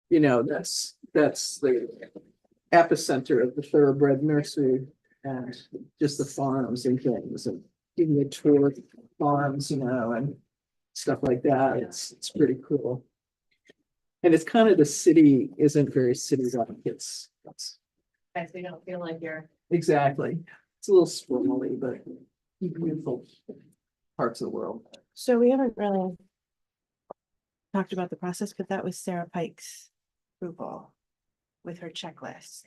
you know, that's the epicenter of the thoroughbred nursery and just the farms and things and giving a tour of farms, you know, and stuff like that. It's pretty cool. And it's kind of the city isn't very city-like. It's Guys, we don't feel like you're. exactly. It's a little sprawly, but beautiful parts of the world. So we haven't really talked about the process, but that was Sarah Pike's approval with her checklist.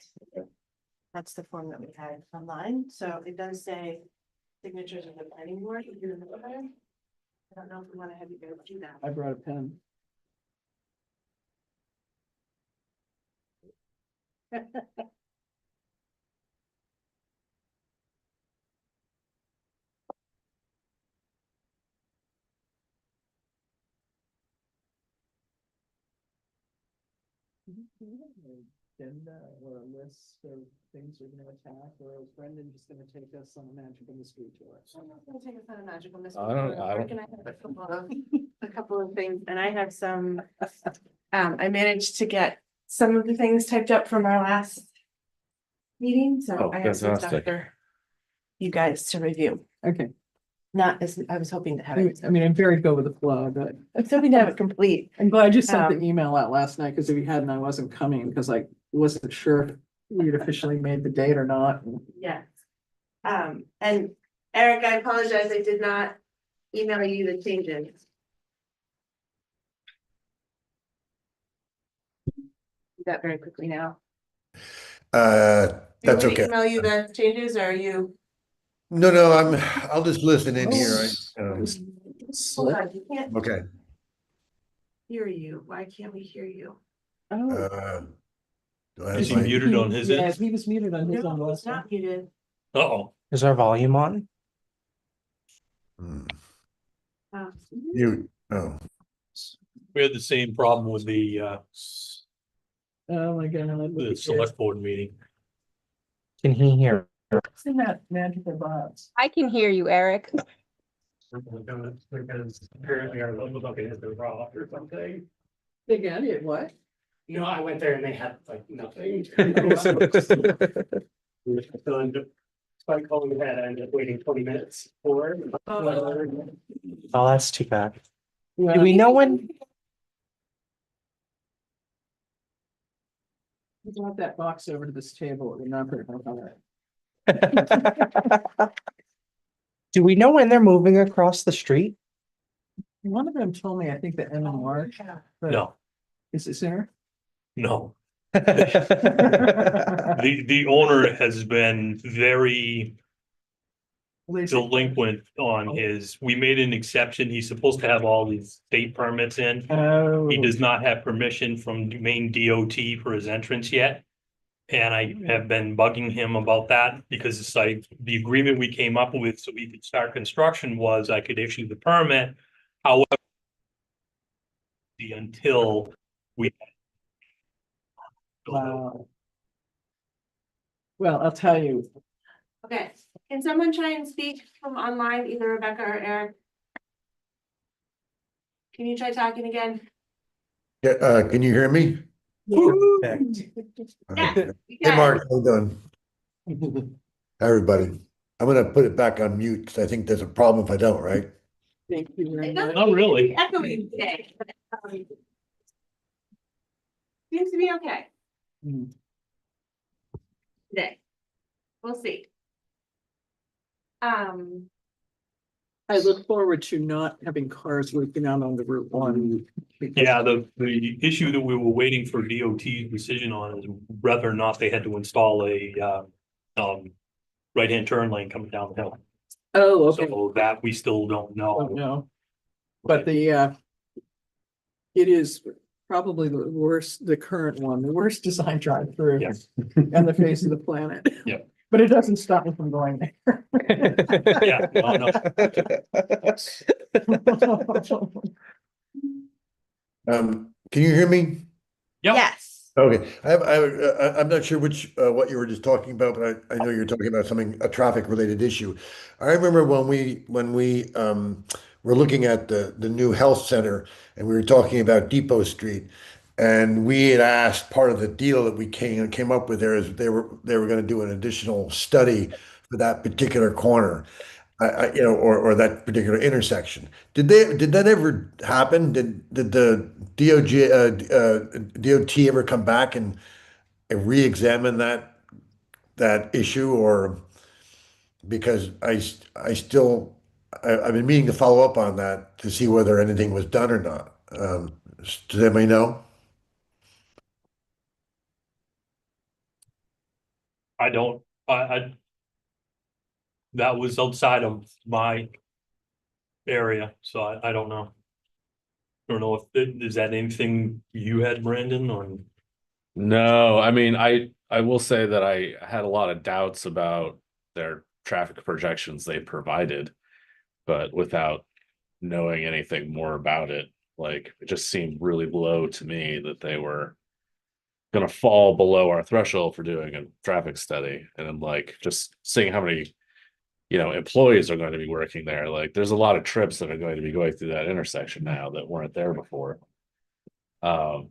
That's the form that we had online. So it does say signatures of the planning board. If you're in the letter. I don't know if we want to have you go do that. I brought a pen. Agenda or a list of things we're gonna attack, or is Brendan just gonna take us on a magical mystery tour? I'm not gonna take us on a magical mystery. I don't- tour. I don't- Mark and I have a couple of things, and I have some. I managed to get some of the things typed up from our last meeting, so Oh, I have some stuff fantastic. for you guys to review. Okay, Not as, I was hoping to have it. I mean, I'm very go with the flow, but I was hoping to have it complete. I'm glad you sent the Um, email out last night, because if you hadn't, I wasn't coming, because I wasn't sure if we'd officially made the date or not. Yes. And Eric, I apologize, I did not email you the changes. Do that very quickly now. That's Do you want me to okay. Email you the changes, or are you? No, I'll just listen in here. Hold on, you can't Okay. hear you. Why can't we hear you? Oh, Do I have Is he my- muted on his yeah, end? he was muted on his own No, it's last time. not muted. Uh-oh. Is our volume on? Hmm. Oh. Oh, We had the same problem with the Oh, my God. the select board meeting. Can he hear? What's in that magical box? I can hear you, Eric. Because apparently our local bucket has been robbed or something. Again, it what? You know, I went there and they had like nothing. So I called ahead, I ended up waiting 20 minutes for. Oh, that's too bad. Well, Do we know when? you brought that box over to this table. We're not very it. Do we know when they're moving across the street? One of them told me, I think the M and March. but No, Is it sooner? no. Well, The owner has been very Well, they- delinquent on his, we made an exception. He's supposed to have all these state permits in. Oh. He does not have permission from Maine DOT for his entrance yet. And I have been bugging him about that because it's like the agreement we came up with so we could start construction was I could issue the permit. However, until we. Wow. Well, I'll tell you, Okay, can someone try and speak from online, either Rebecca or Eric? Can you try talking again? yeah, can you hear me? perfect. Yeah. Hey, Yeah. Mark, how you doing? Hi, everybody. I'm gonna put it back on mute because I think there's a problem if I don't, right? thank you very It much. doesn't Not really. seem to be echoing today. Seems to be okay Hmm. today. We'll see. I look forward to not having cars looking out on the Route 1. because- Yeah, the issue that we were waiting for DOT decision on is whether or not they had to install a right-hand turn lane coming down the hill. Oh, okay. So that we still don't Oh, know. no. But it is probably the worst, the current one, the worst design drive-through Yes. on the face of the planet. Yep. But it doesn't stop me from going there. Yeah, no. Can you hear me? Yep. Yes. Okay, I'm not sure which, what you were just talking about, but I know you're talking about something, a traffic related issue. I remember when we were looking at the new health center and we were talking about Depot Street And we had asked, part of the deal that we came up with there is they were going to do an additional study for that particular corner, or that particular intersection. Did that ever happen? Did the DOT ever come back and re-examine that issue, or because I've been meaning to follow up on that to see whether anything was done or not. Does anybody know? I don't, that was outside of my area, so I don't know. I don't know if, is that anything you had, Brandon, or? No, I mean, I will say that I had a lot of doubts about their traffic projections they provided, but without knowing anything more about it, like it just seemed really low to me that they were gonna fall below our threshold for doing a traffic study. And I'm like, just seeing how many, employees are going to be working there. Like, there's a lot of trips that are going to be going through that intersection now that weren't there before. I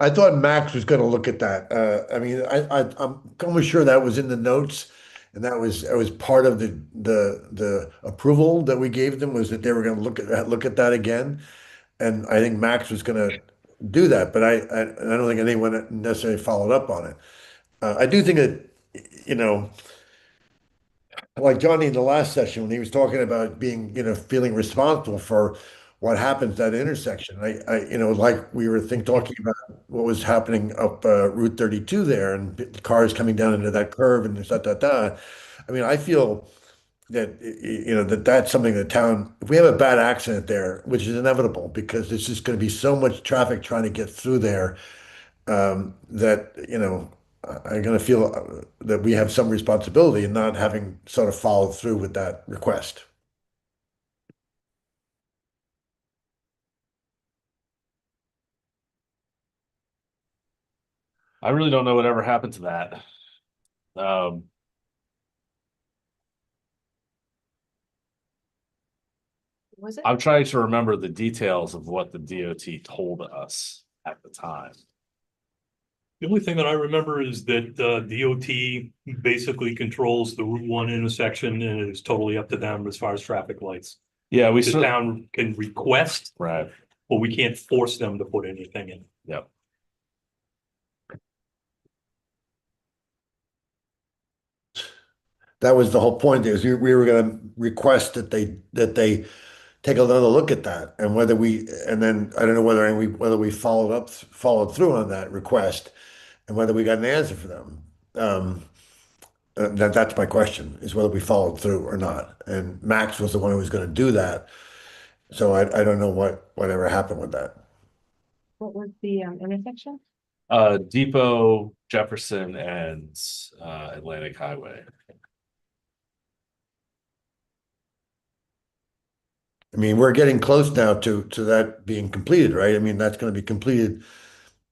thought Max was going to look at that. I mean, I'm almost sure that was in the notes, and that was part of the approval that we gave them, was that they were going to look at that again. And I think Max was going to do that, but I don't think anyone necessarily followed up on it. I do think that, you know, like Johnny in the last session when he was talking about being, feeling responsible for what happens at that intersection. Like we were talking about what was happening up Route 32 there, and the cars coming down into that curve and da da da. I mean, I feel that that's something the town. If we have a bad accident there, which is inevitable because there's just going to be so much traffic trying to get through there, that I'm going to feel that we have some responsibility in not having sort of followed through with that request. I really don't know whatever happened to that. Was it? I'm trying to remember the details of what the DOT told us at the time. The only thing that I remember is that DOT basically controls the Route 1 intersection and it is totally up to them as far as traffic lights. Yeah, we The still, town can request, right. but we can't force them to put anything in. Yep. That was the whole point, is we were going to request that they take another look at that, and then I don't know whether we followed through on that request, and whether we got an answer for them. That's my question, is whether we followed through or not. And Max was the one who was going to do that, so I don't know whatever happened with that. What was the intersection? Depot, Jefferson, and Atlantic Highway. I mean, we're getting close now to that being completed, right? I mean, that's going to be completed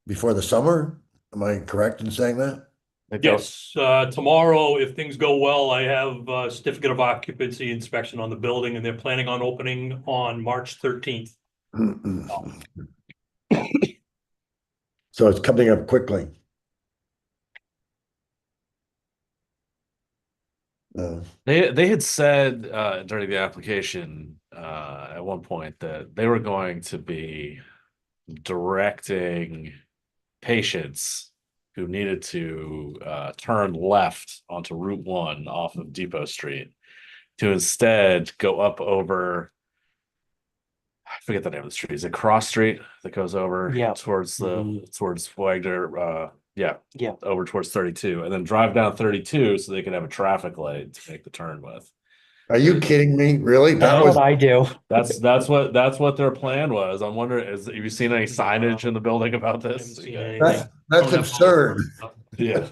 before the summer. Am I correct in saying that? Yes, tomorrow, if things go well, I have a certificate of occupancy inspection on the building and they're planning on opening on March 13th. So it's coming up quickly. They had said during the application at one point that they were going to be directing patients who needed to turn left onto Route 1 off of Depot Street to instead go up over, I forget the name of the street. Is it Cross Street that goes over Yeah. towards towards Wagner? Yeah. Over towards 32, and then drive down 32 so they can have a traffic light to make the turn with. Are you kidding me? Really? That's what I do. That's what their plan was. I'm wondering, have you seen any signage in the building about this? That's absurd. Yeah.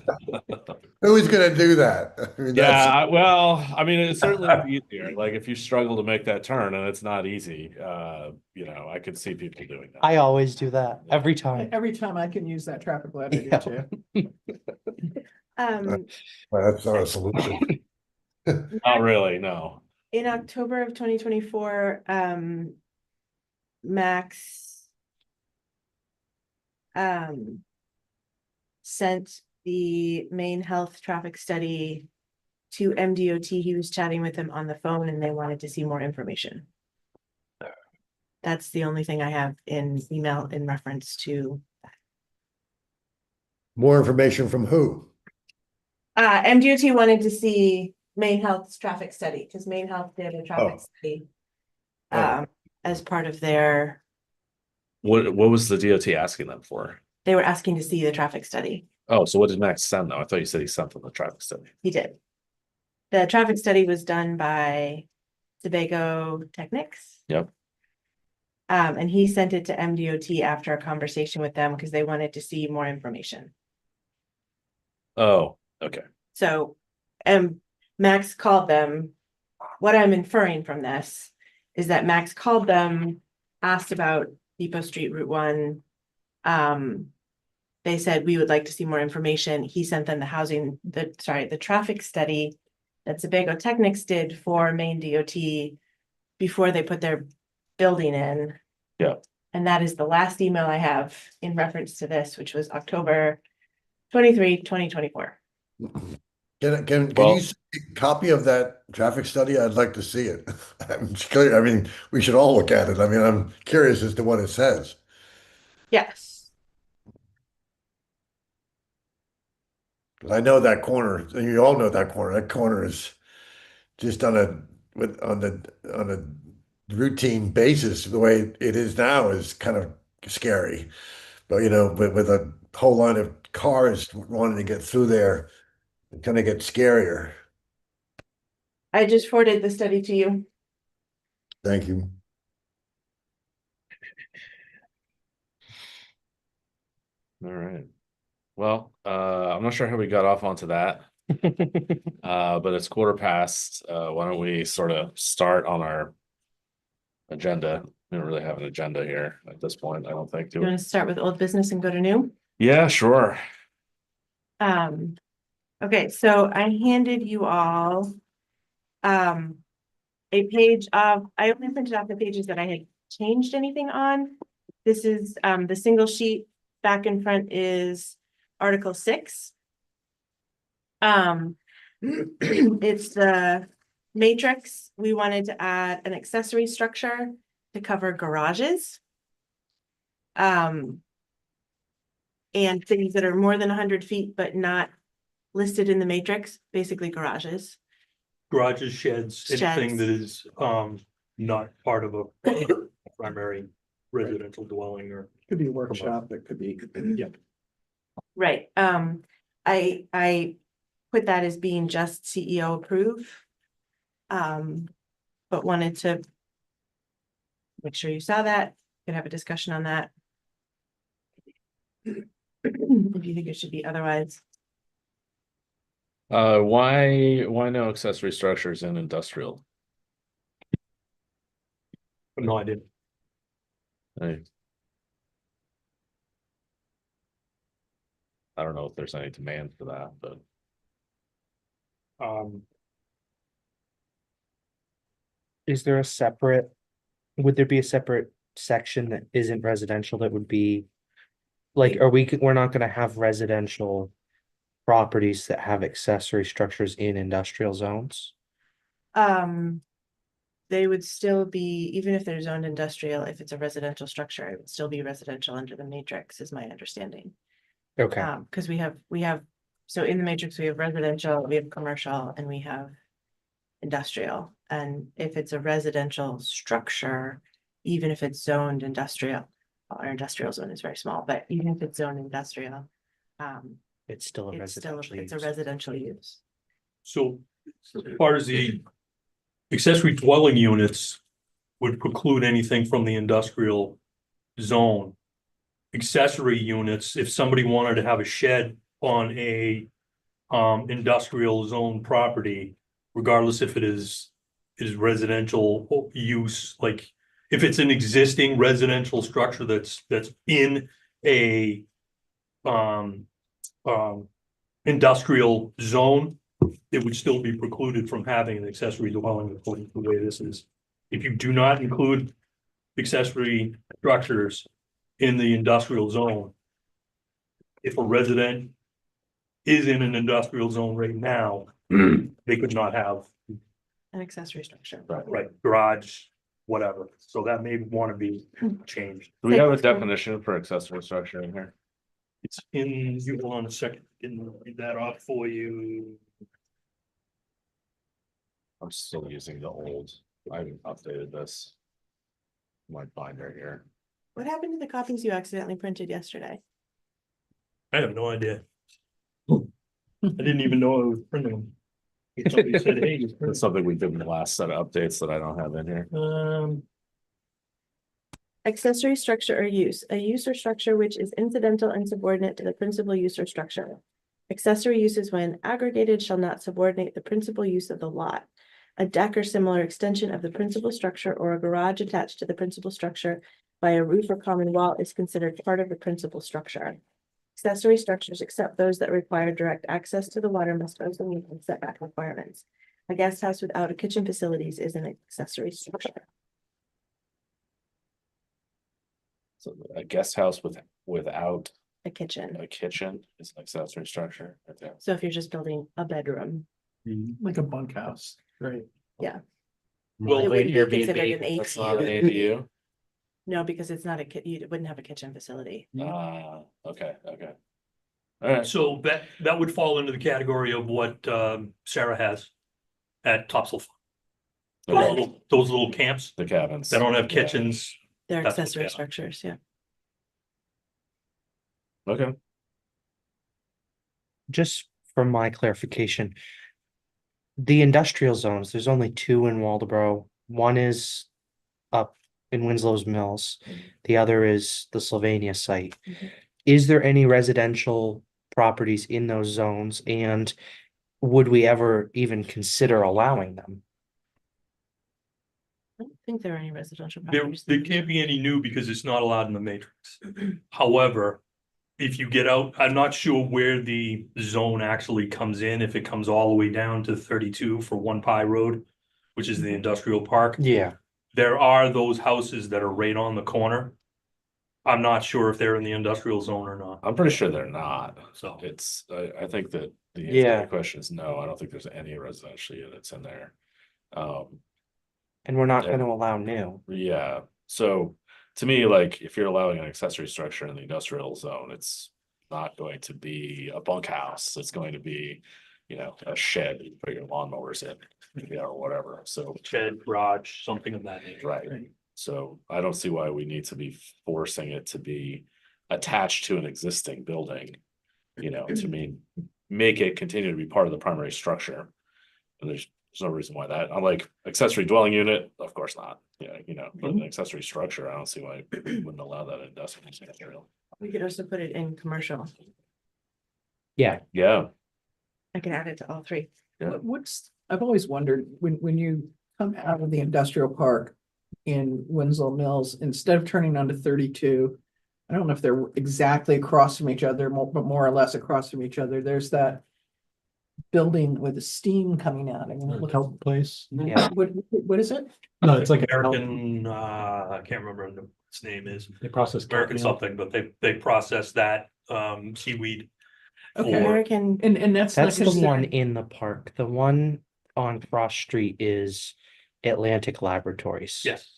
Who's going to do that? I mean, Yeah, I mean, it's certainly easier. Like if you struggle to make that turn and it's not easy, I could see people doing that. I always do that every time. Every time I can use that traffic light, I do Yeah. too. well, that's not a solution. Not really, no. In October of 2024, Max sent the main health traffic study to MDOT. He was chatting with them on the phone and they wanted to see more information. That's the only thing I have in email in reference to. More information from who? MDOT wanted to see Maine Health's traffic study, because Maine Health did a traffic Oh. study. Oh. As part of their, What was the DOT asking them for? they were asking to see the traffic study. Oh, so what did Max send though? I thought you said he sent them the traffic study. He did. The traffic study was done by Sebago Technics. Yep. And he sent it to MDOT after a conversation with them because they wanted to see more information. Oh, okay. So, Max called them. What I'm inferring from this is that Max called them, asked about Depot Street Route 1. They said, we would like to see more information. He sent them the traffic study that Sebago Technics did for Maine DOT before they put their building in. Yeah. And that is the last email I have in reference to this, which was October 23, 2024. Can Well- you send a copy of that traffic study? I'd like to see it. I'm clear. I mean, we should all look at it. I mean, I'm curious as to what it says. Yes. 'Cause I know that corner, and you all know that corner. That corner is just on a routine basis. The way it is now is kind of scary. But with a whole line of cars wanting to get through there, it kind of gets scarier. I just forwarded the study to you. Thank you. All right. Well, I'm not sure how we got off onto that. But it's 1:15. Why don't we sort of start on our agenda? We don't really have an agenda here at this point, I don't think, do You we? want to start with old business and go to new? Yeah, sure. Okay, so I handed you all a page of, I only printed out the pages that I had changed anything on. This is the single sheet. Back in front is Article 6. It's the matrix. We wanted to add an accessory structure to cover garages. And things that are more than 100 feet, but not listed in the matrix, basically garages. Garages, sheds, anything that is not part of a primary residential dwelling or. Could be workshop, it could be. Yep. Right, I put that as being just CEO approved. But wanted to make sure you saw that, could have a discussion on that. If you think it should be otherwise. Why no accessory structures in industrial? No idea. I don't know if there's any demand for that, but Is there a separate, would there be a separate section that isn't residential that would be? Like, we're not gonna have residential properties that have accessory structures in industrial zones? They would still be, even if they're zoned industrial, if it's a residential structure, it would still be residential under the matrix, is my understanding. Okay, Because we have, so in the matrix, we have residential, we have commercial, and we have industrial. And if it's a residential structure, even if it's zoned industrial, our industrial zone is very small, but even if it's zoned industrial, it's still a it's still, residential it's a use. residential use. So as far as the accessory dwelling units would preclude anything from the industrial zone. Accessory units, if somebody wanted to have a shed on a industrial zone property, regardless if it is residential use, like if it's an existing residential structure that's in a industrial zone, it would still be precluded from having an accessory dwelling according to the way this is. If you do not include accessory structures in the industrial zone, if a resident is in an industrial zone right now, they could not have, An accessory structure. right, garage, whatever. So that may want to be changed. Do we have a Thanks, Gordon. definition for accessory structure in here? It's in, you hold on a second, can read that off for you. I'm still using the old, I haven't updated this. My binder here. What happened to the copies you accidentally printed yesterday? I have no idea. I didn't even know I was printing them. Somebody said, hey, you That's printed. something we did in the last set of updates that I don't have in here. Accessory structure or use, a use or structure which is incidental and subordinate to the principal use or structure. Accessory uses when aggregated shall not subordinate the principal use of the lot. A deck or similar extension of the principal structure or a garage attached to the principal structure by a roof or common wall is considered part of the principal structure. Accessory structures, except those that require direct access to the water, must also meet setback requirements. A guest house without a kitchen facilities is an accessory structure. So a guest house without A kitchen. a kitchen is an accessory structure. Okay. So if you're just building a bedroom, Like a bunkhouse, right? Well, it wouldn't be Airbnb, considered an That's not an ADU. ADU. No, because it's not a you wouldn't have a kitchen facility. Okay. All right. So that would fall into the category of what Sarah has at Topsail. Those little camps The cabins. that don't have Yeah. kitchens. They're That's what accessory they are. structures, yeah. Okay. Just for my clarification. The industrial zones, there's only two in Waldeboro. One is up in Winslow's Mills. The other is the Sylvania site. Mhm. Is there any residential properties in those zones, and would we ever even consider allowing them? I don't think there are any residential There properties. can't be any new because it's not allowed in the matrix. However, if you get out, I'm not sure where the zone actually comes in, if it comes all the way down to 32 for One Pie Road, which is the industrial park. Yeah. There are those houses that are right on the corner. I'm not sure if they're in the industrial zone or not. I'm pretty sure they're not. So It's, I think that the answer to Yeah. the question is no, I don't think there's any residential units in there. And we're not Yeah. going to allow new. Yeah, so to me, like, if you're allowing an accessory structure in the industrial zone, it's not going to be a bunkhouse. It's going to be, a shed you put your lawnmowers in, or whatever. So, shed, garage, something of that nature. right. So I don't see why we need to be forcing it to be attached to an existing building, to make it continue to be part of the primary structure. And there's no reason why that, unlike accessory dwelling unit, of course not. Yeah, but an accessory structure, I don't see why we wouldn't allow that in industrial. We could also put it in commercial. Yeah. Yeah, I can add it to all three. I've always wondered, when you come out of the industrial park in Winslow Mills, instead of turning onto 32, I don't know if they're exactly across from each other, but more or less across from each other, there's that building with the steam coming out. I mean, it looks, Kelp place. Yeah. what is it? No, it's like American, I can't remember what its name is, They process. kelp American meal. something, but they process that seaweed. Okay. for- American, And that's not That's the one considered, in the park. The one on Cross Street is Atlantic Laboratories. Yes.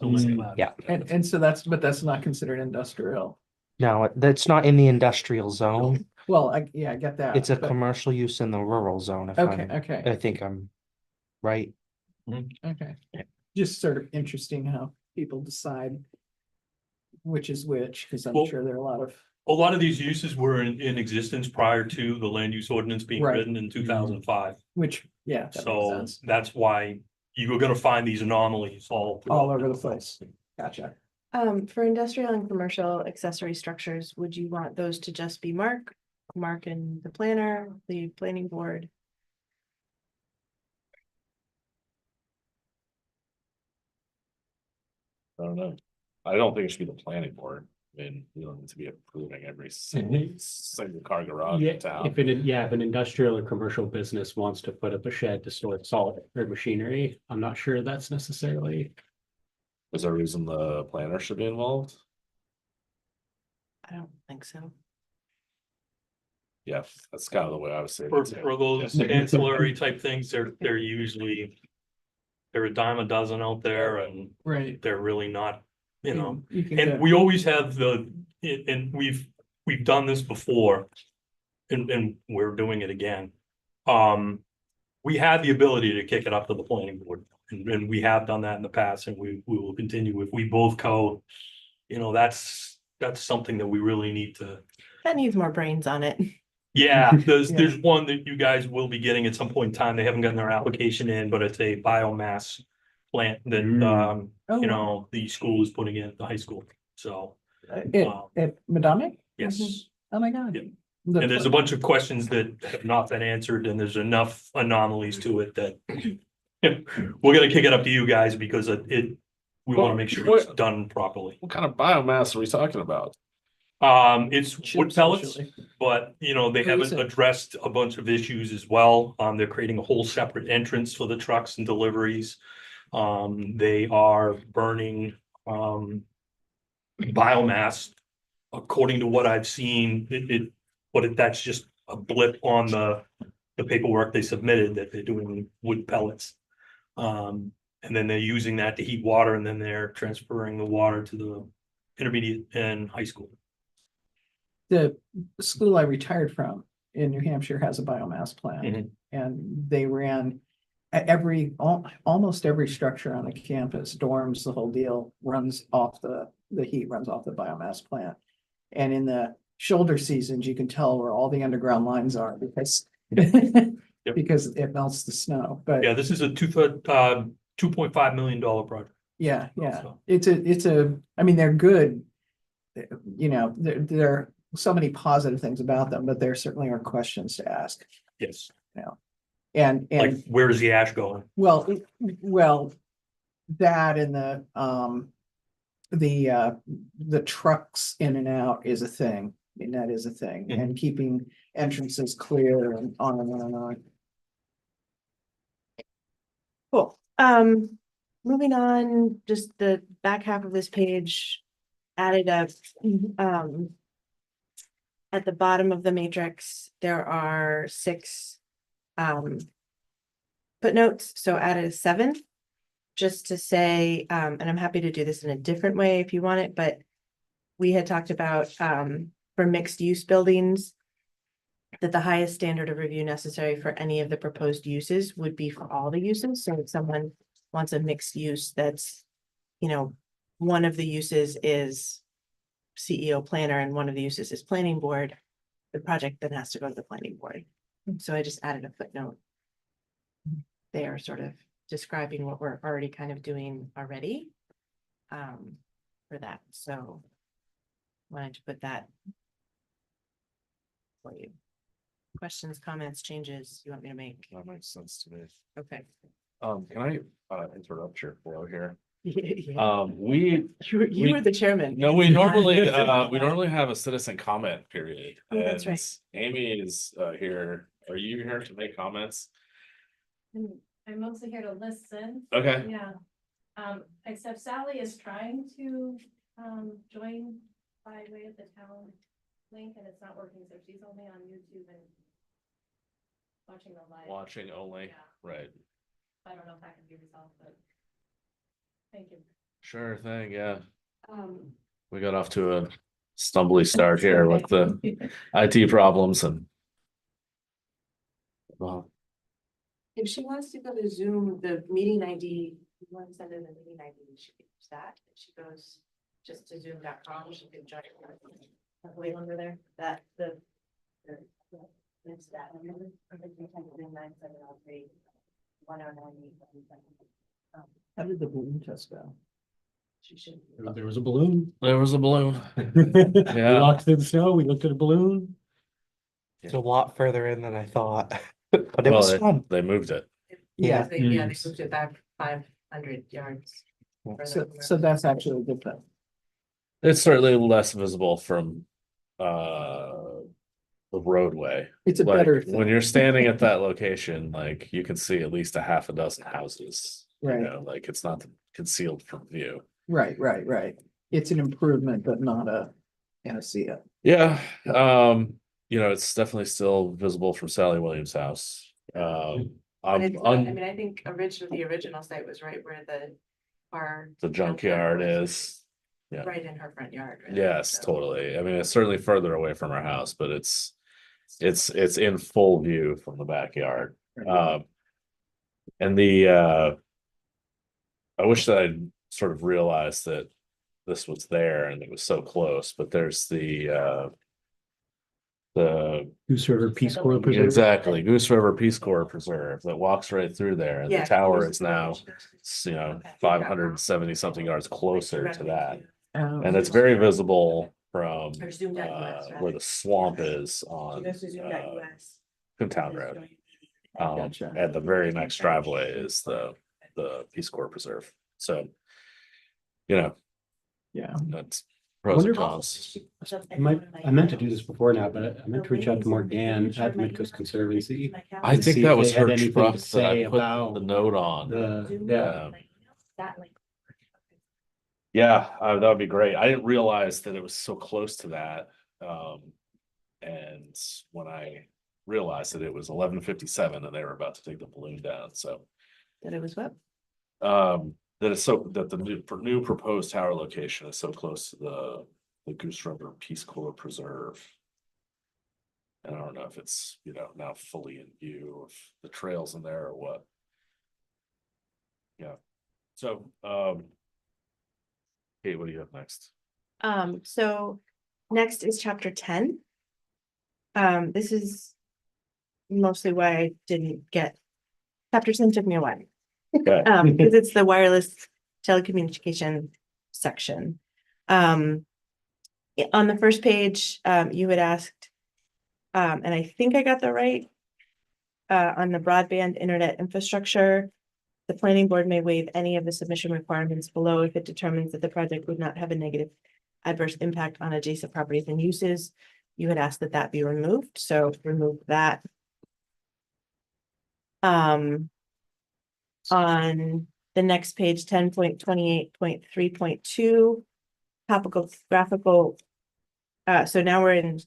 Yeah. and so that's not considered industrial. No, that's not in the industrial zone. Well, I get that. It's a but- commercial use in the rural zone. If Okay, I'm, okay. I think I'm right. Okay, Yeah. just sort of interesting how people decide which is which, because I'm Well- sure there are a lot of, A lot of these uses were in existence prior to the land use ordinance being Right. written in 2005. yeah, that makes So sense. that's why you were gonna find these anomalies all. throughout. All over the place. Gotcha. for industrial and commercial accessory structures, would you want those to just be Mark and the planner, the planning board? I don't know. I don't think it should be the planning board. I mean, you don't need to be approving every single car garage Yeah, in town. if an industrial or commercial business wants to put up a shed to store solid or machinery, I'm not sure that's necessarily. Is there a reason the planner should be involved? I don't think so. Yeah, that's kind of the way I was saying. For those ancillary type things, they're usually. They're a dime a dozen out there and Right. they're really not, you know, You can and get- we always have and we've done this before. And we're doing it again. We have the ability to kick it up to the planning board and we have done that in the past and we will continue if we both go. You know, that's something that we really need to. That needs more brains on it. Yeah, there's Yeah. one that you guys will be getting at some point in time. They haven't gotten their application in, but it's a biomass plant that Oh, you wow. know, the school is putting in at the high school. So, At Madonic? yes. Oh, my God. Yep. The And there's a bunch of questions that have not been answered and there's enough anomalies to it that we're gonna kick it up to you guys because we want to make sure it's done properly. What kind of biomass are we talking about? It's wood Chips, pellets, usually. but you know, they Who is haven't it? addressed a bunch of issues as well. They're creating a whole separate entrance for the trucks and deliveries. They are burning, biomass. According to what I've seen, that's just a blip on the paperwork they submitted that they're doing wood pellets. And then they're using that to heat water and then they're transferring the water to the intermediate and high school. The school I retired from in New Hampshire has a biomass plant. Mhm. And they ran almost every structure on the campus, dorms, the whole deal runs off the heat runs off the biomass plant. And in the shoulder seasons, you can tell where all the underground lines are because because it melts the snow, but Yeah, this is a $2.5 million project. yeah, So. it's I mean, they're good. You know, there are so many positive things about them, but there certainly are questions to ask. Yes, And like where is the ash going? well, that and the trucks in and out is a thing. I mean, that is a thing, and keeping entrances clear and on and on and on. Cool. Moving on, just the back half of this page added up, at the bottom of the matrix, there are 6 footnotes, so added a 7. Just to say, and I'm happy to do this in a different way if you want it, but we had talked about for mixed use buildings that the highest standard of review necessary for any of the proposed uses would be for all the uses. So if someone wants a mixed use that's, you know, one of the uses is CEO planner and one of the uses is planning board, the project then has to go to the planning board. So I just added a footnote there, sort of describing what we're already kind of doing already for that. So wanted to put that for you. Questions, comments, changes you want me to make? That makes sense to me. Okay. Can I interrupt your flow here? Yeah. We You were the chairman. no, we normally have a citizen comment period. Oh, that's and right. Amy is here. Are you here to make comments? I'm mostly here to listen, Okay. yeah. Except Sally is trying to, join by way of the town link and it's not working, so she's only on YouTube and watching the live. Watching only, Yeah. right? I don't know if that can be resolved, but thank you. Sure thing, yeah. Um, We got off to a stumbly start here with the IT problems and. Well, If she wants to go to Zoom, the meeting ID, you want to send her the meeting ID, she can use that. If she goes just to zoom.com, she can join. Wait under there, that it's that. How did the balloon test go? She should. There was a balloon. there was a balloon. We Yeah. walked through the snow, we looked at a balloon. It's a lot further in than I thought, but it was Well, fun. they moved it. Yeah. They moved it back 500 yards. So that's actually a good thing. It's certainly less visible from the roadway. It's a Like, better when thing. you're standing at that location, like you can see at least a half a dozen houses. Right. You know, like it's not concealed from view. Right. It's an improvement, but not a panacea. Yeah, you know, it's definitely still visible from Sally Williams' house. But I'm it's not, I on mean, I think the original site was right where our. the junkyard is. Yeah. Right in her front yard. really, Yes, so. totally. I mean, it's certainly further away from our house, but it's in full view from the backyard. And I wish that I'd sort of realized that this was there and it was so close, but there's the Goose River Peace Corps Preserve. exactly Goose River Peace Corps Preserve that walks right through there. And Yeah, the tower there's is now, you know, 570 something yards closer to that. And it's very visible from Or zoomed out US, where the swamp is on US. Town Road. Gotcha. And the very next driveway is the Peace Corps Preserve. So, you know, Yeah. that's pros and Wonder- cons. I meant to do this before now, but I meant to reach out to Morgan at Midcoast Conservancy. I to think see that if was they had her anything truck to that say I put about the note on. Yeah. Yeah, that would be great. I didn't realize that it was so close to that. And when I realized that it was 11:57 and they were about to take the balloon down, so That it was what? that it's so that the new proposed tower location is so close to the Goose River Peace Corps Preserve. And I don't know if it's, you know, now fully in view of the trails in there or what. Yeah. So, Kate, what do you have next? So next is chapter 10. This is mostly why I didn't get, chapter 10 took me a while. Okay. Because it's the wireless telecommunication section. On the first page, you had asked, and I think I got that right. On the broadband internet infrastructure, the planning board may waive any of the submission requirements below if it determines that the project would not have a negative adverse impact on adjacent properties and uses. You had asked that that be removed, so remove that. On the next page, 10.28.3.2, topographical. So now we're in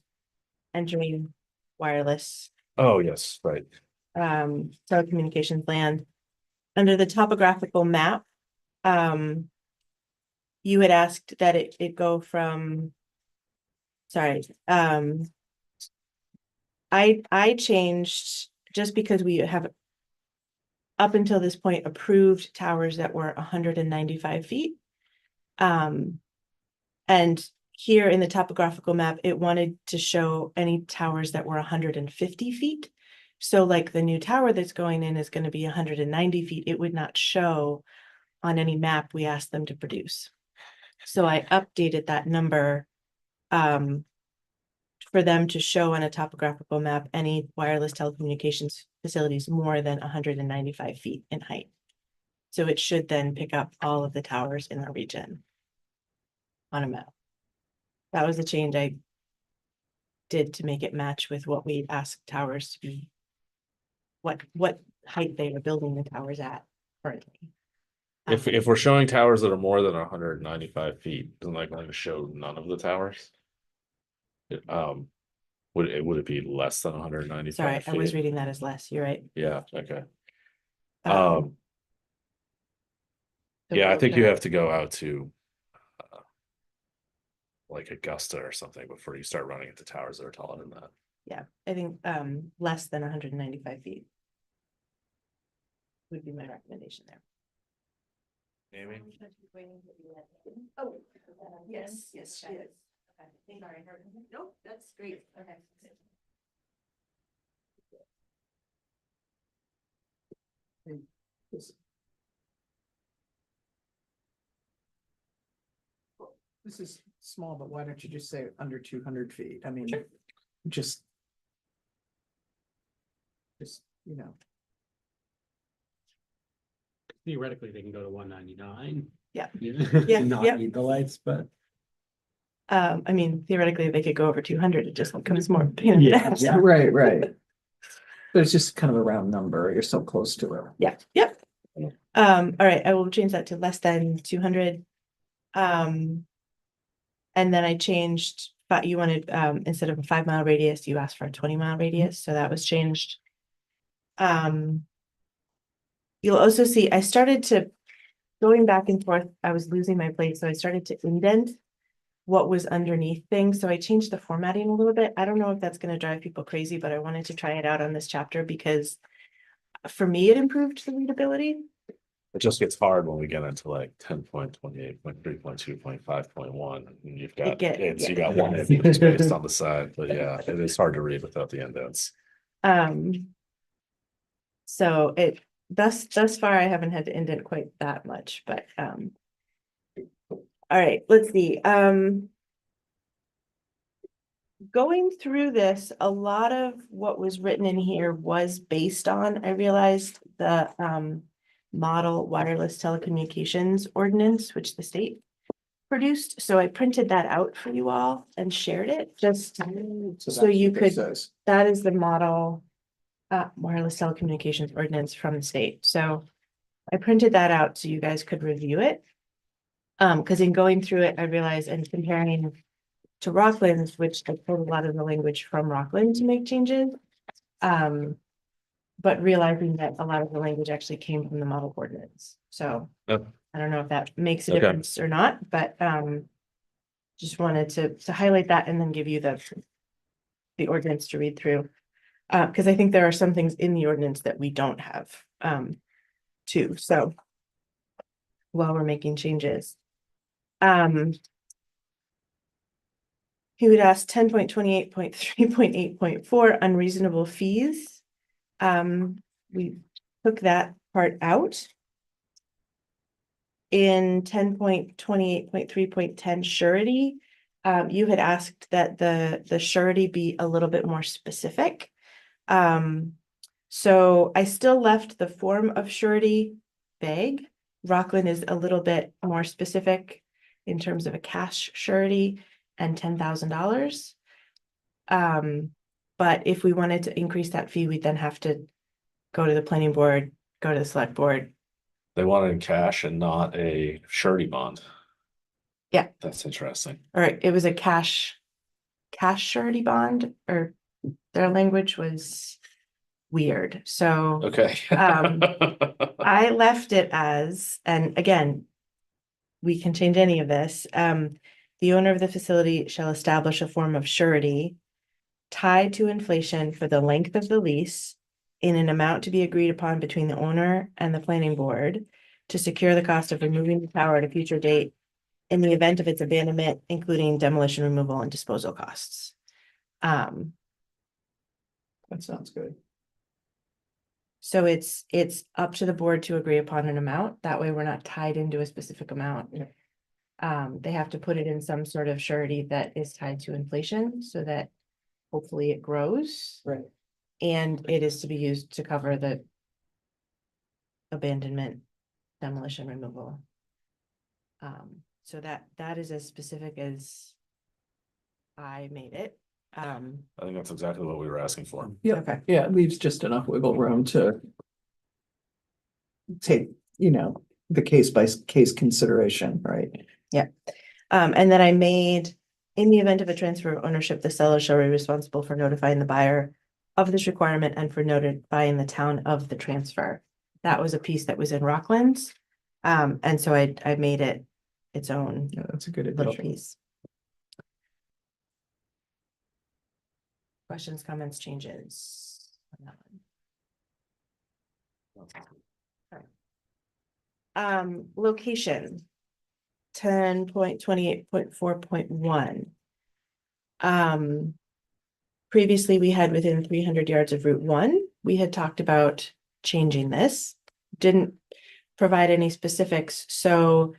entering wireless Oh, yes, right. telecommunications land. Under the topographical map, you had asked that it go from, sorry, I changed just because we have up until this point approved towers that were 195 feet. And here in the topographical map, it wanted to show any towers that were 150 feet. So like the new tower that's going in is going to be 190 feet. It would not show on any map we asked them to produce. So I updated that number for them to show on a topographical map any wireless telecommunications facilities more than 195 feet in height. So it should then pick up all of the towers in our region on a map. That was the change I did to make it match with what we asked towers to be, what height they are building the towers at currently. If we're showing towers that are more than 195 feet, isn't that going to show none of the towers? Would it be less than 195 Sorry, feet? I was reading that as less. You're right. Yeah, okay. So Yeah, I we'll think you try- have to go out to like Augusta or something before you start running into towers that are taller than that. Yeah, I think less than 195 feet would be my recommendation there. Amy? Oh, yes, she is. Okay, sorry. Nope, that's great. Okay. This is small, but why don't you just say under 200 feet? I mean, just, you know, Theoretically, they can go to 199. Yeah. Yeah. Not yeah. need the lights, but. I mean, theoretically, they could go over 200. It just becomes more. pain in the Yeah, ass. yeah. right. But it's just kind of a round number. You're so close to it. Yeah, yep. All right, I will change that to less than 200. And then I changed but you wanted, instead of a 5 mile radius, you asked for a 20 mile radius, so that was changed. You'll also see, I started to, going back and forth, I was losing my place, so I started to indent what was underneath things, so I changed the formatting a little bit. I don't know if that's gonna drive people crazy, but I wanted to try it out on this chapter because for me, it improved the readability. It just gets hard when we get into like 10.28.3.2.5.1, and you've got, you got one empty space on the side, but yeah, it is hard to read without the indents. So thus far, I haven't had to indent quite that much, but, all right, let's see, going through this, a lot of what was written in here was based on, I realized, the, model wireless telecommunications ordinance, which the state produced, so I printed that out for you all and shared it, just so you could, that is the model wireless telecommunications ordinance from the state. So I printed that out so you guys could review it. Because in going through it, I realized, and comparing to Rockland's, which I pulled a lot of the language from Rockland to make changes. But realizing that a lot of the language actually came from the model ordinance. So Yep. I don't know if that makes a Okay. difference or not, but just wanted to highlight that and then give you the ordinance to read through. Because I think there are some things in the ordinance that we don't have too. So while we're making changes. He would ask 10.28.3.8.4 unreasonable fees. We took that part out. In 10.28.3.10 surety, you had asked that the surety be a little bit more specific. So I still left the form of surety vague. Rockland is a little bit more specific in terms of a cash surety and $10,000. But if we wanted to increase that fee, we'd then have to go to the planning board, go to the select board. They want it in cash and not a surety bond. Yeah. That's interesting. Or it was a cash surety bond, or their language was weird. So Okay. I left it as, and again, we can change any of this. The owner of the facility shall establish a form of surety tied to inflation for the length of the lease in an amount to be agreed upon between the owner and the planning board to secure the cost of removing the tower at a future date in the event of its abandonment, including demolition, removal, and disposal costs. That sounds good. So it's up to the board to agree upon an amount. That way we're not tied into a specific amount. Yeah. They have to put it in some sort of surety that is tied to inflation so that hopefully it grows. Right. And it is to be used to cover the abandonment, demolition, removal. So that is as specific as I made it. I think that's exactly what we were asking for. Yeah, Okay. yeah, it leaves just enough wiggle room to take, the case by case consideration, right? And then I made, in the event of a transfer of ownership, the seller shall be responsible for notifying the buyer of this requirement and for notifying the town of the transfer. That was a piece that was in Rockland's. And so I made it its own Yeah, that's a good little addition. piece. Questions, comments, changes? on that one? Okay. Location. 10.28.4.1. Previously we had within 300 yards of Route 1. We had talked about changing this. Didn't provide any specifics. So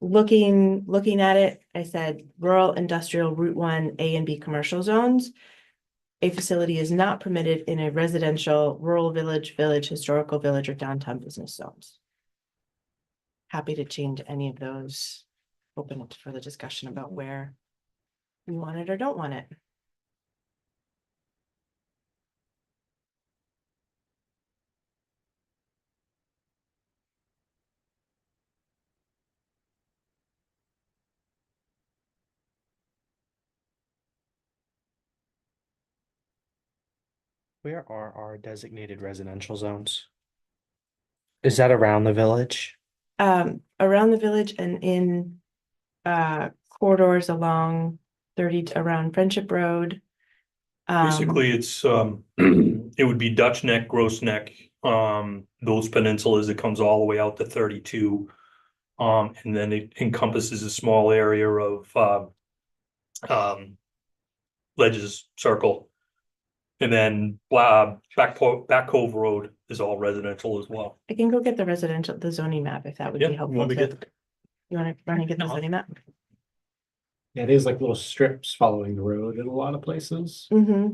looking at it, I said rural industrial Route 1 A and B commercial zones. A facility is not permitted in a residential, rural village, historical village, or downtown business zones. Happy to change any of those. Open it for the discussion about where we want it or don't want it. Where are our designated residential zones? Is that around the village? Around the village and in corridors along 30 around Friendship Road. Basically, it's, it would be Dutch Neck, Gross Neck, those peninsulas, it comes all the way out to 32. And then it encompasses a small area of, Ledges Circle. And then, Back Cove Road is all residential as well. I can go get the zoning map if that would Yeah, be you helpful. want me to to- get- You want to run and get the No. zoning map? Yeah, it is like little strips following the road in a lot of places. Mm-hmm.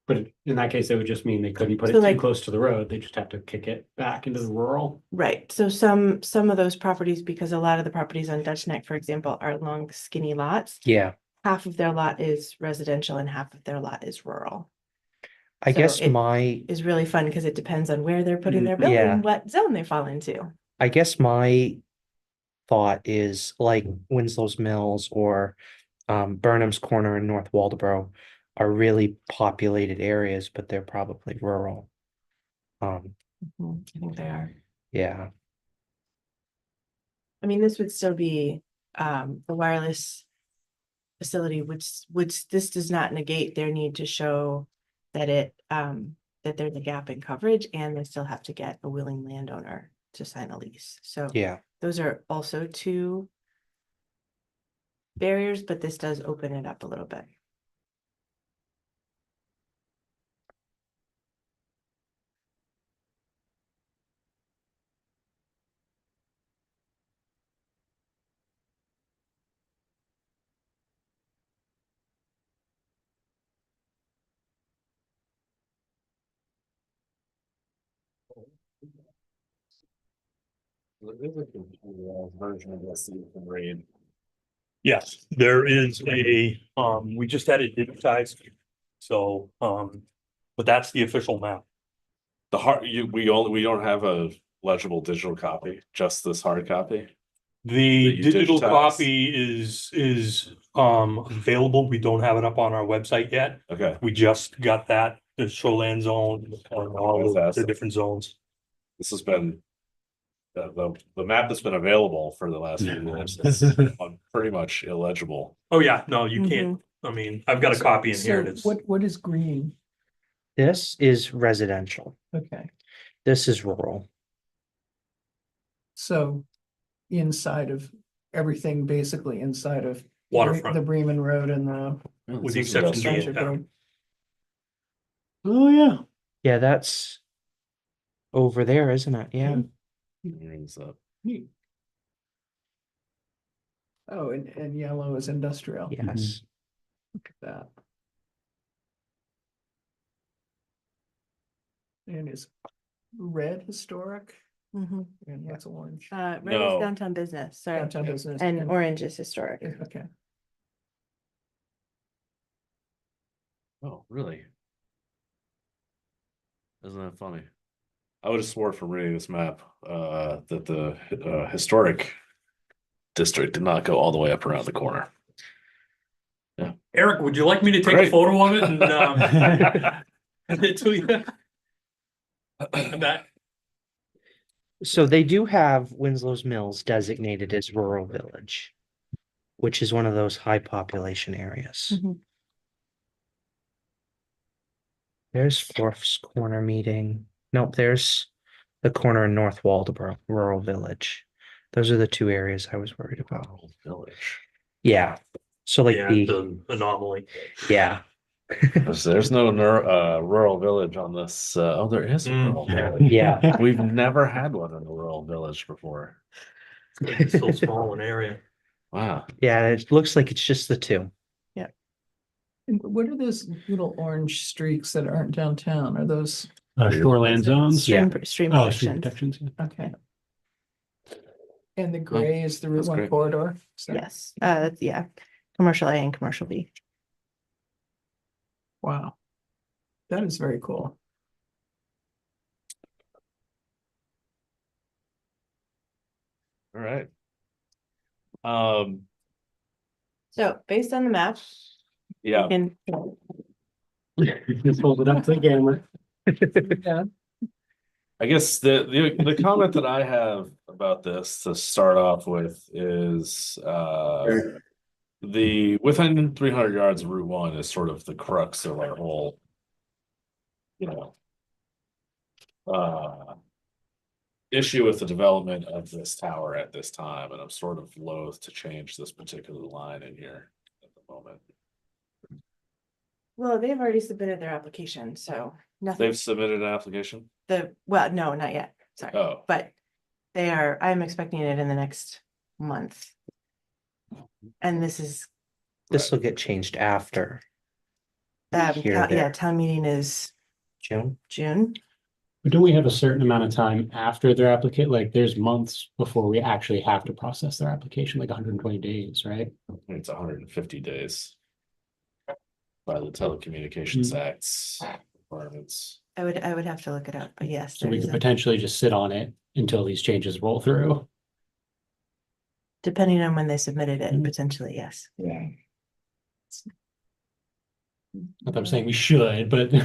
But in that case, it would just mean they couldn't put it So, too like- close to the road. They just have to kick it back into the rural. Right, so some of those properties, because a lot of the properties on Dutch Neck, for example, are long skinny lots. Yeah, Half of their lot is residential and half of their lot is rural. I So guess it- my, Is really fun because it depends on where they're putting their Yeah. building, what zone they fall into. I guess my thought is like Winslow's Mills or Burnham's Corner in North Waldeboro are really populated areas, but they're probably rural. I think they are. Yeah, I mean, this would still be the wireless facility, which this does not negate their need to show that that there's a gap in coverage, and they still have to get a willing landowner to sign a lease. So yeah. those are also two barriers, but this does open it up a little bit. Version of this that you can read. Yes, there is we just had it digitized. So, but that's the official map. The we don't have a legible digital copy, just this hard copy. The That you digital digitize. copy is available. We don't have it up on our website yet. Okay, We just got that, the shoreland zone and all of the Fantastic. different zones. this has been the map that's been available for the last few years is pretty much illegible. Oh, yeah, no, you can't. I mean, I've got a copy in here and it's, What is green? This is residential. Okay, This is rural. so inside of everything, basically inside of Waterfront. the Bremen Road and the with the exception of the Friendship town. Road. Oh, yeah. Yeah, that's over there, isn't it? Yeah. Brings up. Neat. Oh, and yellow is industrial. Yes. Look at that. And is red historic Mhm. and what's orange? Red is No. downtown business, sorry, Downtown business. and orange is historic. Okay, Oh, really? Isn't that funny? I would have swore from reading this map that the historic district did not go all the way up around the corner. Eric, would you like me to take a Great. photo of it and send it to you? That, So they do have Winslow's Mills designated as rural village, which is one of those high population areas. Mhm. There's Fourth's Corner meeting. Nope, there's the corner in North Waldeboro, rural village. Those are the two areas I was worried about. Rural village. Yeah. So like yeah, the, the anomaly. yeah, There's no rural village on this. Oh, there is a rural village. yeah. We've never had one in a rural village before. It's so small an area. Wow. Yeah, it looks like it's just the two. and what are those little orange streaks that aren't downtown? Are those, Shoreland zones. Yeah. Stream Oh, stream protections. protections. Yeah. okay. And the gray is the Route that's 1 great. corridor? So- Yes, yeah, commercial A and commercial B. Wow. That is very cool. All right. So based on the map, Yeah. and Just hold it up to the camera. Yeah. I guess the comment that I have about this to start off with is the within 300 yards of Route 1 is sort of the crux of our whole, you know, issue with the development of this tower at this time, and I'm sort of loath to change this particular line in here at the moment. Well, they've already submitted their application, so nothing, They've submitted an application? well, no, not yet, sorry, Oh, but I'm expecting it in the next month. And this is, This will get changed after Here, yeah, there. town meeting is June. June. But don't we have a certain amount of time after their application? Like there's months before we actually have to process their application, like 120 days, right? I think it's 150 days by the Telecommunications Mm. Act's requirements. I would have to look it up, but yes. So there we is could a- potentially just sit on it until these changes roll through. Depending on when they submitted it, Mhm. potentially, yes. Yeah. Not that I'm saying we should, but No,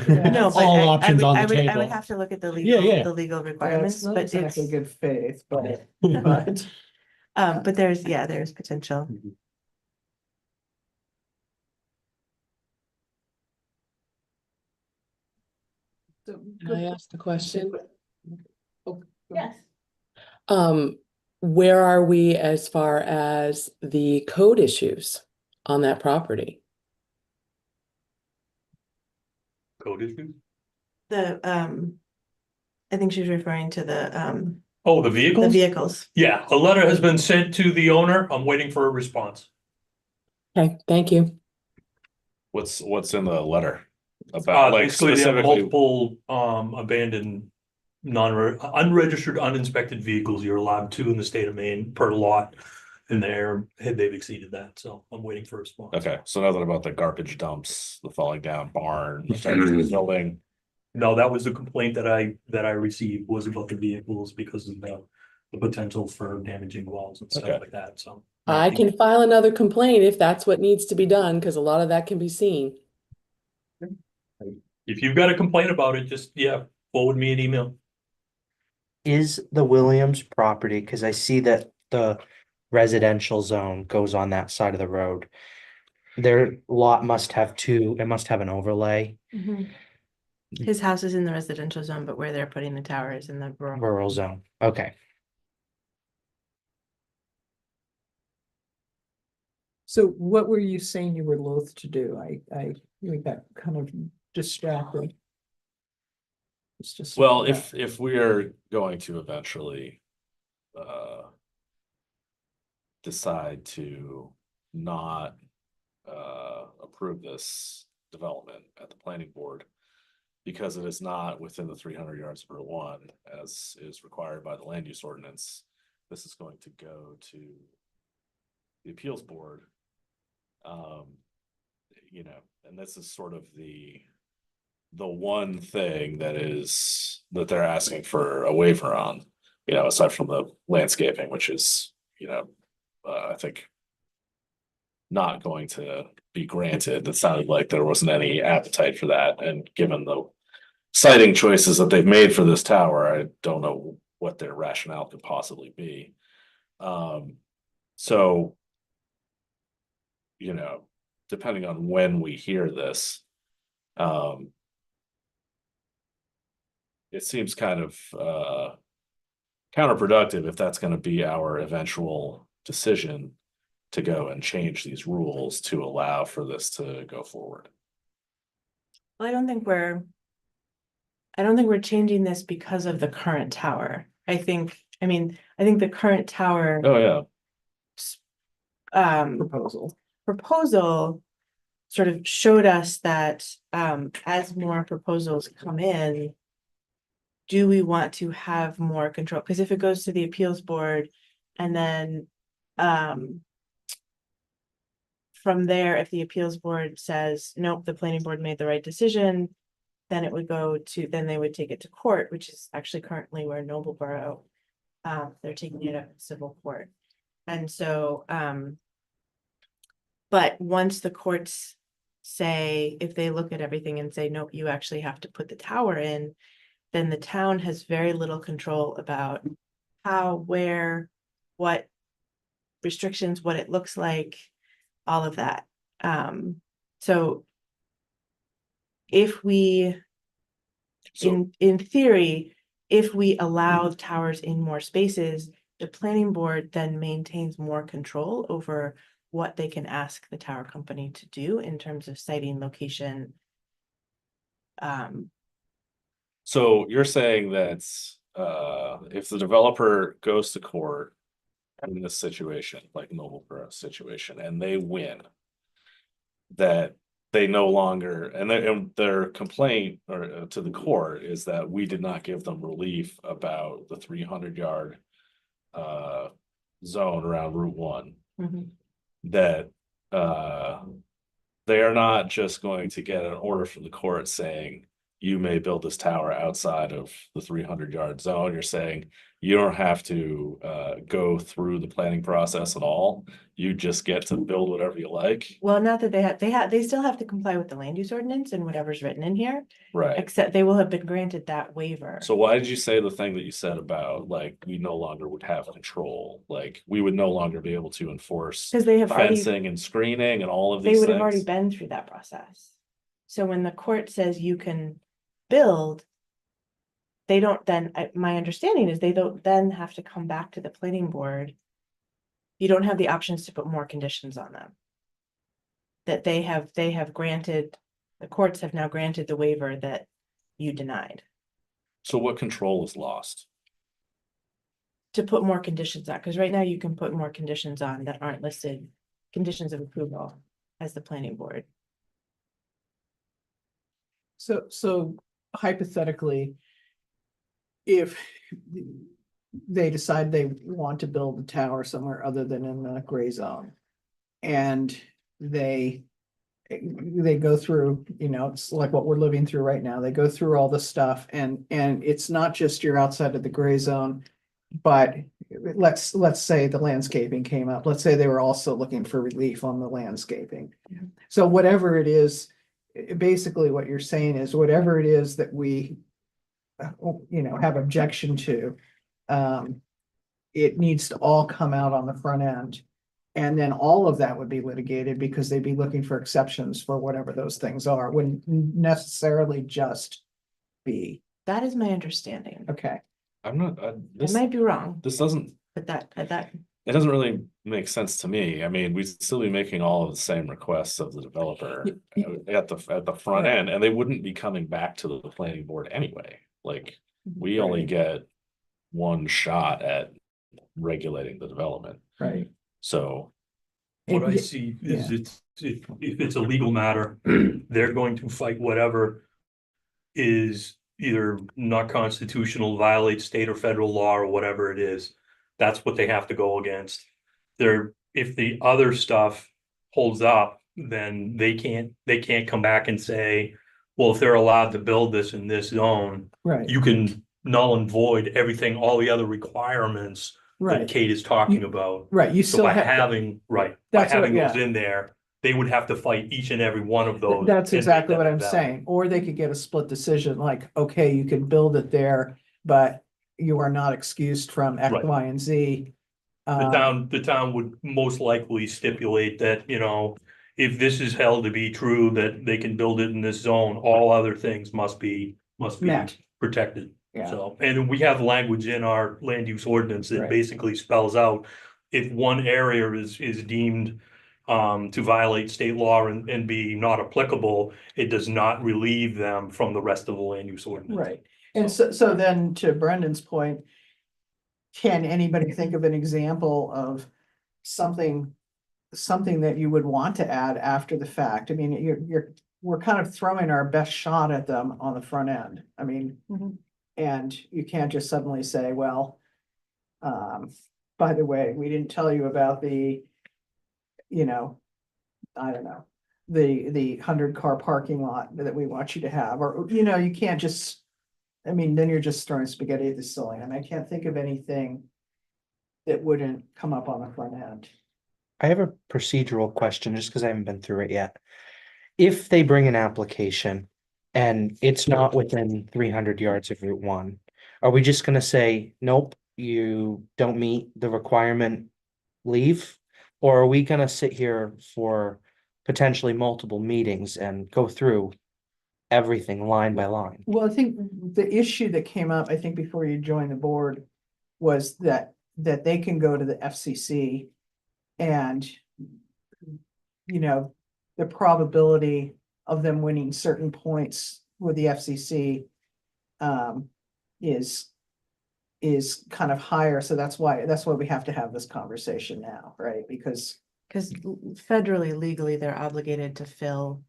but all I options would, on I the would, I table. would have to look at the Yeah, yeah. legal Yeah, requirements, it's not but it's, exactly good faith, but but there's potential. Can I ask a question? Yes. Where are we as far as the code issues on that property? Code issue? I think she's referring to Oh, the the vehicles? vehicles. Yeah, a letter has been sent to the owner. I'm waiting for a response. Okay, thank you. What's in the letter about, like, Basically, they have specifically? multiple, abandoned, unregistered, uninspected vehicles you're allowed to in the state of Maine per lot. And they've exceeded that, so I'm waiting for a response. Okay, so nothing about the garbage dumps, the falling down barn, the building. No, that was the complaint that I received, was about the vehicles because of the potential for damaging walls and stuff Okay. like that, so. I can file another complaint if that's what needs to be done, because a lot of that can be seen. If you've got a complaint about it, just, forward me an email. Is the Williams property, because I see that the residential zone goes on that side of the road. Their lot must have it must have an overlay, His house is in the residential zone, but where they're putting the tower is in the rural. rural zone. Okay. so what were you saying you were loath to do? We got kind of distracted. It's just. Well, if we are going to eventually decide to not approve this development at the planning board because it is not within the 300 yards of Route 1 as is required by the land use ordinance, this is going to go to the appeals board. And this is sort of the one thing that they're asking for a waiver on, aside from the landscaping, which is, I think not going to be granted. It sounded like there wasn't any appetite for that. And given the siting choices that they've made for this tower, I don't know what their rationale could possibly be. So, depending on when we hear this, it seems kind of counterproductive if that's going to be our eventual decision to go and change these rules to allow for this to go forward. Well, I don't think we're changing this because of the current tower. I think the current tower Oh, yeah. Proposal sort of showed us that as more proposals come in, do we want to have more control? Because if it goes to the appeals board and then from there, if the appeals board says, nope, the planning board made the right decision, then they would take it to court, which is actually currently where Noblesboro, they're taking it up in civil court. And so, but once the courts say, if they look at everything and say, nope, you actually have to put the tower in, then the town has very little control about how, where, what restrictions, what it looks like, all of that. So if we, So, in theory, if we allow towers in more spaces, the planning board then maintains more control over what they can ask the tower company to do in terms of siting, location. so you're saying that, if the developer goes to court in this situation, like Nobleborough situation, and they win, that they no longer, and their complaint or to the court is that we did not give them relief about the 300-yard zone around Route 1, that they are not just going to get an order from the court saying you may build this tower outside of the 300-yard zone. You're saying you don't have to go through the planning process at all. You just get to build whatever you like. Well, not that they still have to comply with the land use ordinance and whatever's written in here, Right. except they will have been granted that waiver. So why did you say the thing that you said about, like, we no longer would have control? Like, we would no longer be able to enforce Because they have already, fencing and screening and all of they these would have already things? been through that process. So when the court says you can build, they don't then, my understanding is they don't then have to come back to the planning board. You don't have the options to put more conditions on them. That they have granted, the courts have now granted the waiver that you denied. So what control is lost? To put more conditions on, because right now you can put more conditions on that aren't listed, conditions of approval as the planning board. So hypothetically, if they decide they want to build a tower somewhere other than in the gray zone, and they go through, it's like what we're living through right now. They go through all the stuff, and it's not just you're outside of the gray zone, but let's say the landscaping came up. Let's say they were also looking for relief on the landscaping. So whatever it is, basically what you're saying is whatever it is that we have objection to, it needs to all come out on the front end. And then all of that would be litigated because they'd be looking for exceptions for whatever those things are, wouldn't necessarily just be, That is my understanding. okay. I'm not, I this, might be wrong, this doesn't, but that, it doesn't really make sense to me. I mean, we'd still be making all of the same requests of the developer at the front Right. end, and they wouldn't be coming back to the planning board anyway. Like, we only Right. get one shot at regulating the development. Right. So, What I Yeah, see is yeah. if it's a legal matter, they're going to fight whatever is either not constitutional, violates state or federal law or whatever it is. That's what they have to go against. If the other stuff holds up, then they can't come back and say, well, if they're allowed to build this in this zone, Right, you can null and void everything, all the other requirements that right, Kate is talking about. right. You So still by have, having, by That's what- having those yeah. in there, they would have to fight each and every one of those. that's and make exactly them what I'm valid. saying. Or they could get a split decision, like, okay, you can build it there, but you are not excused from X, Right. Y, and Z. The town would most likely stipulate that, if this is held to be true, that they can build it in this zone, all other things must be Met. protected. Yeah. So, and we have language in our land use ordinance that Right. basically spells out if one area is deemed to violate state law and be not applicable, it does not relieve them from the rest of the land use ordinance. Right. And so then to Brendan's point, can anybody think of an example of something that you would want to add after the fact? I mean, we're kind of throwing our best shot at them on the front end. I mean, Mhm. and you can't just suddenly say, well, by the way, we didn't tell you about the, I don't know, the 100-car parking lot that we want you to have, or, you can't just, I mean, then you're just throwing spaghetti at the ceiling. I mean, I can't think of anything that wouldn't come up on the front end. I have a procedural question just because I haven't been through it yet. if they bring an application and it's not within 300 yards of Route 1, are we just gonna say, nope, you don't meet the requirement, leave? Or are we gonna sit here for potentially multiple meetings and go through everything line by line? Well, I think the issue that came up, I think before you joined the board, was that they can go to the FCC and, you know, the probability of them winning certain points with the FCC is kind of higher. So that's why we have to have this conversation now, right? Because Because federally, legally, they're obligated to fill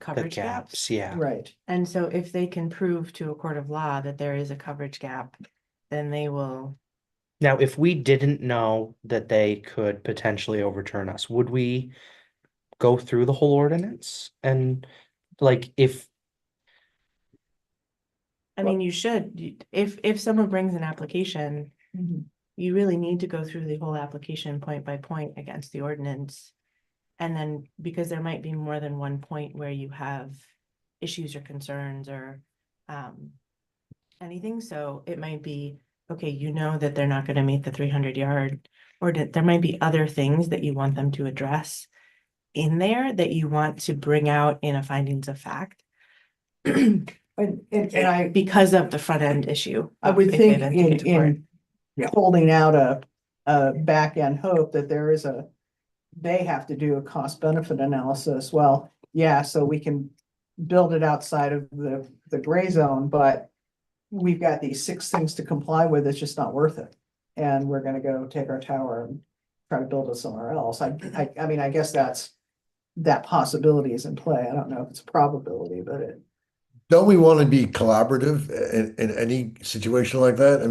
The coverage gaps, gaps. yeah. right. And so if they can prove to a court of law that there is a coverage gap, then they will, Now, if we didn't know that they could potentially overturn us, would we go through the whole ordinance? And like, if, I mean, you should, if someone brings an application, you really need to go through the whole application point by point against the ordinance. And then, because there might be more than one point where you have issues or concerns or anything, so it might be, okay, you know that they're not gonna meet the 300-yard, or that there might be other things that you want them to address in there that you want to bring out in a findings of fact. And I Because of the front end issue. I would if they think then take it to court. in holding out a back end hope that they have to do a cost benefit analysis. Well, yeah, so we can build it outside of the gray zone, but we've got these 6 things to comply with. It's just not worth it. And we're gonna go take our tower and try to build it somewhere else. I mean, I guess that possibility is in play. I don't know if it's a probability, but Don't we want to be collaborative in any situation like that?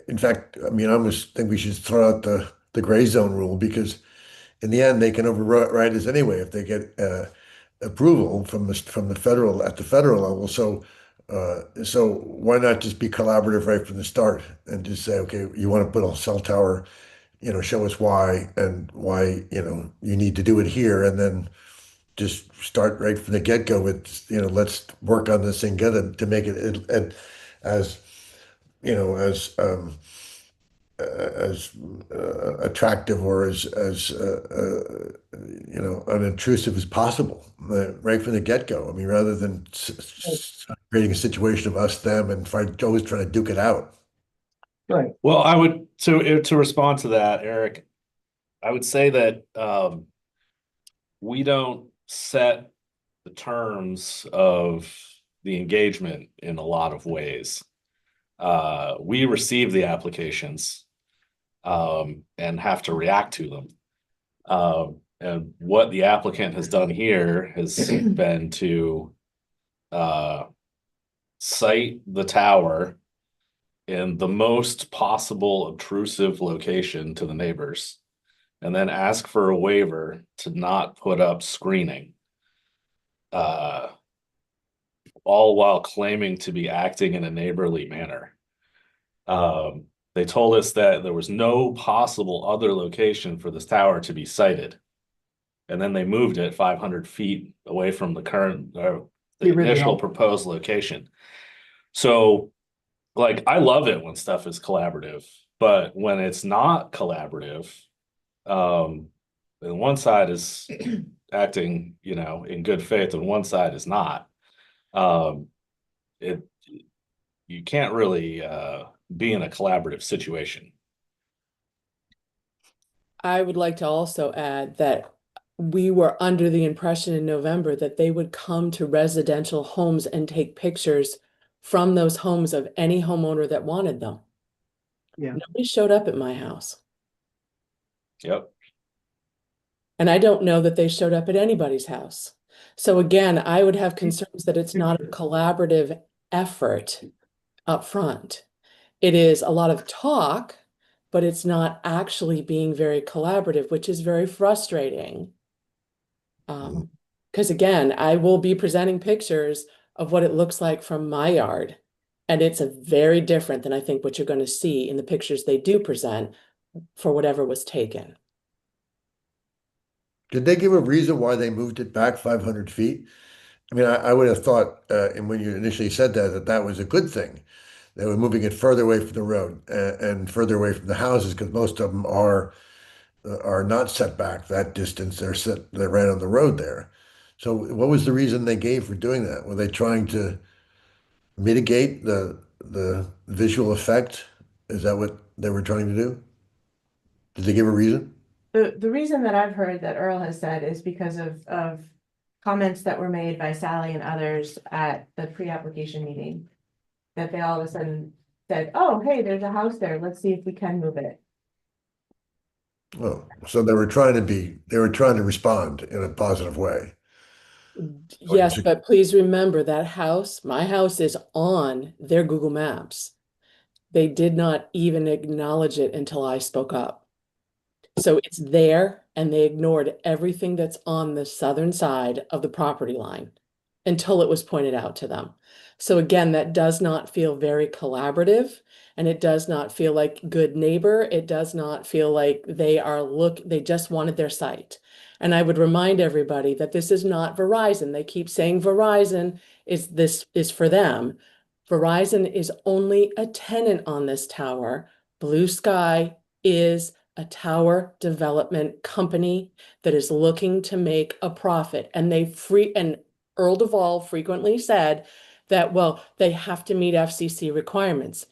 In fact, I almost think we should throw out the gray zone rule because in the end, they can override us anyway if they get approval from the federal at the federal level. So why not just be collaborative right from the start and just say, okay, you want to put a cell tower, show us why and why, you need to do it here, and then just start right from the get-go with, let's work on this thing together to make it as, as attractive or as unintrusive as possible, right from the get-go. I mean, rather than creating a situation of us, them, and always trying to duke it out. right. Well, I would to respond to that, Eric, I would say that we don't set the terms of the engagement in a lot of ways. We receive the applications and have to react to them. And what the applicant has done here has been to site the tower in the most possible obtrusive location to the neighbors, and then ask for a waiver to not put up screening. All while claiming to be acting in a neighborly manner. They told us that there was no possible other location for this tower to be sited. And then they moved it 500 feet away from the current, the original. initial proposed location. So, like, I love it when stuff is collaborative, but when it's not collaborative, and one side is acting, in good faith, and one side is not. You can't really be in a collaborative situation. I would like to also add that we were under the impression in November that they would come to residential homes and take pictures from those homes of any homeowner that wanted them. Yeah. Nobody showed up at my house. Yep. And I don't know that they showed up at anybody's house. So again, I would have concerns that it's not a collaborative effort up front. It is a lot of talk, but it's not actually being very collaborative, which is very frustrating. Because again, I will be presenting pictures of what it looks like from my yard. And it's a very different than I think what you're going to see in the pictures they do present for whatever was taken. Did they give a reason why they moved it back 500 feet? I mean, I would have thought, and when you initially said that, that was a good thing. They were moving it further away from the road and further away from the houses because most of them are not set back that distance. They're right on the road there. So what was the reason they gave for doing that? Were they trying to mitigate the visual effect? Is that what they were trying to do? Did they give a reason? The reason that I've heard that Earl has said is because of comments that were made by Sally and others at the pre-application meeting. That they all of a sudden said, oh, hey, there's a house there, let's see if we can move it. Oh, so they were trying to respond in a positive way. Yes, but please remember that house, my house is on their Google Maps. They did not even acknowledge it until I spoke up. So it's there and they ignored everything that's on the southern side of the property line until it was pointed out to them. So again, that does not feel very collaborative and it does not feel like good neighbor. It does not feel like they just wanted their site. And I would remind everybody that this is not Verizon. They keep saying Verizon is for them. Verizon is only a tenant on this tower. Blue Sky is a tower development company that is looking to make a profit. And Earl Duvall frequently said that, well, they have to meet FCC requirements.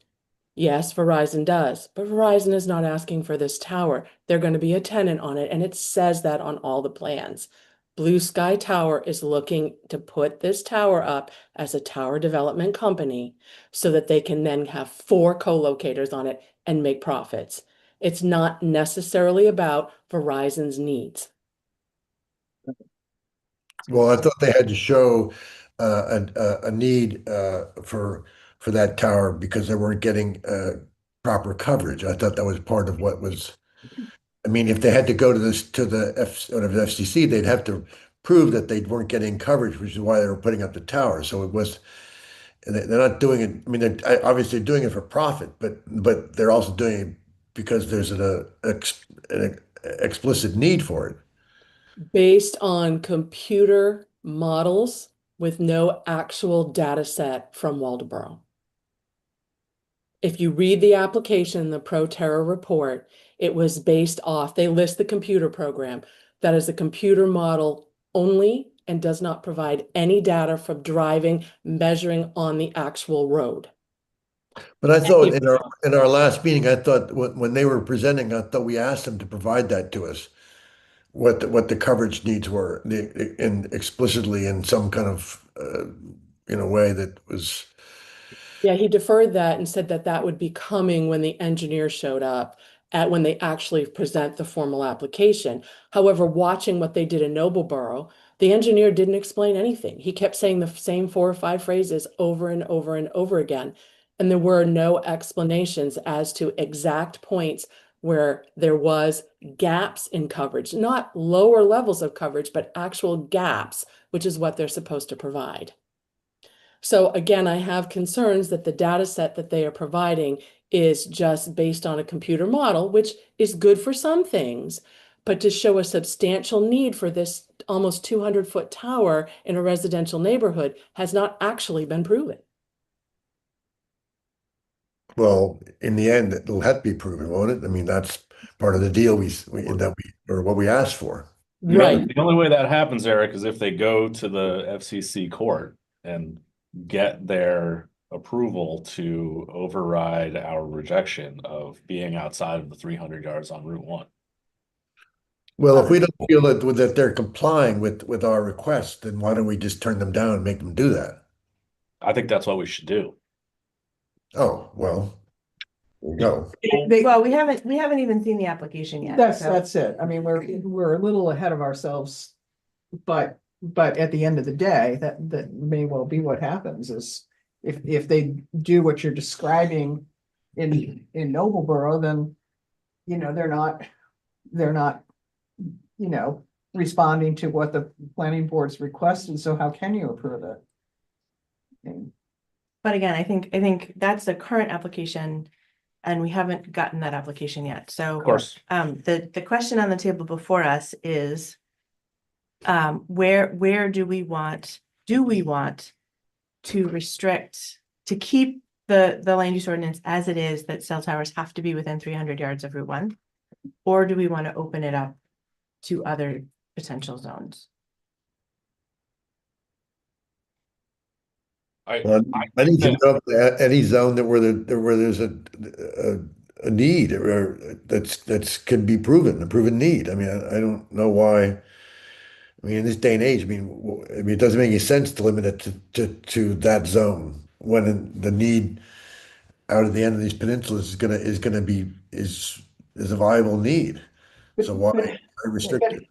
Yes, Verizon does, but Verizon is not asking for this tower. They're going to be a tenant on it, and it says that on all the plans. Blue Sky Tower is looking to put this tower up as a tower development company so that they can then have 4 co-locators on it and make profits. It's not necessarily about Verizon's needs. Well, I thought they had to show a need for that tower because they weren't getting proper coverage. I thought that was part of what was. I mean, if they had to go to the FCC, they'd have to prove that they weren't getting coverage, which is why they were putting up the tower. So it was, and they're not doing it. I mean, they're obviously doing it for profit, but they're also doing it because there's an explicit need for it. Based on computer models with no actual data set from Waldeboro. If you read the application, the Pro-Terra report, it was based off, they list the computer program. That is a computer model only and does not provide any data from driving, measuring on the actual road. But I thought in our last meeting, I thought when they were presenting, I thought we asked them to provide that to us, what the coverage needs were, and explicitly in some kind of way that was. Yeah, he deferred that and said that that would be coming when the engineer showed up when they actually present the formal application. However, watching what they did in Nobleboro, the engineer didn't explain anything. He kept saying the same 4 or 5 phrases over and over and over again. And there were no explanations as to exact points where there was gaps in coverage, not lower levels of coverage, but actual gaps, which is what they're supposed to provide. So again, I have concerns that the data set that they are providing is just based on a computer model, which is good for some things, but to show a substantial need for this almost 200-foot tower in a residential neighborhood has not actually been proven. Well, in the end, it'll have to be proven, won't it? I mean, that's part of the deal or what we asked for. Right. The only way that happens, Eric, is if they go to the FCC court and get their approval to override our rejection of being outside of the 300 yards on Route 1. Well, if we don't feel that they're complying with our request, then why don't we just turn them down and make them do that? I think that's what we should do. Oh, well, there you go. Well, we haven't even seen the application yet. That's it. I mean, we're a little ahead of ourselves, but at the end of the day, that may well be what happens is if they do what you're describing in Nobleboro, then they're not responding to what the planning board's requested. So how can you approve it? But again, I think that's the current application and we haven't gotten that application yet. So Of course. the question on the table before us is where do we want to restrict, to keep the land use ordinance as it is, that cell towers have to be within 300 yards of Route 1? Or do we want to open it up to other potential zones? Well, I need to know if any zone that where there's a need or that's can be proven, a proven need. I mean, I don't know why. I mean, in this day and age, I mean, it doesn't make any sense to limit it to that zone when the need out at the end of these peninsulas is gonna be is a viable need. So why restrict it?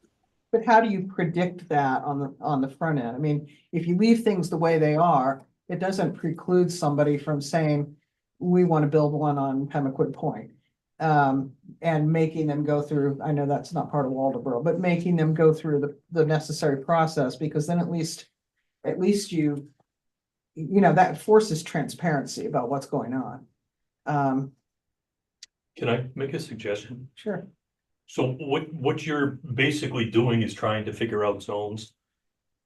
But how do you predict that on the front end? I mean, if you leave things the way they are, it doesn't preclude somebody from saying, we want to build one on Pemaquid Point. And making them go through, I know that's not part of Waldeboro, but making them go through the necessary process, because then at least you know, that forces transparency about what's going on. Can I make a suggestion? Sure. So what you're basically doing is trying to figure out zones.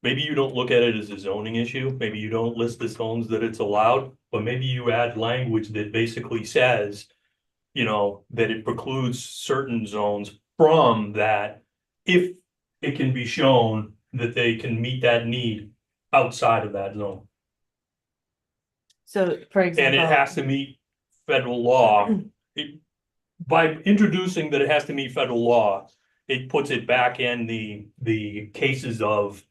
Maybe you don't look at it as a zoning issue. Maybe you don't list the zones that it's allowed, but maybe you add language that basically says, you know, that it precludes certain zones from that if it can be shown that they can meet that need outside of that zone. So, for And example. it has to meet federal law. By introducing that it has to meet federal law, it puts it back in the cases of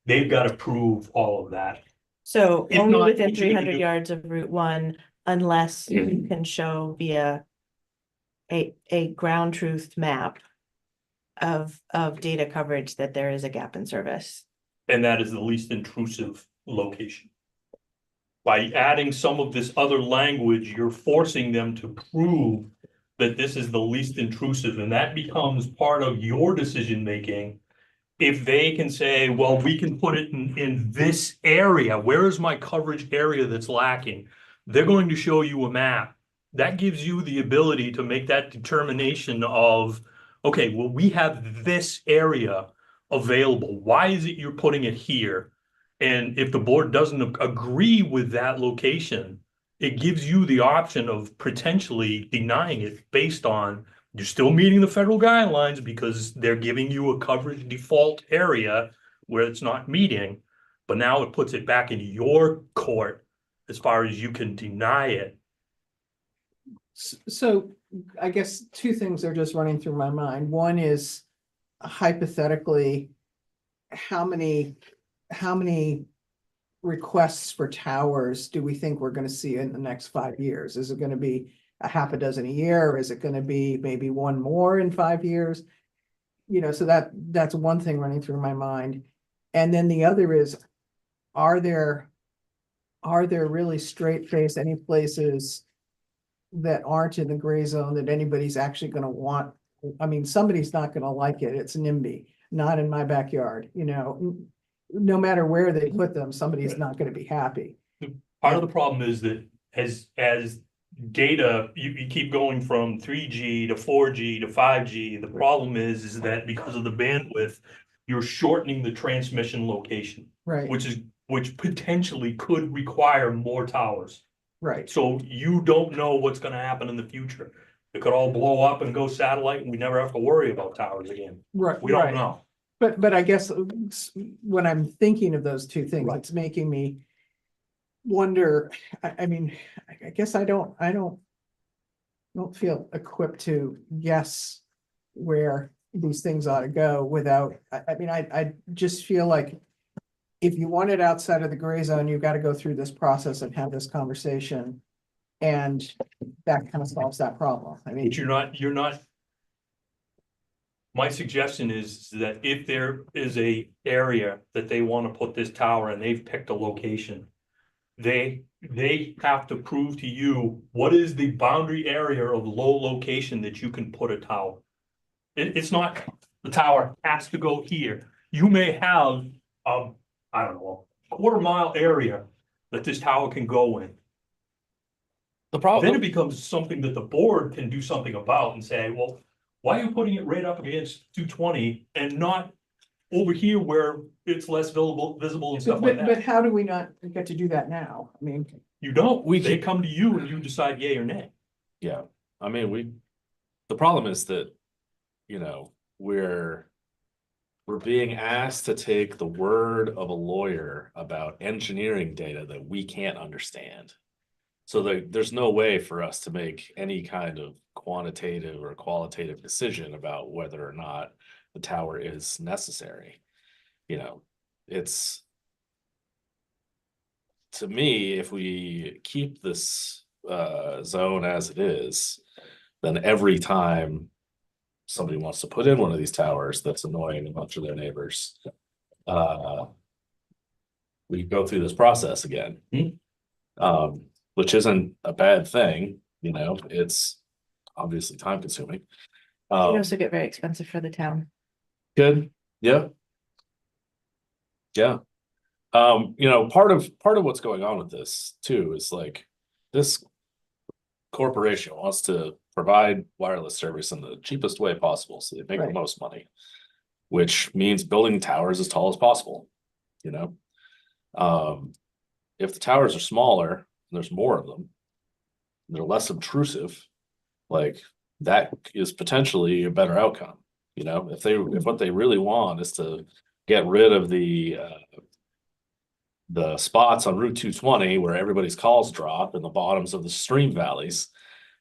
they've got to prove all of that. So If only not, within what you're gonna 300 do- yards of Route 1, unless you can show via a ground truth map of data coverage that there is a gap in service. And that is the least intrusive location. By adding some of this other language, you're forcing them to prove that this is the least intrusive, and that becomes part of your decision making. If they can say, well, we can put it in this area, where is my coverage area that's lacking? They're going to show you a map. That gives you the ability to make that determination of, okay, well, we have this area available. Why is it you're putting it here? And if the board doesn't agree with that location, it gives you the option of potentially denying it based on you're still meeting the federal guidelines because they're giving you a coverage default area where it's not meeting. But now it puts it back in your court as far as you can deny it. So I guess two things are just running through my mind. One is hypothetically, how many requests for towers do we think we're going to see in the next 5 years? Is it going to be a half a dozen a year? Or is it going to be maybe one more in 5 years? You know, so that's one thing running through my mind. And then the other is, are there really straight face any places that aren't in the gray zone that anybody's actually going to want? I mean, somebody's not going to like it. It's NIMBY, not in my backyard, you know. No matter where they put them, somebody's not going to be happy. Part of the problem is that as data, you keep going from 3G to 4G to 5G. The problem is that because of the bandwidth, you're shortening the transmission location, Right, which potentially could require more towers. right, So you don't know what's gonna happen in the future. It could all blow up and go satellite and we never have to worry about towers again. right. We don't right. know. But I guess when I'm thinking of those two things, it's making me wonder. I mean, I guess I don't feel equipped to guess where these things ought to go without, I mean, I just feel like if you want it outside of the gray zone, you've got to go through this process and have this conversation. And that kind of solves that problem. I mean, But you're not. My suggestion is that if there is a area that they want to put this tower and they've picked a location, they have to prove to you what is the boundary area of low location that you can put a tower. It's not the tower has to go here. You may have I don't know, a quarter-mile area that this tower can go in. The Then problem, it becomes something that the board can do something about and say, well, why are you putting it right up against 220 and not over here where it's less visible and stuff like But that. how do we not get to do that now? I mean, You don't, We they can- come to you and you decide yay or nay. Yeah, I mean, the problem is that, we're being asked to take the word of a lawyer about engineering data that we can't understand. So there's no way for us to make any kind of quantitative or qualitative decision about whether or not the tower is necessary. It's, to me, if we keep this zone as it is, then every time somebody wants to put in one of these towers that's annoying a bunch of their neighbors, we go through this process again. Which isn't a bad thing, it's obviously time consuming. It also get very expensive for the town. Good, yeah. Yeah. Part of what's going on with this too is like, this corporation wants to provide wireless service in the cheapest way possible, so they make the Right. most money, which means building towers as tall as possible, if the towers are smaller, there's more of them, they're less obtrusive, like that is potentially a better outcome. If what they really want is to get rid of the spots on Route 220 where everybody's calls drop in the bottoms of the stream valleys,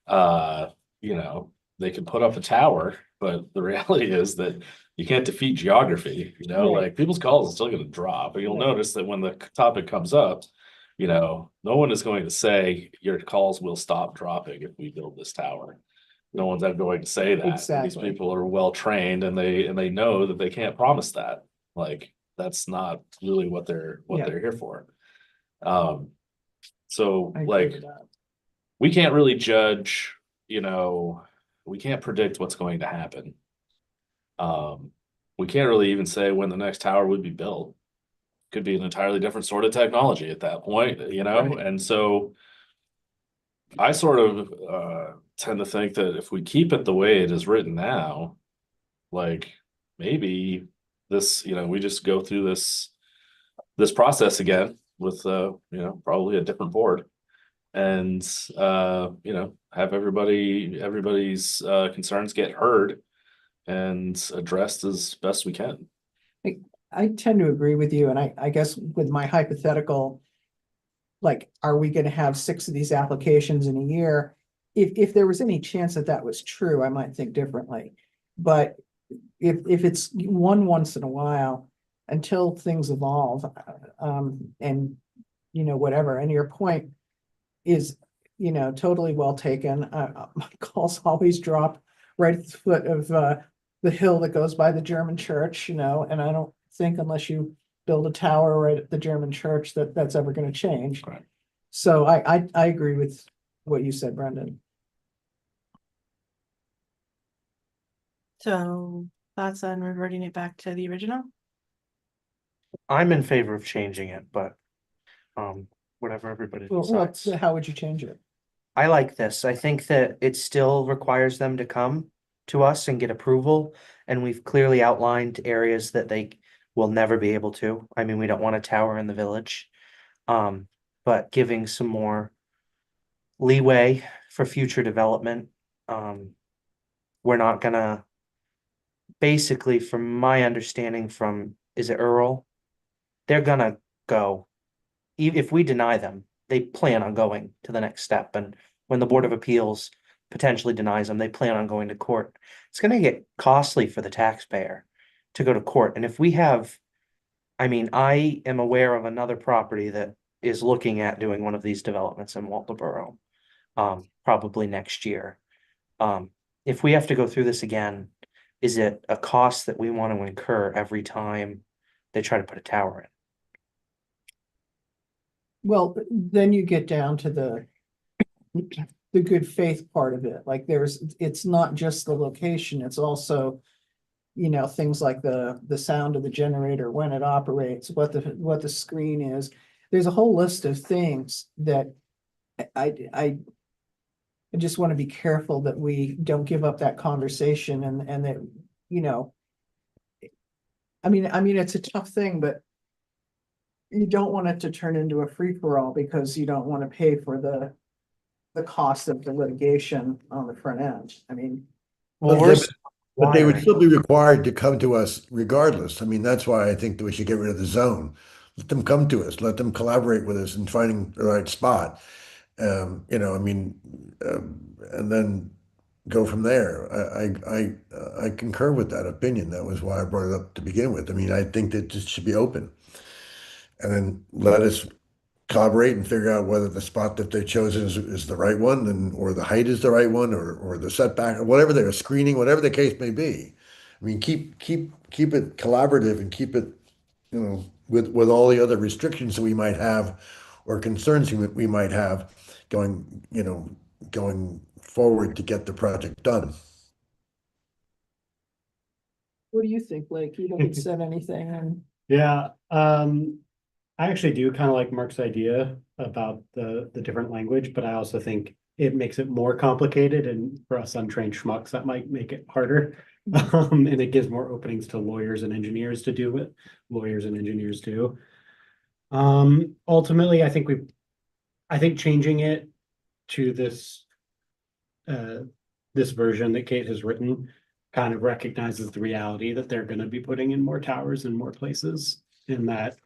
they can put up a tower, but the reality is that you can't defeat geography, Right. like people's calls are still going to drop, but you'll Right. notice that when the topic comes up, no one is going to say your calls will stop dropping if we build this tower. No one's ever going to say that. These Exactly. people are well trained and they know that they can't promise that. Like, that's not really what they're Yeah. here for. So I agree like, with that. we can't really judge, we can't predict what's going to happen. We can't really even say when the next tower would be built. Could be an entirely different sort of technology at that point, Right. and so I sort of tend to think that if we keep it the way it is written now, like maybe this, we just go through this process again with probably a different board, and have everybody's concerns get heard and addressed as best we can. I tend to agree with you, and I guess with my hypothetical, like, are we gonna have 6 of these applications in a year? If there was any chance that that was true, I might think differently. But if it's one once in a while, until things evolve, and whatever, and your point is, totally well taken. My calls always drop right at the foot of the hill that goes by the German church, and I don't think unless you build a tower right at the German church that's ever going to change. Right. So I agree with what you said, Brendan. So thoughts on reverting it back to the original? I'm in favor of changing it, but whatever everybody Well, decides. how would you change it? I like this. I think that it still requires them to come to us and get approval. And we've clearly outlined areas that they will never be able to. I mean, we don't want a tower in the village. But giving some more leeway for future development. We're not gonna, basically, from my understanding from, is it Earl? They're gonna go. If we deny them, they plan on going to the next step, and when the Board of Appeals potentially denies them, they plan on going to court. It's gonna get costly for the taxpayer to go to court, and if we have, I mean, I am aware of another property that is looking at doing one of these developments in Walterboro, probably next year. If we have to go through this again, is it a cost that we want to incur every time they try to put a tower in? Well, then you get down to the good faith part of it. Like it's not just the location, it's also, things like the sound of the generator, when it operates, what the screen is. There's a whole list of things that I just want to be careful that we don't give up that conversation and that, I mean, it's a tough thing, but you don't want it to turn into a free-for-all because you don't want to pay for the cost of the litigation on the front end. I mean, Well, But we're but they would wiring. still be required to come to us regardless. I mean, that's why I think that we should get rid of the zone. Let them come to us, let them collaborate with us in finding the right spot. You know, I mean, and then go from there. I concur with that opinion. That was why I brought it up to begin with. I mean, I think that this should be open. And then let us collaborate and figure out whether the spot that they've chosen is the right one and or the height is the right one or the setback or whatever they're screening, whatever the case may be. I mean, keep it collaborative and keep it, you know, with all the other restrictions that we might have or concerns we might have going, you know, going forward to get the project done. what do you think, Blake? You haven't said anything and Yeah, I actually do kind of like Mark's idea about the different language, but I also think it makes it more complicated, and for us untrained schmucks, that might make it harder. And it gives more openings to lawyers and engineers to do what lawyers and engineers do. Ultimately, I think changing it to this version that Kate has written kind of recognizes the reality that they're going to be putting in more towers in more places, and that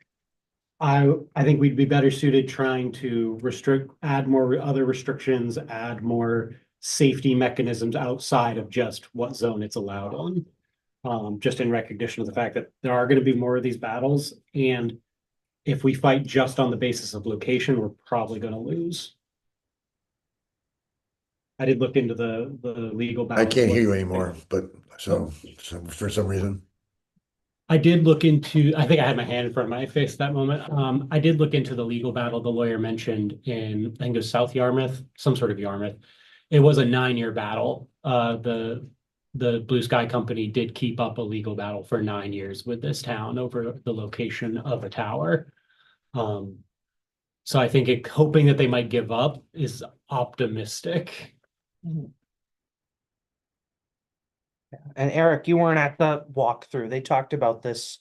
I think we'd be better suited trying to add more other restrictions, add more safety mechanisms outside of just what zone it's allowed on. Just in recognition of the fact that there are going to be more of these battles, and if we fight just on the basis of location, we're probably going to lose. I did look into the legal I battle. can't hear you anymore, but so for some reason. I did look into, I think I had my hand in front of my face at that moment. I did look into the legal battle the lawyer mentioned in, I think it was South Yarmouth, some sort of Yarmouth. It was a 9-year battle. The Blue Sky Company did keep up a legal battle for 9 years with this town over the location of a tower. So I think hoping that they might give up is optimistic. And Eric, you weren't at the walkthrough. They talked about this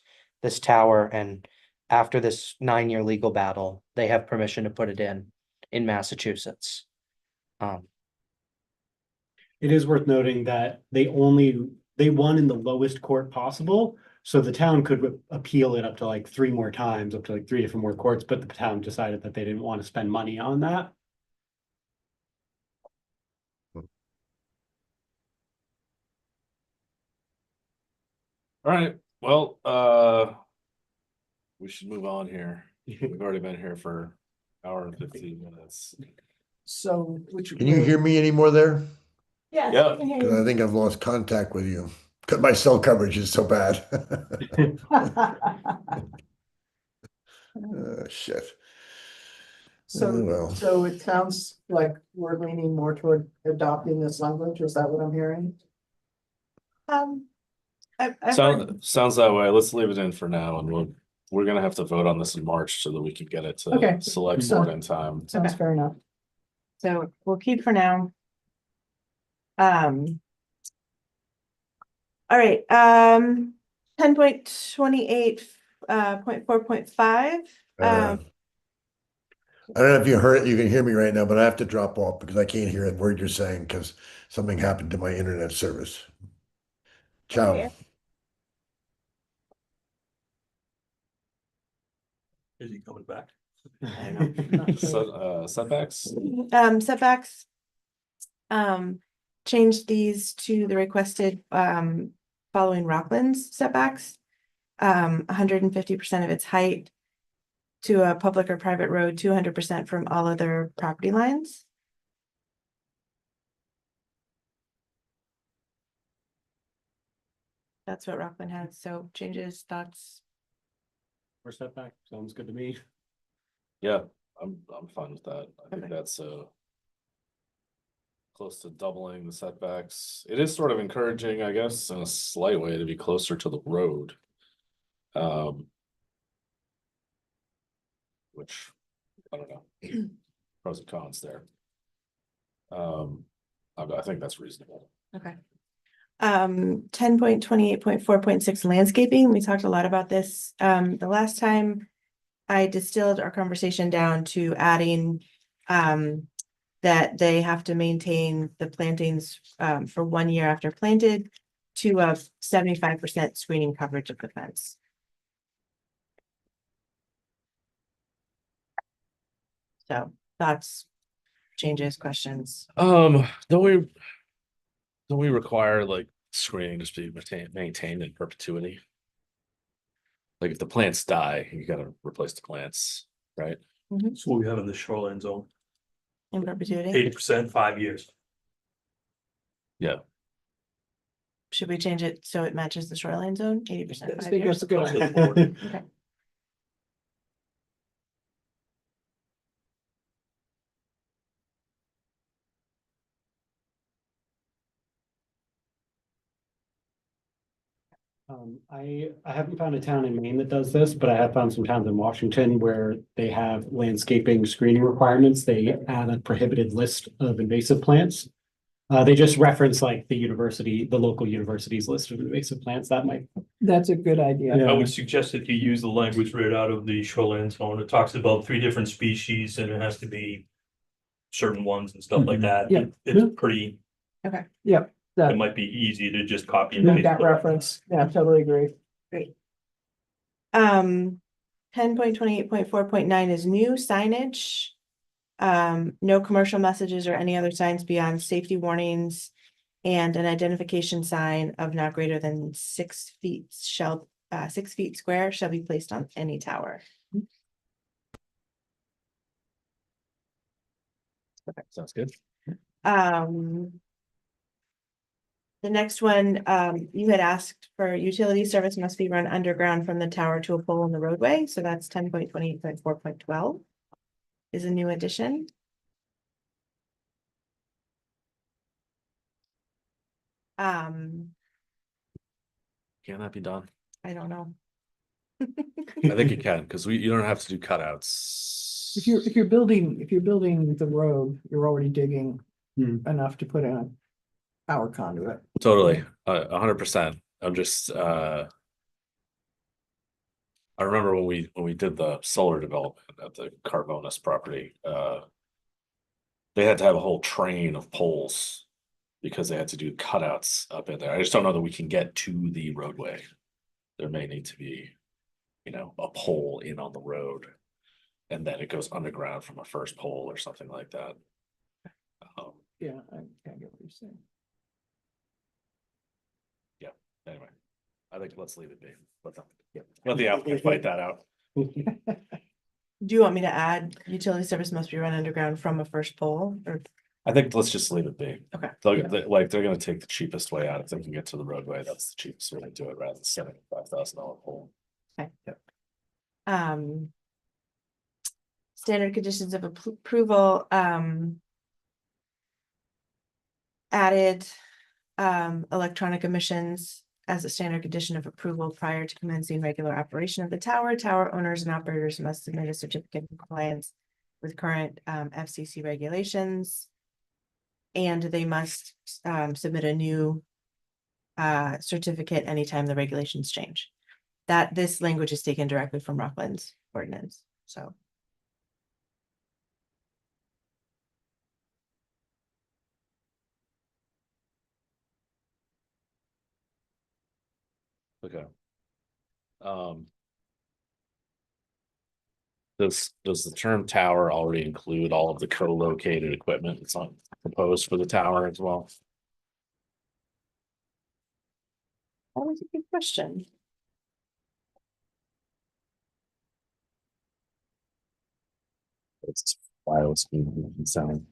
tower, and after this 9-year legal battle, they have permission to put it in Massachusetts. It is worth noting that they won in the lowest court possible. So the town could appeal it up to like 3 more times, up to like 3 different more courts, but the town decided that they didn't want to spend money on that. All right, well, we should move on here. We've already been here for an hour and 15 minutes. so which. Can you hear me anymore there? Yes, Yeah. I can hear Because I you. think I've lost contact with you. Because my cell coverage is so bad. Shit. So, Well. so it sounds like we're leaning more toward adopting this language. Is that what I'm hearing? Sounds that way. Let's leave it in for now, and we're gonna have to vote on this in March so that we can get it Okay. to select So- board in time. Sounds fair enough. So we'll keep for now. All right, 10.28, 0.4.5. I don't know if you heard it, you can hear me right now, but I have to drop off because I can't hear a word you're saying because something happened to my internet service. Ciao. Okay. Is he coming back? Setbacks? Setbacks. Change these to the requested, following Rockland's setbacks. 150% of its height to a public or private road, 200% from all other property lines. That's what Rockland has, so changes, thoughts. Or setback, sounds good to me. Yeah, I'm fine with that. I think Okay. that's close to doubling the setbacks. It is sort of encouraging, I guess, in a slight way to be closer to the road. Which, I don't know, pros and cons there. I think that's reasonable. Okay. 10.28.4.6 landscaping. We talked a lot about this. The last time I distilled our conversation down to adding that they have to maintain the plantings for 1 year after planted to a 75% screening coverage of the fence. So thoughts, changes, questions. Don't we require like screening to be maintained in perpetuity? Like if the plants die, you gotta replace the plants, right? That's what we have in the shoreline zone, In perpetuity, 80%, 5 years. Yeah. should we change it so it matches the shoreline zone, 80% I 5 think years? that's a good Up to idea. the board. Okay. I haven't found a town in Maine that does this, but I have found some towns in Washington where they have landscaping screening requirements. They add a prohibited list of invasive plants. They just reference like the university, the local university's list of invasive plants. That might, That's a good idea. Yeah. I would suggest that you use the language right out of the shoreline zone. It talks about 3 different species and it has to be certain ones and stuff like that. Yeah. It's pretty, Yep, that, it might be easy to just copy and make paste. that reference. Yeah, totally agree. 10.28.4.9 is new signage. No commercial messages or any other signs beyond safety warnings. And an identification sign of not greater than 6 feet 6 feet square shall be placed on any tower. Sounds good. The next one, you had asked for utility service must be run underground from the tower to a pole in the roadway, so that's 10.28.4.12 is a new addition. Can that be done? I don't know. I think it can, because you don't have to do cutouts. If you're building the road, you're already digging enough to put in a power conduit. Totally, 100%. I'm just, I remember when we did the solar development at the Carbonas property, they had to have a whole train of poles because they had to do cutouts up in there. I just don't know that we can get to the roadway. There may need to be, a pole in on the road, and then it goes underground from a first pole or something like that. Yeah, I get what you're saying. Anyway, I think let's leave it be. Let the applicant fight that out. Do you want me to add utility service must be run underground from a first pole or? I think let's just leave it be. Okay. They're gonna take the cheapest way out. If they can get to the roadway, that's the cheapest way to do it rather than $75,000 pole. Okay. Standard conditions of approval, added, electronic emissions as a standard condition of approval prior to commencing regular operation of the tower. Tower owners and operators must submit a certificate of compliance with current, FCC regulations. And they must, submit a new, certificate anytime the regulations change. This language is taken directly from Rockland's ordinance, so. Okay. Does the term tower already include all of the co-located equipment that's on proposed for the tower as well? That was a good question. It's wireless communication sound.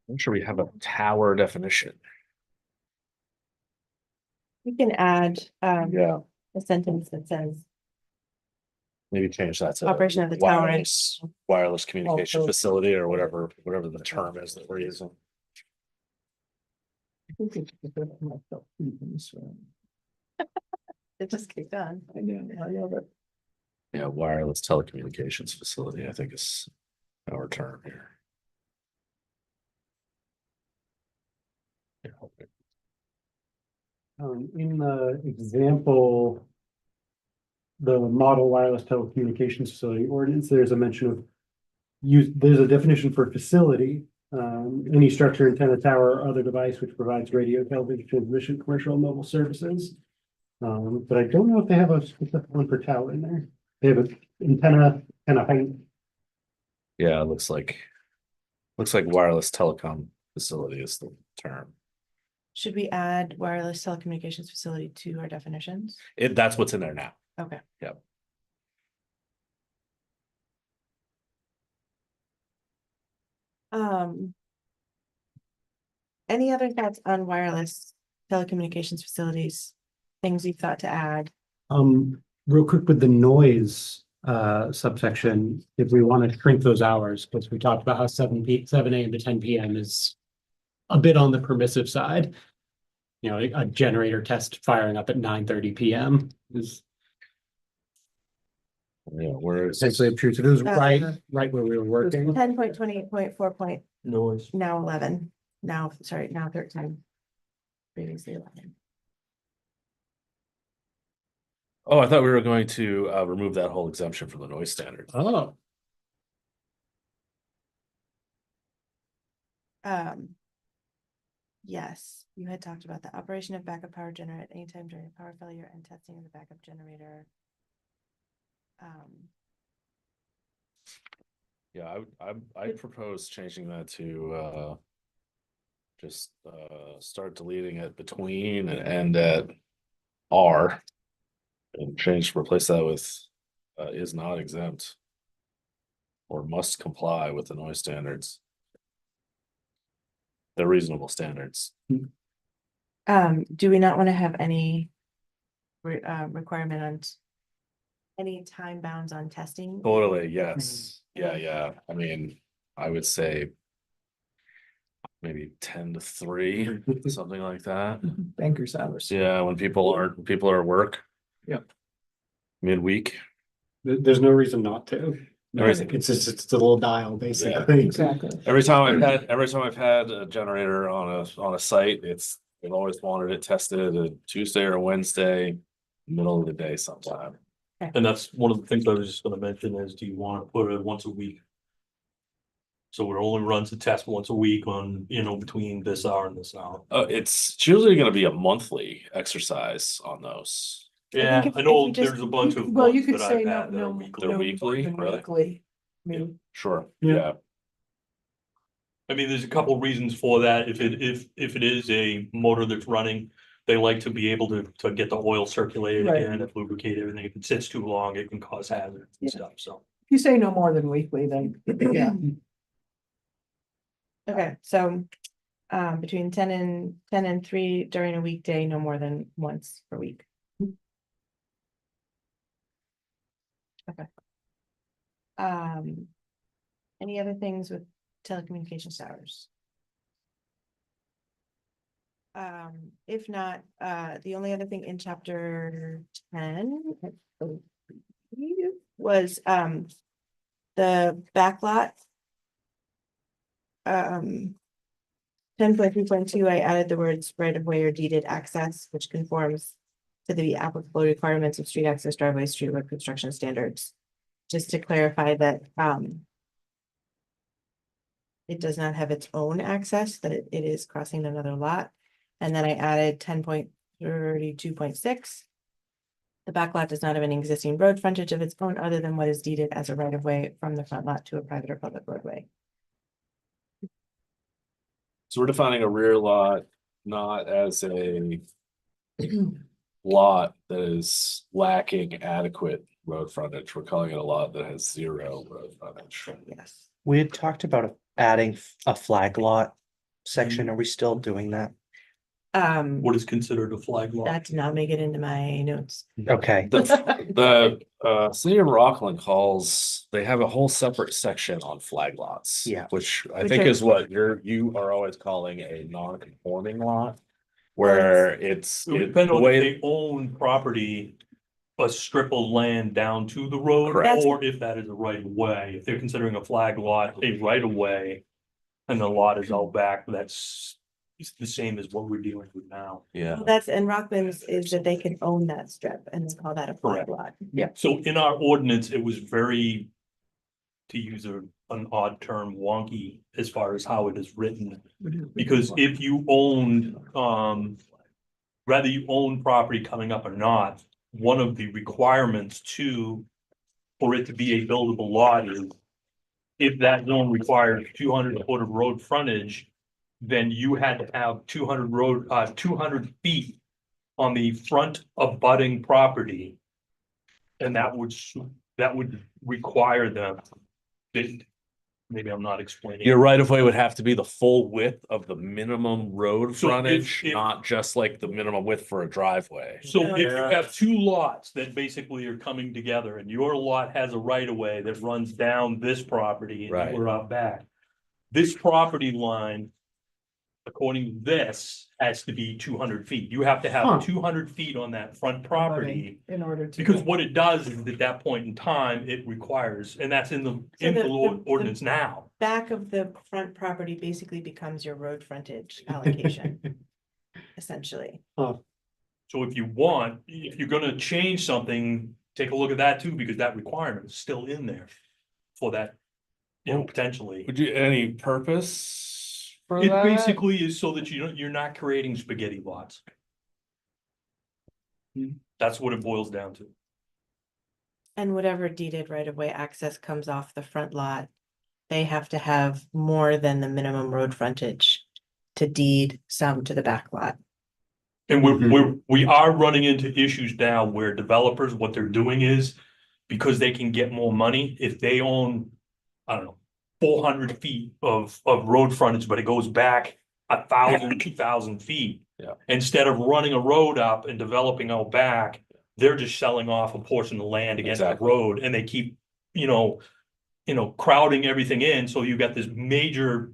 I'm sure we have a tower definition. You can add, Yeah. a sentence that says. Maybe change that to. Operation of the tower. Wireless communication Also- facility or whatever the term is that we're using. I think it's because of myself keeping this one. It just kicked on. I know, I love it. Yeah, wireless telecommunications facility, I think is our term here. Yeah, okay. In the example, the model wireless telecommunications facility ordinance, there's a mention of there's a definition for facility. Any structure, antenna, tower, or other device which provides radio, television, transmission, commercial, and mobile services. But I don't know if they have a specific one for tower in there. They have an antenna and a height. Yeah, it looks like wireless telecom facility is the term. Should we add wireless telecommunications facility to our definitions? That's what's in there now. Okay. Yep. Any other thoughts on wireless telecommunications facilities? Things you've thought to add? Real quick with the noise subsection, if we want to shrink those hours, because we talked about how 7 AM to 10 PM is a bit on the permissive side. You know, a generator test firing up at 9:30 PM is Yeah, whereas essentially obtrusive. It was Uh, right where we were working. 10.28.4 point, Noise. now 11, now 13. Previously 11. Oh, I thought we were going to remove that whole exemption from the noise standard. Oh, Yes, you had talked about the operation of backup power generator at any time during a power failure and testing of the backup generator. Yeah, I propose changing that to just start deleting it between and end at R. And replace that with is not exempt. Or must comply with the noise standards. They're reasonable standards. Do we not want to have any requirement on any time bounds on testing? Totally, yes. Yeah. I mean, I would say maybe 10 to 3, something like that. Banker's hours. Yeah, when people are at work. Yep. Midweek. there's no reason not to. No reason. It's just, it's a little dial, basically. Exactly. Every time I've had a generator on a site, they've always wanted it tested a Tuesday or Wednesday, middle of the day sometime. And that's one of the things I was just gonna mention is, do you want to put it once a week? So it only runs a test once a week on, between this hour and this hour. It's usually gonna be a monthly exercise on those. Yeah, if- I know if we just- there's a bunch of Well, you ones could that say I've no, had that are no, weekly. They're no weekly, more than really? weekly. I mean, Sure, Yeah. yeah. I mean, there's a couple reasons for that. If it is a motor that's running, they like to be able to get the oil circulated Right. again and lubricate everything. If it sits too long, it can cause hazards and Yeah. stuff, so. if you say no more than weekly, then, yeah. Okay, so between 10 and 3 during a weekday, no more than once per week. Okay. Any other things with telecommunications towers? If not, the only other thing in chapter 10 I believe, was the backlot. 10.3.2, I added the words right of way or deeded access, which conforms to the applicable requirements of street access driveways, street road construction standards. Just to clarify that it does not have its own access, that it is crossing another lot. And then I added 10.32.6. The backlot does not have any existing road frontage of its own other than what is deeded as a right of way from the front lot to a private or public roadway. So we're defining a rear lot not as a lot that is lacking adequate road frontage. We're calling it a lot that has 0 road frontage. Yes. We had talked about adding a flag lot section. Are we still doing that? What is considered a flag lot? that did not make it into my notes. Okay, The city of Rockland calls, they have a whole separate section on flag lots. Yeah. Which I Which think are- is what you are always calling a non-conforming lot. Where it's, It would it, depend the on if way, they own property, a strip of land down to the road, Correct. or if that is a right of way. If they're considering a flag lot, a right of way, and the lot is out back, that's it's the same as what we're dealing with now. yeah, Well, that's, and Rockman's is that they can own that strip and they call that a flag lot. Yeah. So in our ordinance, it was very, to use an odd term, wonky as far as how it is written. Because if you owned, whether you own property coming up or not, one of the requirements for it to be a buildable lot is if that zone requires 200 foot of road frontage, then you had to have 200 feet on the front of budding property. And that would require them, maybe I'm not explaining. your right of way would have to be the full width of the minimum road So if- frontage, if- not just like the minimum width for a driveway. So if you have two lots that basically are coming together and your lot has a right of way that runs down this property and Right. we're out back. This property line, according to this, has to be 200 feet. You have to Huh. have 200 feet on that front property. In order to. Because what it does is at that point in time, it requires, and that's in the ordinance now. Back of the front property basically becomes your road frontage allocation, essentially. So if you're gonna change something, take a look at that too, because that requirement is still in there for that, potentially. Would you, any purpose for It that? basically is so that you're not creating spaghetti lots. That's what it boils down to. And whatever deeded right of way access comes off the front lot, they have to have more than the minimum road frontage to deed some to the back lot. And we are running into issues now where developers, what they're doing is, because they can get more money, if they own, I don't know, 400 feet of road frontage, but it goes back 1,000, 2,000 feet. Yeah. Instead of running a road up and developing out back, they're just selling off a portion of land against the Exactly. road, and they keep, crowding everything in, so you got this major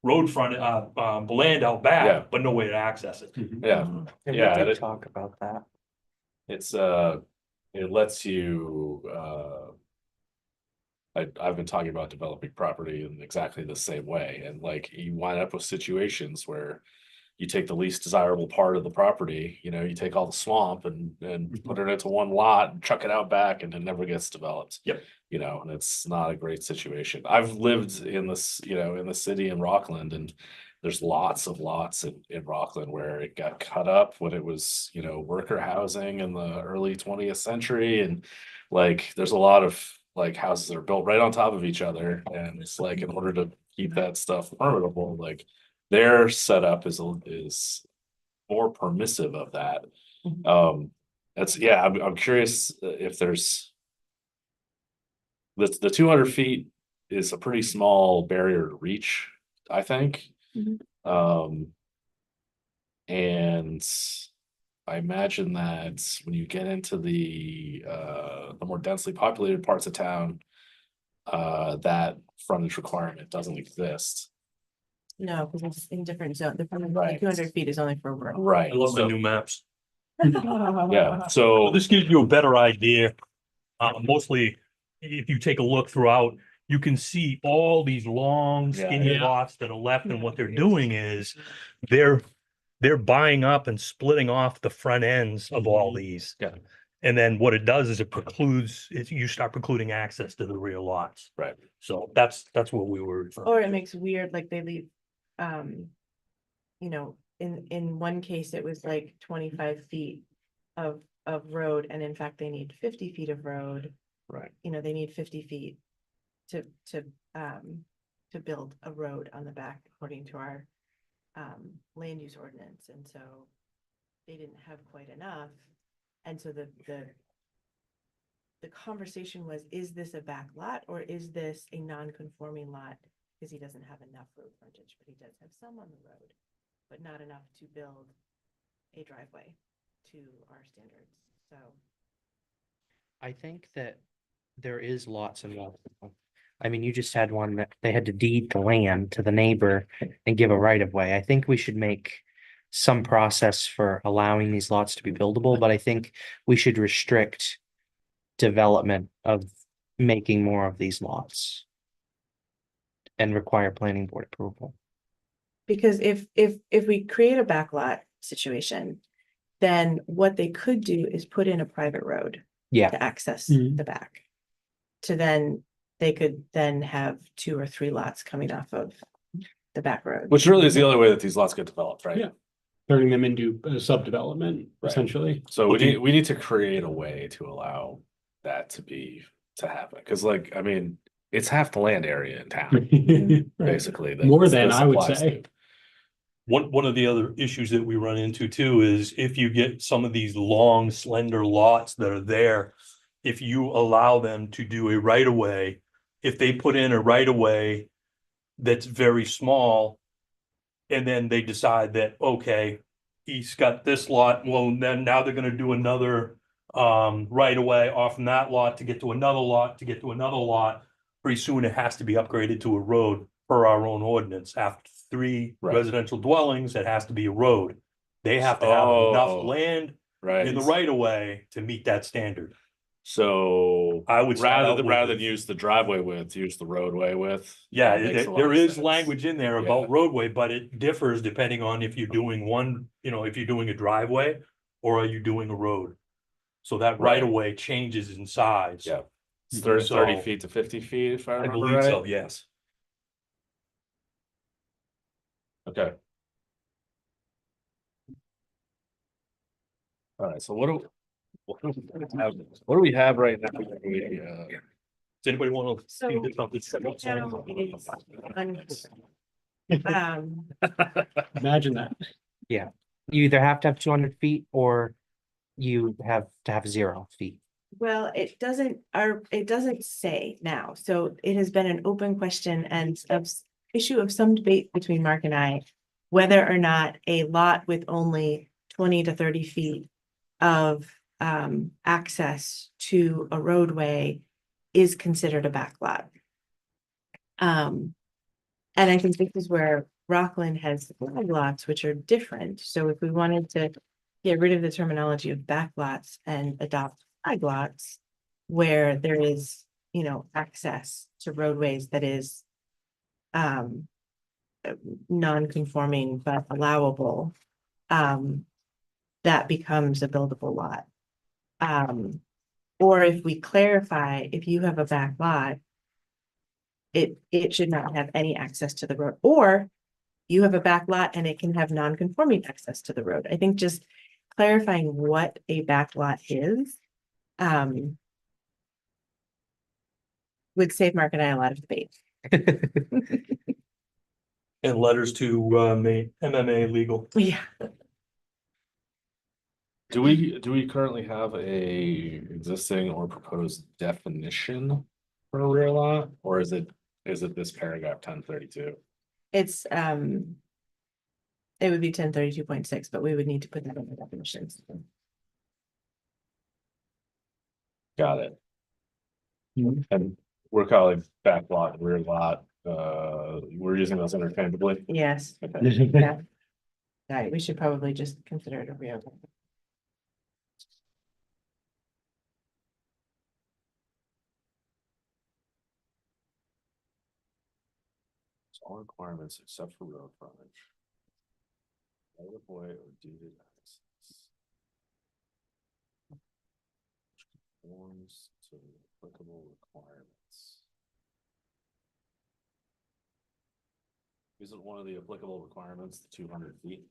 road front, land out Yeah. back, but no way to access it. Yeah, and Yeah, we did it- talk about that. it's, it lets you, I've been talking about developing property in exactly the same way, and like you wind up with situations where you take the least desirable part of the property, you take all the swamp and put it into one lot and chuck it out back and it never gets developed. Yep. And it's not a great situation. I've lived in this, in the city in Rockland, and there's lots of lots in Rockland where it got cut up when it was, worker housing in the early 20th century. And like, there's a lot of like houses that are built right on top of each other. And it's like, in order to keep that stuff permittable, like their setup is more permissive of that. Mhm. I'm curious if there's the 200 feet is a pretty small barrier to reach, I think. Mhm. And I imagine that when you get into the more densely populated parts of town, that frontage requirement doesn't exist. No, because it's in different zone. The Right. 200 feet is only for road. Right. I love my So, new maps. yeah, So so this gives you a better idea. Mostly, if you take a look throughout, you can see all these long skinny Yeah. lots that are left, and what they're doing is they're buying up and splitting off the front ends of all these. Yeah. And then what it does is you start precluding access to the rear lots. Right. So that's what we were referring Or to. it makes weird, like they leave, in one case, it was like 25 feet of road, and in fact, they need 50 feet of road. Right. They need 50 feet to build a road on the back according to our land use ordinance, and so they didn't have quite enough. And so the conversation was, is this a back lot or is this a non-conforming lot? Because he doesn't have enough road frontage, but he does have some on the road, but not enough to build a driveway to our standards, so. I think that there is lots and lots. I mean, you just had one that they had to deed the land to the neighbor and give a right of way. I think we should make some process for allowing these lots to be buildable, but I think we should restrict development of making more of these lots and require planning board approval. Because if we create a backlot situation, then what they could do is put in a private road Yeah, to access Mhm. the back. To then, they could then have 2 or 3 lots coming off of the back road. Which really is the only way that these lots get developed, right? Yeah. Turning them into a subdevelopment, Right. essentially. So we Okay. need to create a way to allow that to happen, because like, I mean, it's half the land area in town, basically. that More this than I would applies say. to. One of the other issues that we run into too is if you get some of these long slender lots that are there, if you allow them to do a right of way, if they put in a right of way that's very small, and then they decide that, okay, he's got this lot, well, then now they're gonna do another right of way off from that lot to get to another lot, to get to another lot. Pretty soon it has to be upgraded to a road per our own ordinance. After 3 Right. residential dwellings, it has to be a road. They have to have enough Oh, land Right. in the right of way to meet that standard. So I would start out with rather than this. use the driveway width, use the roadway width. Yeah, That makes a lot there of is sense. language in there Yeah. about roadway, but it differs depending on if you're doing one, if you're doing a driveway or are you doing a road. So that right of way changes in size. Yeah. It's So- 30 feet to 50 feet, if I I remember believe so, right. yes. Okay. All right, so what do we have right now? Does anybody want to? So, now it is Imagine that. you either have to have 200 feet or you have to have 0 feet. Well, it doesn't say now, so it has been an open question and issue of some debate between Mark and I. Whether or not a lot with only 20 to 30 feet of access to a roadway is considered a backlot. And I think this is where Rockland has flag lots, which are different. So if we wanted to get rid of the terminology of backlots and adopt flag lots, where there is, access to roadways that is non-conforming but allowable, that becomes a buildable lot. Or if we clarify, if you have a back lot, it should not have any access to the road, or you have a back lot and it can have non-conforming access to the road. I think just clarifying what a back lot is, would save Mark and I a lot of debate. And letters to MMA legal. Yeah. Do we currently have a existing or proposed definition for a rear lot, or is it this paragraph 1032? It's, it would be 1032.6, but we would need to put that in the definitions. Got it. And we're calling back lot, rear lot, we're using those interchangeably. Yes. Okay. Yeah. Right, we should probably just consider it a real. All requirements except for road frontage. Right of way or deeded access. Conforms to applicable requirements. Isn't one of the applicable requirements the 200 feet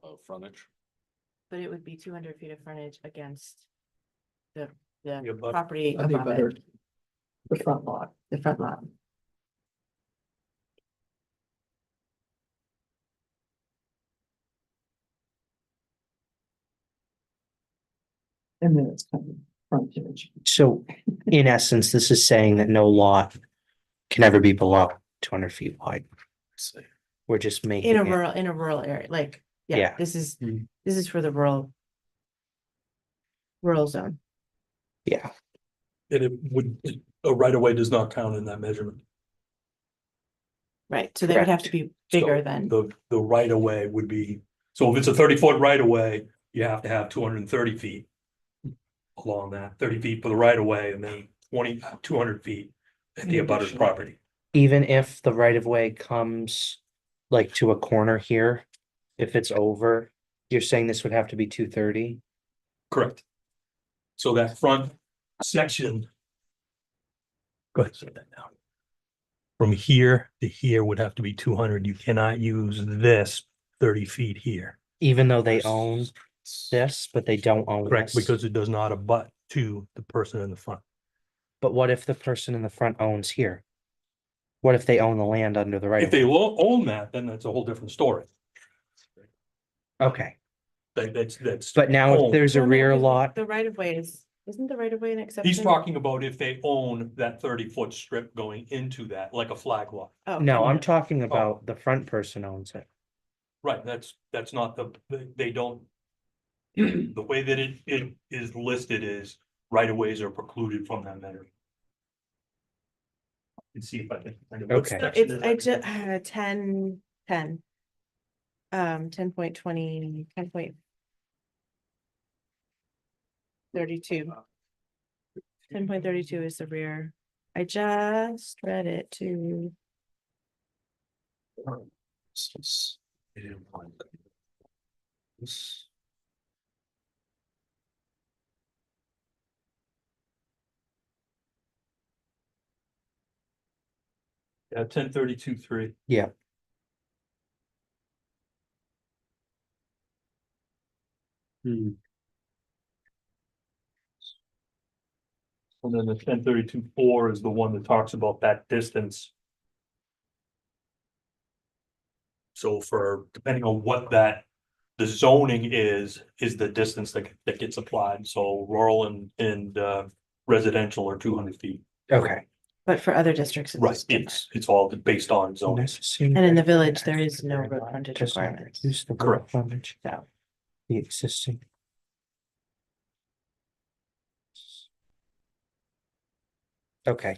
of frontage? But it would be 200 feet of frontage against the Yeah, but- property That'd be above better. it, The front lot. the front lot. And then it's kind of frontage. So in essence, this is saying that no lot can ever be below 200 feet wide. We're just making In it. a rural area, like Yeah, Yeah. this is, Mm. this is for the rural zone. Yeah, And it would, a right of way does not count in that measurement. Right, so they would have to be bigger So than, The right of way would be, so if it's a 30-foot right of way, you have to have 230 feet. Along that, 30 feet for the right of way and then 200 feet at the abutter's property. even if the right of way comes like to a corner here, if it's over, you're saying this would have to be 230? Correct. So that front section. Go ahead, say that now. From here to here would have to be 200. You cannot use this 30 feet here. Even though they own this, but they don't own Correct, this. because it does not abut to the person in the front. But what if the person in the front owns here? What if they own the land under the right If of way? they own that, then that's a whole different story. Okay, That's. but now if owned. there's a No, no, rear isn't- lot, The right of way isn't the right of way an exception? He's talking about if they own that 30-foot strip going into that, like a flag lot. Oh, no, I'm okay. talking about the front person owns it. Right, that's not they don't. The way that it is listed is right of ways are precluded from that matter. Let's see if I can. find it. What Okay. So section it's, is I that? just, 10. 10.20, 10.32. 10.32 is the rear. I just read it to, Yeah, 1032-3. Yeah, Hmm. And then the 1032-4 is the one that talks about that distance. So for, depending on what the zoning is the distance that gets applied. So rural and residential are 200 feet. okay. but for other districts. Right, It's different. it's all based on zoning. And in the village, there is no road frontage requirement. Use the road Correct. frontage, So, the existing. Okay,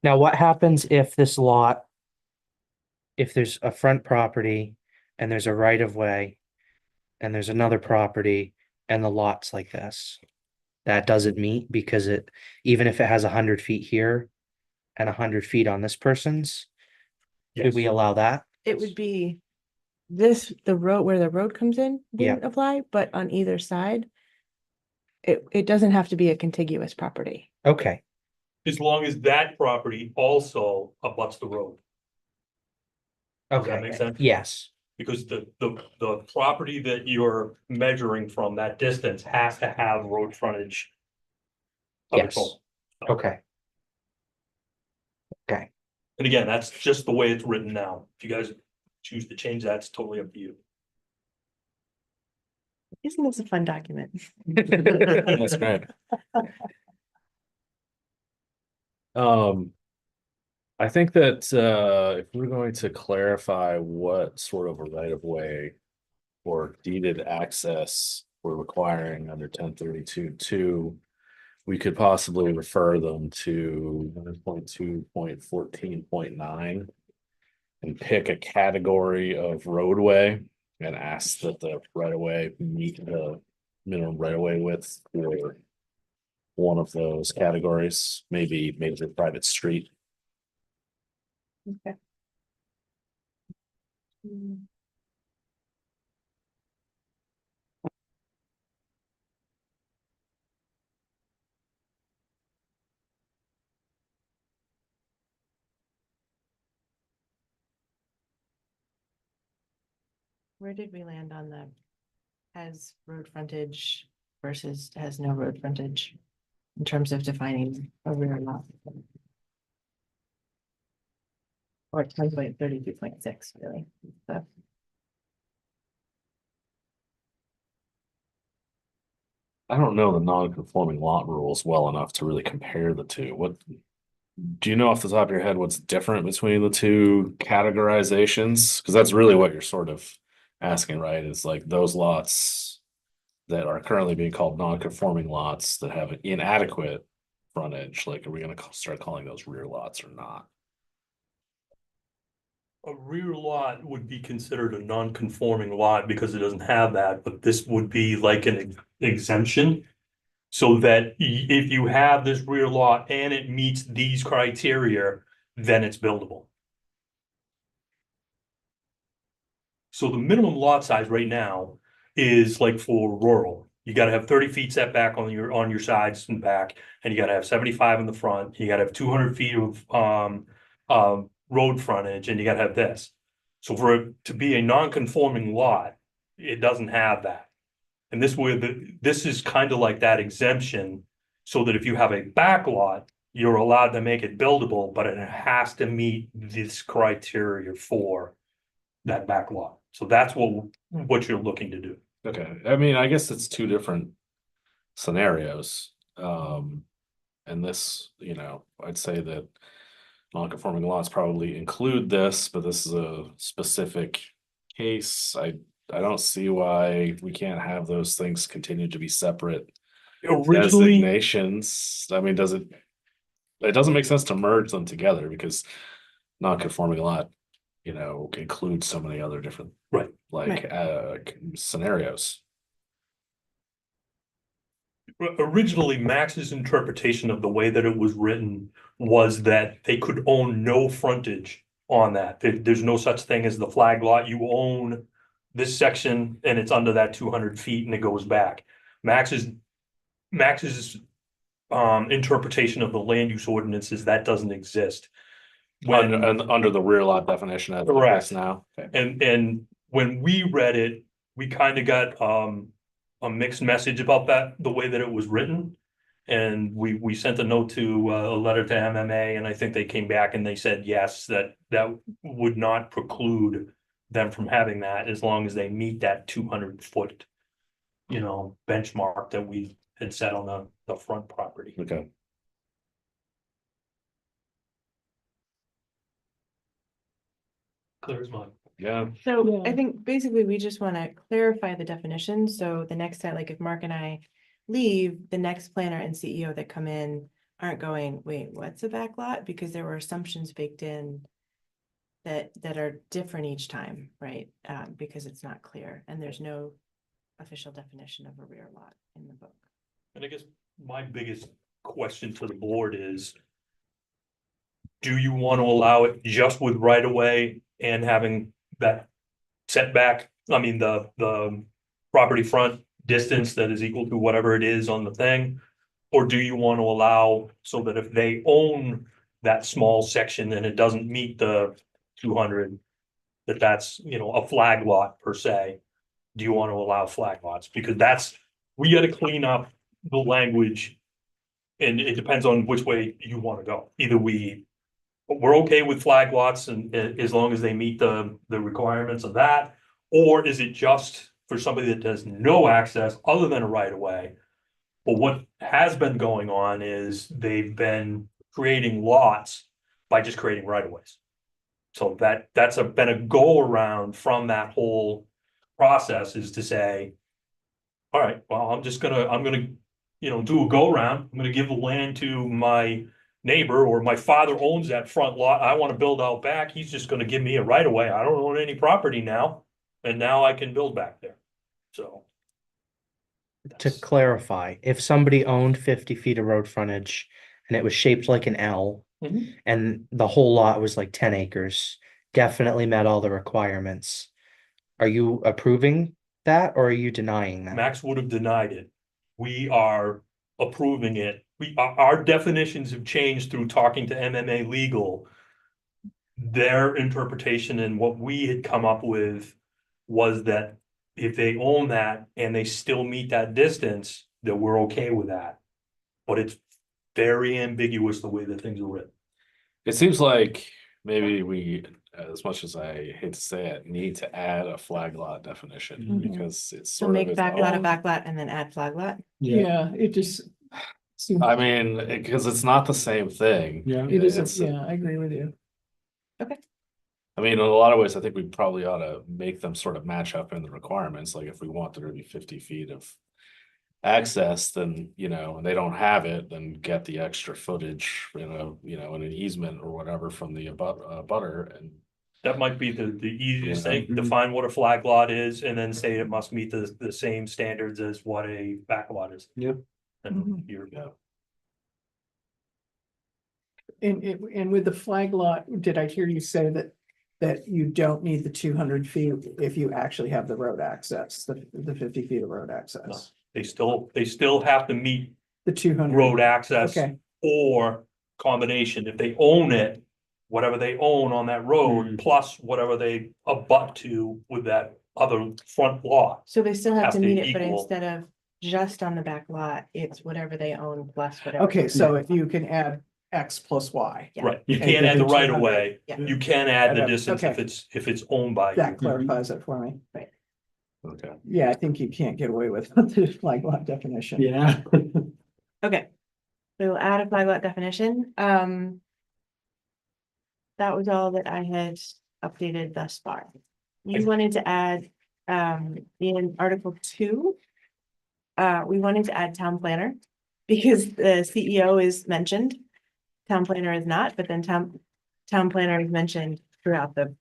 now what happens if this lot? If there's a front property and there's a right of way. And there's another property and the lot's like this. That doesn't meet because even if it has 100 feet here. And 100 feet on this person's, could we Yes. allow that? it would be the road where the road comes in wouldn't apply, but on either side. It doesn't have to be a contiguous property. Okay, As long as that property also abuts the road. Does that make okay, sense? yes, Because the property that you're measuring from that distance has to have road frontage. Of its Yes. own. okay. Okay, And again, that's just the way it's written now. If you guys choose to change that, it's totally up to you. Isn't this a fun document? That's great. I think that if we're going to clarify what sort of a right of way or deeded access we're requiring under 1032-2, we could possibly refer them to 1.2.14.9 and pick a category of roadway and ask that the right of way meet the minimum right of way width for one of those categories, maybe major private street. Okay. Mm. Where did we land on the has road frontage versus has no road frontage in terms of defining a rear lot? Or 10.32.6 really, so. I don't know the non-conforming lot rules well enough to really compare the two. What do you know off the top of your head what's different between the two categorizations? Because that's really what you're sort of asking, right, is like those lots that are currently being called non-conforming lots that have an inadequate frontage, like, are we gonna start calling those rear lots or not? A rear lot would be considered a non-conforming lot because it doesn't have that, but this would be like an exemption. So that if you have this rear lot and it meets these criteria, then it's buildable. So the minimum lot size right now is like for rural. You gotta have 30 feet setback on your sides and back, and you gotta have 75 in the front. You gotta have 200 feet of road frontage, and you gotta have this. So for it to be a non-conforming lot, it doesn't have that. And this is kind of like that exemption, so that if you have a back lot, you're allowed to make it buildable, but it has to meet this criteria for that back lot. So that's what you're looking to do. Okay, I mean, I guess it's two different scenarios. And this, you know, I'd say that non-conforming lots probably include this, but this is a specific case. I don't see why we can't have those things continue to be separate Originally, designations. I mean, it doesn't make sense to merge them together because non-conforming lot, you know, includes so many other different, right. like, scenarios. Originally, Max's interpretation of the way that it was written was that they could own no frontage on that. There's no such thing as the flag lot. You own this section and it's under that 200 feet and it goes back. Max's interpretation of the land use ordinances, that doesn't exist. Under the rear lot definition as it Correct. is now. Okay. And when we read it, we kind of got a mixed message about that, the way that it was written. And we sent a note to a letter to MMA, and I think they came back and they said yes, that would not preclude them from having that as long as they meet that 200-foot, you know, benchmark that we had set on the front property. Okay. Clear as mud. Yeah. So I Yeah. think basically we just want to clarify the definition. So the next time, like if Mark and I leave, the next planner and CEO that come in aren't going, wait, what's a back lot? Because there were assumptions baked in that are different each time, right? Because it's not clear and there's no official definition of a rear lot in the book. And I guess my biggest question to the board is, do you want to allow it just with right of way and having that setback? I mean, the property front distance that is equal to whatever it is on the thing? Or do you want to allow so that if they own that small section and it doesn't meet the 200, that's, you know, a flag lot per se? Do you want to allow flag lots? Because we got to clean up the language. And it depends on which way you want to go. Either we're okay with flag lots and as long as they meet the requirements of that, or is it just for somebody that has no access other than a right of way? But what has been going on is they've been creating lots by just creating right of ways. So that's been a go around from that whole process, is to say, all right, well, I'm gonna, you know, do a go around. I'm gonna give the land to my neighbor, or my father owns that front lot. I want to build out back. He's just gonna give me a right of way. I don't own any property now. And now I can build back there. So. To clarify, if somebody owned 50 feet of road frontage and it was shaped like an L Mhm. and the whole lot was like 10 acres, definitely met all the requirements. Are you approving that or are you denying that? Max would have denied it. We are approving it. Our definitions have changed through talking to MMA Legal. Their interpretation and what we had come up with was that if they own that and they still meet that distance, that we're okay with that. But it's very ambiguous the way that things are written. It seems like maybe we, as much as I hate to say it, need to add a flag lot definition Mhm. because it's So sort of make its back lot a own- back lot and then add flag lot. Yeah, it just. seems- I mean, because it's not the same thing. It isn't, It's- yeah, I agree with you. I mean, in a lot of ways, I think we probably ought to make them sort of match up in the requirements, like if we want there to be 50 feet of access, then, you know, and they don't have it, then get the extra footage, in an easement or whatever from the butter and. That might be the easiest Yeah. thing, define what a flag lot is and then say it must meet the same standards as what a back lot is. Yeah. And you're, And with the flag lot, did I hear you say that you don't need the 200 feet if you actually have the road access, the 50 feet of road access? they still have to meet The 200. road access Okay, or combination. If they own it, whatever they own on that road, plus whatever they abut to with that other front lot. So they still have Have to to meet it, but equal. instead of just on the back lot, it's whatever they own plus whatever. okay, so if you can add X plus Y, Yeah. Right, you And can't add the within right of 200. way, Yeah. you can add the Okay. distance if it's owned by you. that clarifies it for me. Okay. Yeah, I think you can't get away with the flag lot definition. Yeah. Okay. We will add a flag lot definition. That was all that I had updated thus far. You wanted to add, in Article 2. We wanted to add town planner because the CEO is mentioned. Town planner is not, but then town planner is mentioned throughout the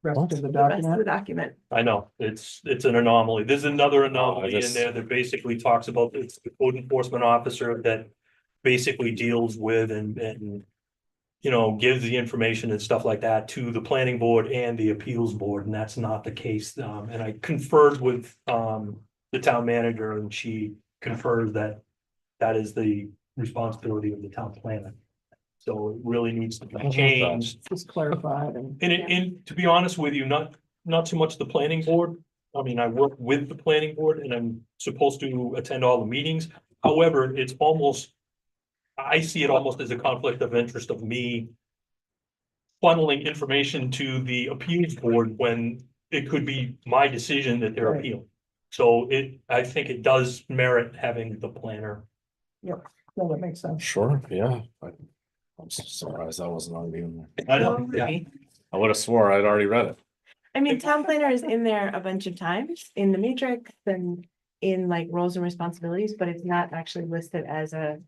Rest of the rest of the document. document. I know, it's an anomaly. There's another anomaly in just- there that basically talks about it's the code enforcement officer that basically deals with and gives the information and stuff like that to the planning board and the appeals board, and that's not the case. And I conferred with the town manager, and she confirmed that that is the responsibility of the town planner. So it really needs to be changed. Just clarified and. And to be honest with you, not so much the planning board. I mean, I work with the planning board and I'm supposed to attend all the meetings. However, it's almost, I see it almost as a conflict of interest of me funneling information to the appeals board when it could be my decision that they're Right. appealing. So I think it does merit having the planner. Yep, no, that makes sense. Sure, yeah. I'm surprised that wasn't already in there. I don't, Will be. I would have swore I'd already read it. I mean, town planner is in there a bunch of times in the matrix and in like roles and responsibilities, but it's not actually listed as a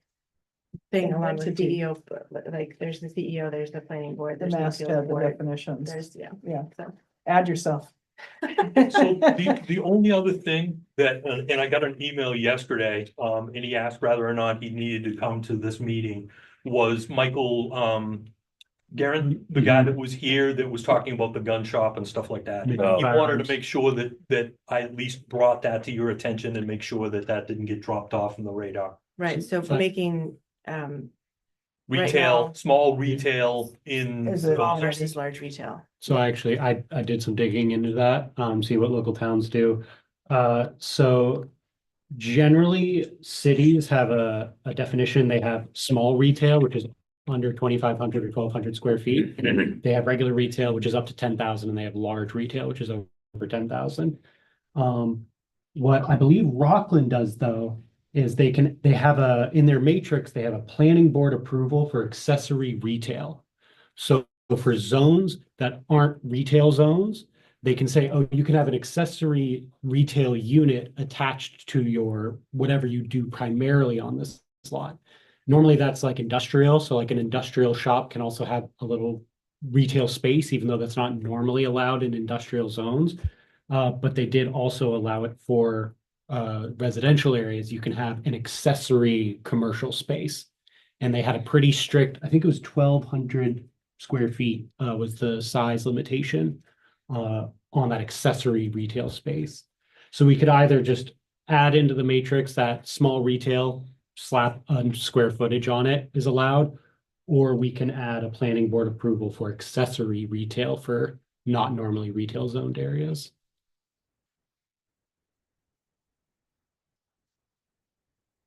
thing An along with entity. CEO, but, like, there's the CEO, there's the planning board, The there's the master appeals of the board, definitions. there's, yeah, Yeah, so. add yourself. So the only other thing that, and I got an email yesterday, and he asked whether or not he needed to come to this meeting, was Michael, Garen, the guy that was here that was talking about the gun shop and stuff like that. He Oh. wanted to make sure that I at least brought that to your attention and make sure that didn't get dropped off from the radar. Right, so for making, Right Retail, now- small retail in. Is it small all versus large retail. So actually, I did some digging into that, see what local towns do. So generally, cities have a definition. They have small retail, which is under 2,500 or 1,200 square feet. They have regular retail, which is up to 10,000, and they have large retail, which is over 10,000. What I believe Rockland does, though, is they have in their matrix, they have a planning board approval for accessory retail. So for zones that aren't retail zones, they can say, oh, you can have an accessory retail unit attached to your, whatever you do primarily on this lot. Normally that's like industrial. So like an industrial shop can also have a little retail space, even though that's not normally allowed in industrial zones. But they did also allow it for residential areas. You can have an accessory commercial space. And they had a pretty strict, I think it was 1,200 square feet was the size limitation on that accessory retail space. So we could either just add into the matrix that small retail, slap square footage on it is allowed, or we can add a planning board approval for accessory retail for not normally retail zoned areas.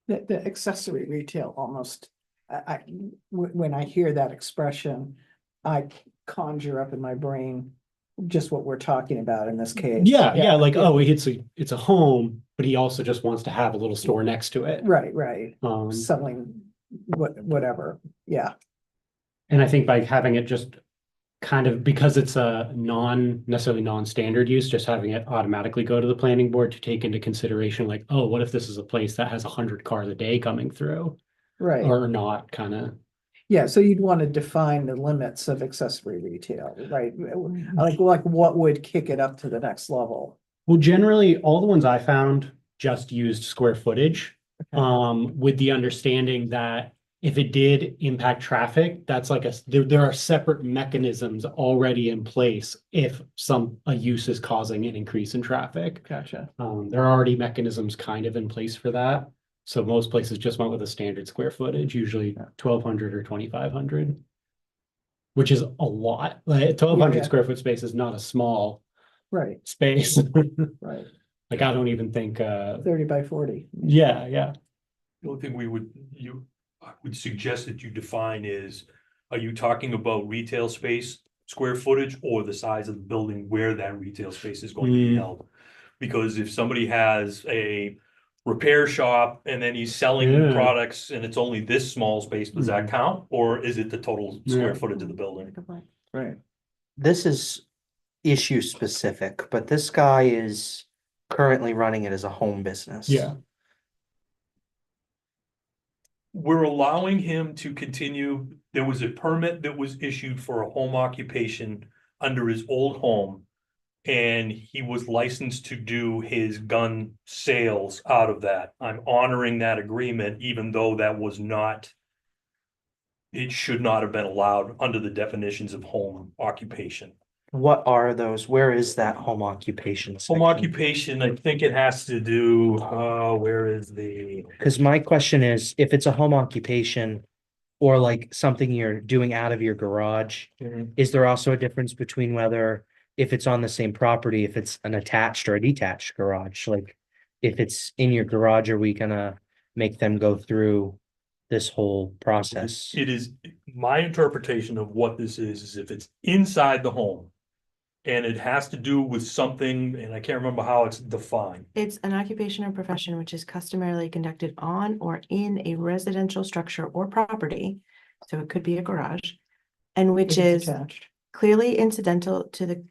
The accessory retail almost, when I hear that expression, I conjure up in my brain just what we're talking about in this case. Yeah, like, oh, it's a home, but he also just wants to have a little store next to it. Right, Um, selling whatever, yeah. and I think by having it just kind of, because it's a necessarily non-standard use, just having it automatically go to the planning board to take into consideration, like, oh, what if this is a place that has 100 cars a day coming through Right, or not, kind of. yeah, so you'd want to define the limits of accessory retail, right? Like what would kick it up to the next level? Well, generally, all the ones I found just used square footage, Okay. with the understanding that if it did impact traffic, that's like there are separate mechanisms already in place if a use is causing an increase in traffic. Gotcha. There are already mechanisms kind of in place for that. So most places just went with a standard square footage, usually 1,200 or 2,500. Which is a lot, like 1,200 Yeah. square foot space is not a small Right, space. right, Like, I don't even think, 30 by 40. yeah. The only thing I would suggest that you define is, are you talking about retail space, square footage, or the size of the building where that retail space is going to be Mm. held? Because if somebody has a repair shop and then he's selling Yeah. products and it's only this small space, does that count? Or is it the total square Yeah. footage of the building? Right. This is issue specific, but this guy is currently running it as a home business. Yeah. We're allowing him to continue. There was a permit that was issued for a home occupation under his old home. And he was licensed to do his gun sales out of that. I'm honoring that agreement, even though that was not. It should not have been allowed under the definitions of home occupation. What are those? Where is that home occupation Home section? occupation, I think it has to do, where is the? Because my question is, if it's a home occupation or like something you're doing out of your garage, is there also a difference between whether if it's on the same property, if it's an attached or a detached garage? Like if it's in your garage, are we gonna make them go through this whole process? It is, my interpretation of what this is if it's inside the home. And it has to do with something, and I can't remember how it's defined. It's an occupation or profession which is customarily conducted on or in a residential structure or property. So it could be a garage, and which If it's is attached. clearly incidental to the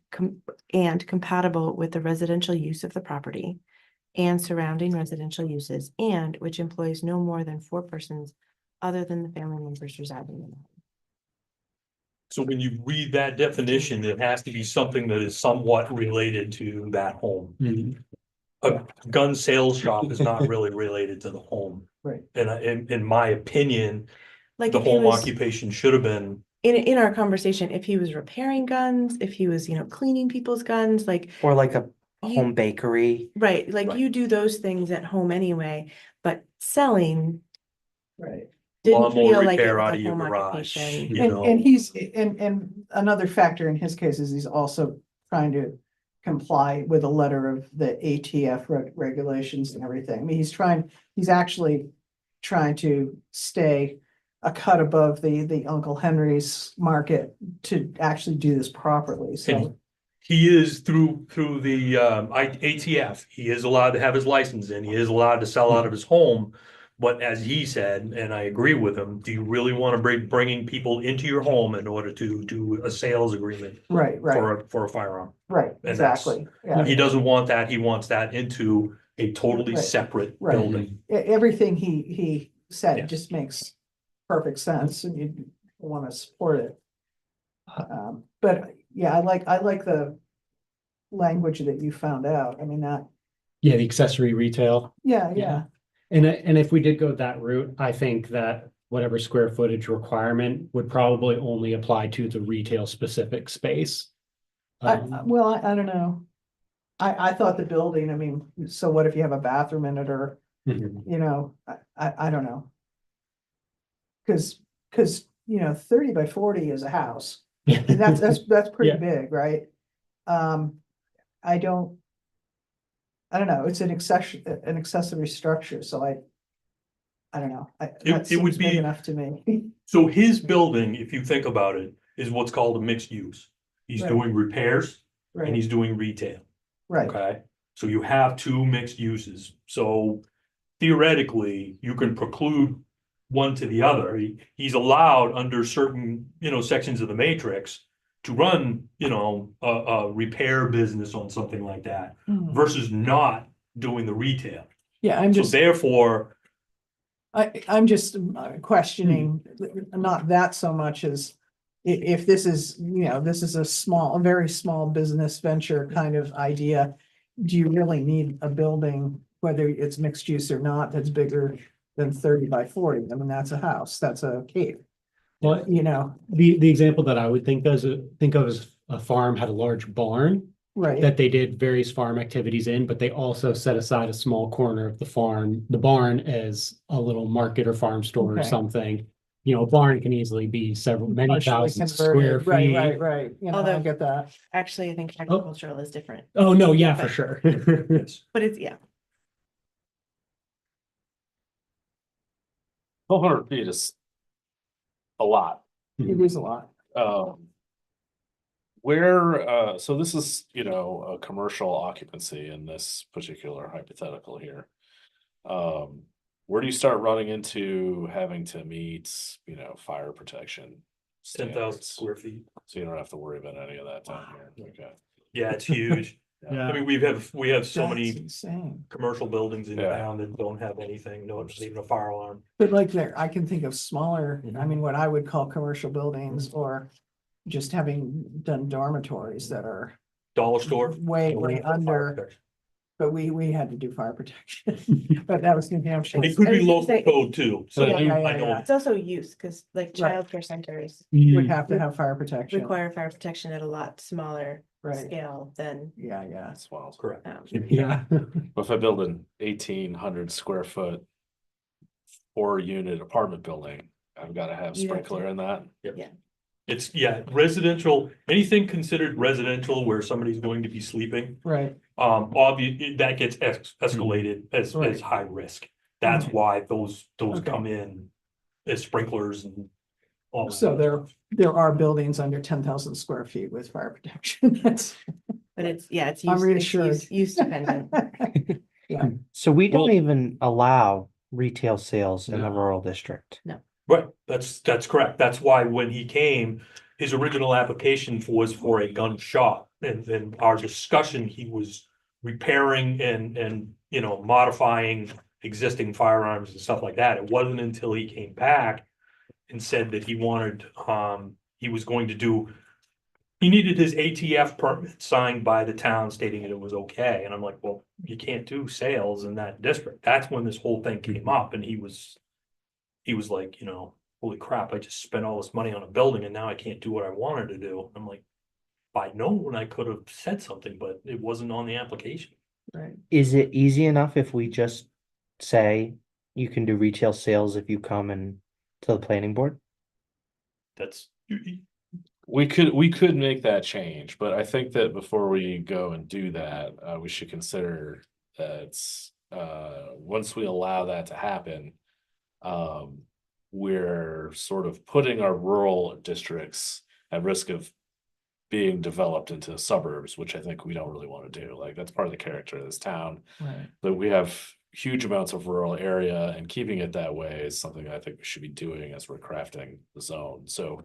and compatible with the residential use of the property and surrounding residential uses, and which employs no more than 4 persons other than the family members residing in the home. So when you read that definition, it has to be something that is somewhat related to that home. Mhm. A gun sales shop is not really related to the home. Right. And in my opinion, Like the if he home was, occupation should have been, in our conversation, if he was repairing guns, if he was, cleaning people's guns, like, Or like a You- home bakery? right, like Right. you do those things at home anyway, but selling Right. didn't lawnmower feel like it repair was out a of your home garage, occupation. you And, know. and he's, and another factor in his case is he's also trying to comply with a letter of the ATF regulations and everything. I mean, he's actually trying to stay a cut above the Uncle Henry's market to actually do this properly, so. And he is through the ATF, he is allowed to have his license and he is allowed to sell out of his home. But as he said, and I agree with him, do you really want to bring bringing people into your home in order to do a sales agreement Right, for a firearm? right, And that's- exactly, yeah. He doesn't want that. He wants that into a totally Right, separate right. building. Everything he Yeah. said just makes perfect sense and you want to support it. But yeah, I like the language that you found out. I mean, that, Yeah, the accessory retail. yeah. Yeah. And if we did go that route, I think that whatever square footage requirement would probably only apply to the retail specific space. Well, I don't know. I thought the building, I mean, so what if you have a bathroom in it or, Mhm. I don't know. Cause 30 by 40 is a house. And that's pretty Yeah. big, right? I don't know, it's an accessory structure, so I don't know, that It would seems big be- enough to me. So his building, if you think about it, is what's called a mixed use. He's Right. doing repairs and Right, he's doing retail. right, Okay, so you have two mixed uses, so theoretically, you can preclude one to the other. He's allowed under certain, sections of the matrix to run, a repair business on something like that Mhm. versus not doing the retail. Yeah, I'm So just, therefore, I'm just questioning, not that so much as if this is, this is a very small business venture kind of idea. Do you really need a building, whether it's mixed use or not, that's bigger than 30 by 40? I mean, that's a house, that's a cave, Well, the example that I would think of as a farm had a large barn right? that they did various farm activities in, but they also set aside a small corner of the barn as a little market or farm store or Okay. something. A barn can easily be many Partially thousand converted, square right, feet. right. I Although- get that. Actually, I think agricultural is different, Oh, no, yeah, for But- sure. yes. but it's, yeah. 1,200 feet is a lot. It is a lot. So this is, a commercial occupancy in this particular hypothetical here. Where do you start running into having to meet, fire protection? 10,000 standards? square feet. So you don't have to worry about any of that down here. Okay. Yeah, it's huge. Yeah. I mean, we have so That's many insane. commercial buildings in Yeah. town that don't have anything, no, not even a fire alarm. But like there, I can think of smaller, I mean, what I would call commercial buildings or just having done dormitories that are Dollar store. way under, but we had to do fire protection. But that was New Hampshire. It could I be was gonna local say- code too, so Yeah, yeah, I yeah, know. yeah. It's also use, because like Right. childcare centers Would have to have fire protection. require fire protection at a lot smaller Right, scale than, yeah, yeah. That's wild. Correct. Yeah. But if I build an 1,800 square foot 4-unit apartment building, I've got to have You have sprinkler to- in that. It's, residential, anything considered residential where somebody's going to be sleeping, Right, that gets escalated as Right. high risk. That's Mhm. why those Okay. come in as sprinklers and all that. so there are buildings under 10,000 square feet with fire protection. That's. but it's, it's I'm use, reassured. use dependent. Yeah, So we don't Well- even allow retail sales in the No. rural district. Right, that's correct. That's why when he came, his original application was for a gun shop. And then our discussion, he was repairing and modifying existing firearms and stuff like that. It wasn't until he came back and said that he wanted, he was going to do, he needed his ATF permit signed by the town stating that it was okay. And I'm like, well, you can't do sales in that district. That's when this whole thing came up and he was like, holy crap, I just spent all this money on a building and now I can't do what I wanted to do. I'm like, if I'd known, I could have said something, but it wasn't on the application. right. Is it easy enough if we just say you can do retail sales if you come and to the planning board? That's, We could make that change, but I think that before we go and do that, we should consider that once we allow that to happen, we're sort of putting our rural districts at risk of being developed into suburbs, which I think we don't really want to do. Like, that's part of the character of this town. Right. But we have huge amounts of rural area, and keeping it that way is something I think we should be doing as we're crafting the zone. So,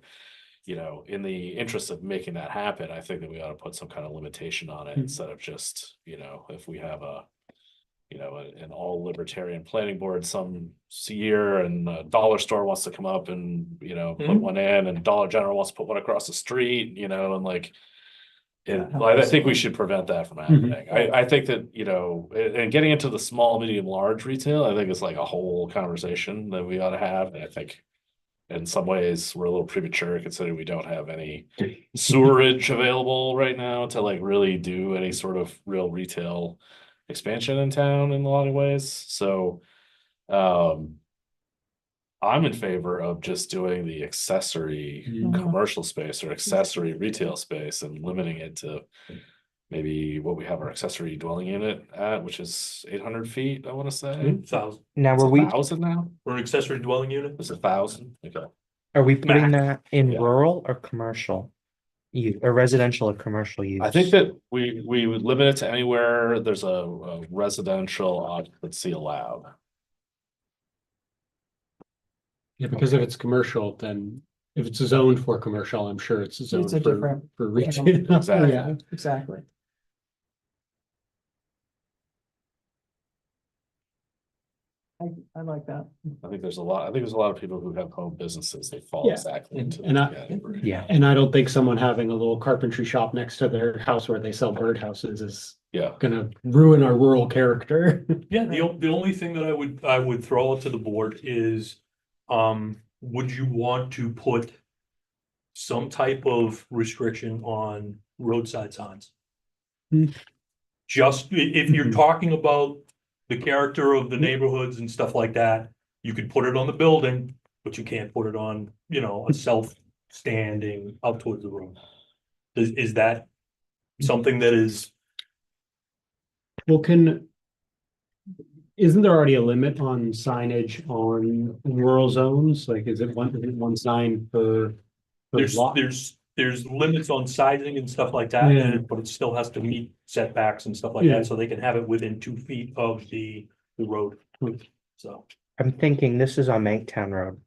in the interest of making that happen, I think that we ought to put some kind of limitation on it instead of just, if we have an all libertarian planning board some year and a dollar store wants to come up and, put Mhm. one in, and Dollar General wants to put one across the street, and like. And Yeah, I think we should prevent that from Mhm. happening. I think that, and getting into the small, medium, large retail, I think it's like a whole conversation that we ought to have. And I think in some ways, we're a little premature considering we don't have any sewerage available right now to like really do any sort of real retail expansion in town in a lot of ways. So I'm in favor of just doing the accessory Mhm. commercial space or accessory retail space and limiting it to maybe what we have our accessory dwelling unit at, which is 800 feet, I want to say. 1,000 Now, It's were we, 1,000 now? for an accessory dwelling unit. It's 1,000. Okay. are we putting that in Yeah. rural or commercial? Or residential or commercial use? I think that we would limit it to anywhere there's a residential occupancy allowed. Yeah, because if it's commercial, then if it's zoned for commercial, I'm sure it's zoned a for, different- for retail. Exactly. Yeah. Exactly. I like that. I think there's a lot of people who have home businesses that fall Yeah. exactly into And that I- category. Yeah. And I don't think someone having a little carpentry shop next to their house where they sell birdhouses is Yeah, gonna ruin our rural character. Yeah, the only thing that I would throw out to the board is, would you want to put some type of restriction on roadside signs? Hmm. Just if you're Mhm. talking about the character of the neighborhoods and stuff like that, you could put it on the building, but you can't put it on, a self-standing out towards the road. Is that something that is? Well, isn't there already a limit on signage on rural zones? Like, is it one sign per There's, lot? there's limits on sizing and stuff like that, Yeah. but it still has to meet setbacks and stuff like Yeah. that, so they can have it within 2 feet of the road. Hmm. So, I'm thinking this is on Manktown Road.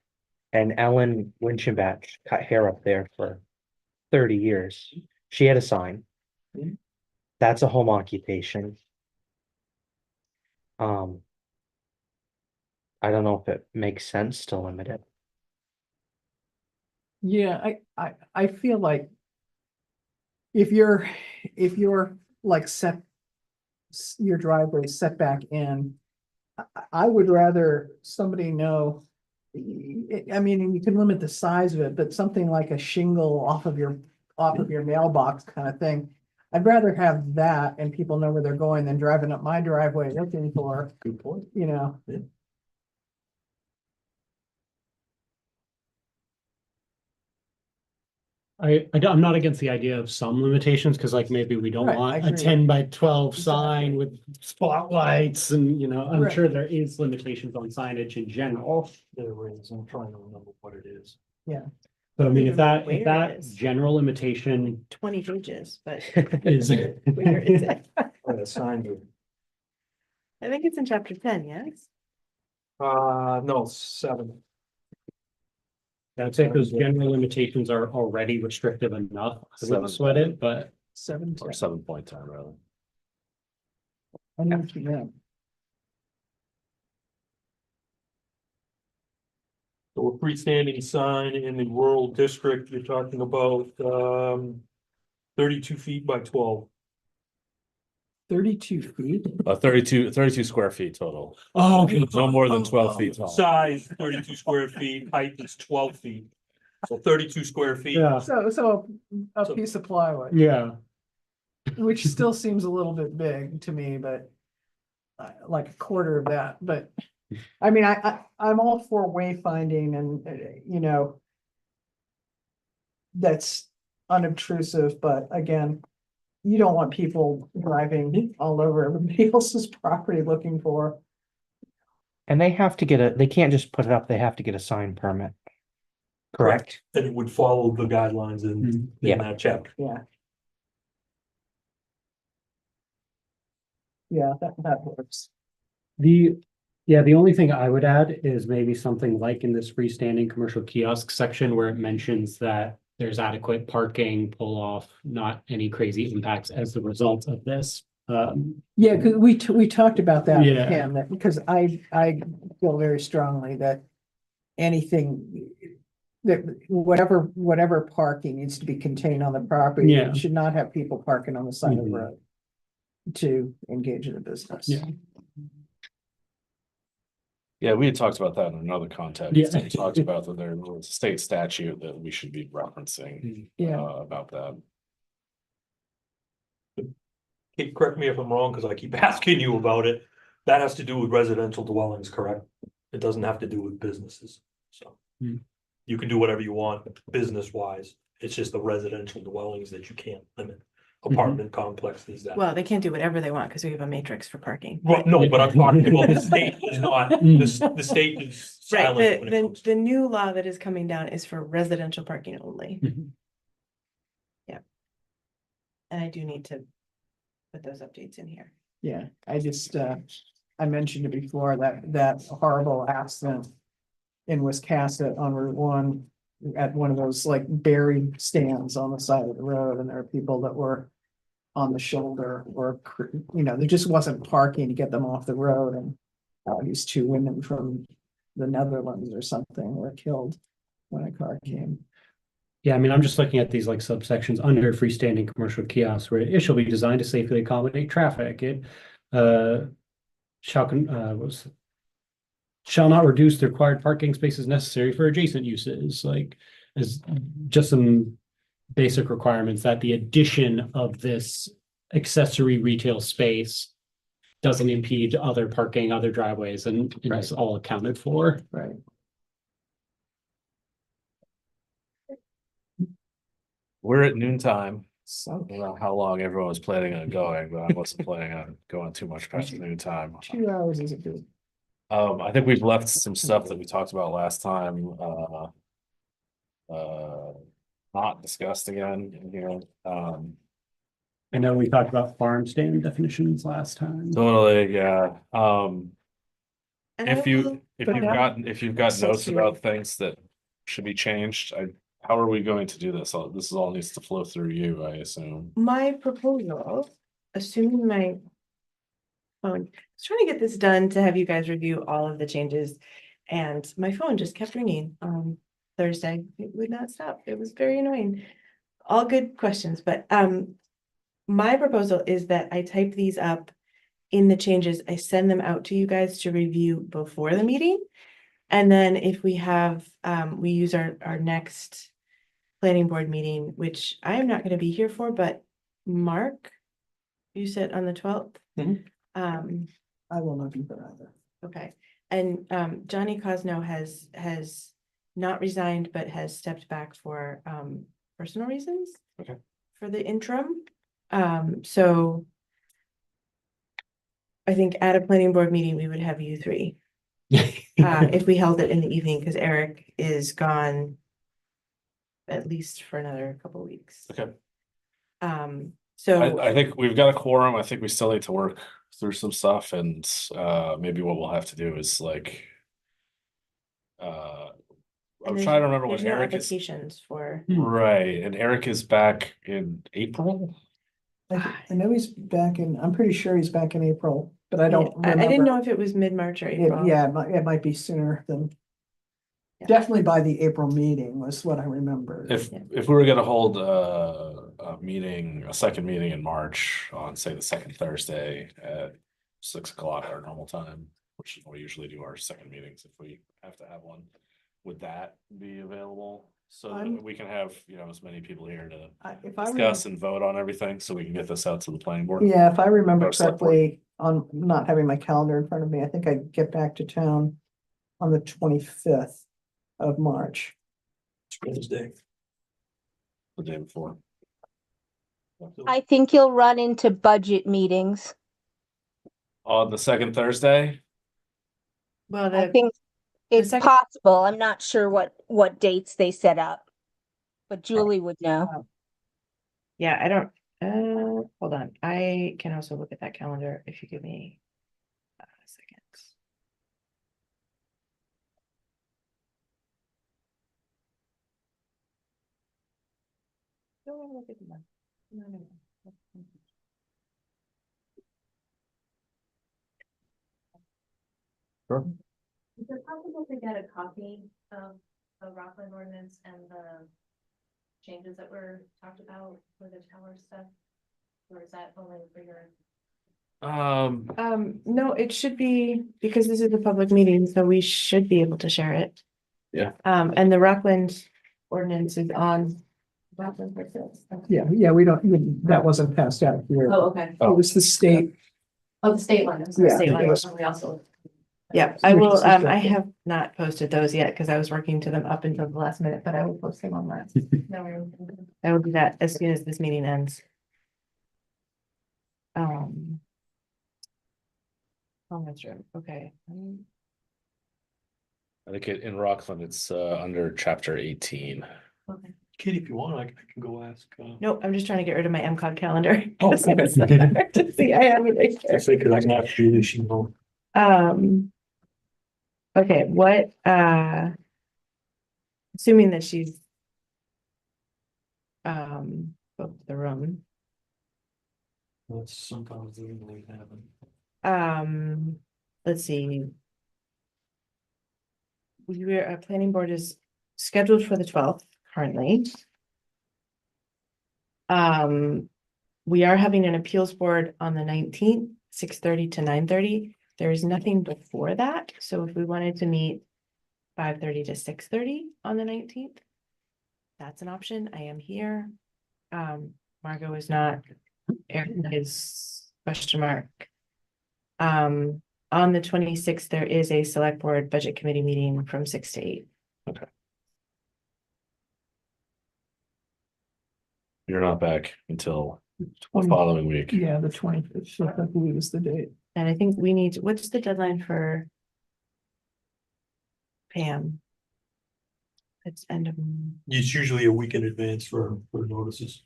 And Ellen Winchenbach cut hair up there for 30 years. She had a sign. Mhm. That's a home occupation. I don't know if it makes sense to limit it. Yeah, I feel like if you're like your driveway set back in, I would rather somebody know. I mean, you can limit the size of it, but something like a shingle off of your mailbox kind of thing. I'd rather have that and people know where they're going than driving up my driveway looking for, good point. I'm not against the idea of some limitations, because like maybe we don't Right, I want a agree. 10 by 12 sign with spotlights and, I'm Right. sure there is limitations on signage in general. There is, I'm trying to remember what it is. So I mean, even if that, where if it that is. general limitation 20 pages, but is. where is it? Signed. I think it's in chapter 10, yes? No, 7. I'd say those general limitations are already restrictive enough. I wouldn't sweat it, but 7. or 7.10 rather. I know what you meant. So a freestanding sign in the rural district, you're talking about, 32 feet by 12. 32 feet. 32 square feet total. oh, okay. No more than 12 feet tall. Size, 32 square feet, height is 12 feet. So 32 square feet. Yeah, So a So- piece of plywood, yeah. which still seems a little bit big to me, but like a quarter of that, but I mean, I'm all for wayfinding and, that's unobtrusive, but again, you don't want people driving all over everybody else's property looking for. And they have to they can't just put it up, they have to get a sign permit. Correct? And it would follow the guidelines in Yeah. that chapter. Yeah. Yeah, that works. The only thing I would add is maybe something like in this freestanding commercial kiosk section where it mentions that there's adequate parking, pull off, not any crazy impacts as the result of this. Yeah, because we talked about that, with Yeah. him, that because I feel very strongly that anything that whatever parking needs to be contained on the property. Yeah. It should not have people parking on the side of the Mhm. road to engage in a business. Yeah. Yeah, we had talked about that in another context. Yeah. We talked about that there was a state statute that we should be referencing Yeah. about that. Correct me if I'm wrong, because I keep asking you about it. That has to do with residential dwellings, correct? It doesn't have to do with businesses, so. Hmm. You can do whatever you want business wise. It's just the residential dwellings that you can't limit. Apartment complexes that. Well, they can't do whatever they want because we have a matrix for parking. Well, no, but I'm talking about the state is not, the state is Right, silent when it comes to. the new law that is coming down is for residential parking only. Mhm. And I do need to put those updates in here. Yeah, I just, I mentioned it before, that horrible accident in Wiscasset on Route 1, at one of those like buried stands on the side of the road, and there are people that were on the shoulder or, there just wasn't parking to get them off the road, and these two women from the Netherlands or something were killed when a car came. Yeah, I mean, I'm just looking at these like subsections under freestanding commercial kiosks where it shall be designed to safely accommodate traffic. It shall not reduce the required parking spaces necessary for adjacent uses, like as just some basic requirements that the addition of this accessory retail space doesn't impede other parking, other driveways, and it's all accounted for. Right. We're at noontime. So I don't know how long everyone was planning on going, but I wasn't planning on going too much past noontime. 2 hours is a good. I think we've left some stuff that we talked about last time, not discussed again in here. I know we talked about farm stand definitions last time. Totally, yeah. And I If will- you've got So notes sorry. about things that should be changed, how are we going to do this? This all needs to flow through you, I assume. My proposal, assuming my phone, I was trying to get this done to have you guys review all of the changes. And my phone just kept ringing on Thursday. It would not stop. It was very annoying. All good questions, but my proposal is that I type these up in the changes. I send them out to you guys to review before the meeting. And then if we have, we use our next planning board meeting, which I am not going to be here for, but Mark, you said on the 12th. Mhm. I will not be there either. Okay, and Johnny Cosno has not resigned, but has stepped back for personal reasons. Okay. For the interim. So I think at a planning board meeting, we would have you three. If we held it in the evening, because Eric is gone at least for another couple of weeks. Okay. So I think we've got a quorum. I think we still need to work through some stuff, and maybe what we'll have to do is like I'm trying to remember when there's no Eric is applications for. right, and Eric is back in April. I know he's back in, I'm pretty sure he's back in April, but I don't I didn't remember. know if it was mid-March or April. Yeah, it might be sooner than. Yeah. Definitely by the April meeting was what I remember. If Yeah. we were gonna hold a second meeting in March on, say, the second Thursday at 6 o'clock our normal time, which is when we usually do our second meetings if we have to have one, would that be available? So that we can have, as many people here to If I discuss and vote on everything, so we can get this out to the planning board. Yeah, if I remember Or select board. correctly, on not having my calendar in front of me, I think I get back to town on the 25th of March. Wednesday. The day before. I think you'll run into budget meetings. On the second Thursday, Well, I think it's second- possible. I'm not sure what dates they set up. But Julie would know. yeah, I don't, hold on. I can also look at that calendar if you give me a second. Don't wanna look at the month. No. Is it possible to get a copy of the Rockland ordinance and the changes that were talked about for the tower stuff? Or is that only for your? No, it should be, because this is a public meeting, so we should be able to share it. Yeah. And the Rockland ordinance is on. Rockland. Yeah, we don't, that wasn't passed out here. Oh, okay. It was the state. Oh, the state one. Yeah, State it one, was- we also. Yeah, I will, Which is I different. have not posted those yet because I was working to them up until the last minute, but I will post them online. No, we're. I will do that as soon as this meeting ends. Comments room, okay. I think in Rockland, it's under chapter 18. Okay. Kitty, if you want, I can go ask. Nope, I'm just trying to get rid of my MCOG calendar. Oh, It's hard to see, I have it right I think I can ask Julie, she know. there. Okay, what, assuming that she's booked the room. That's sometimes legally happen. Let's see. Our planning board is scheduled for the 12th currently. We are having an appeals board on the 19th, 6:30 to 9:30. There is nothing before that, so if we wanted to meet 5:30 to 6:30 on the 19th, that's an option. I am here. Margot is not. Eric is question mark. On the 26th, there is a select board budget committee meeting from 6 to 8. You're not back until the 20 following week. Yeah, the 25th, I believe is the date. And I think we need, what's the deadline for Pam? It's end of, It's usually a week in advance for notices.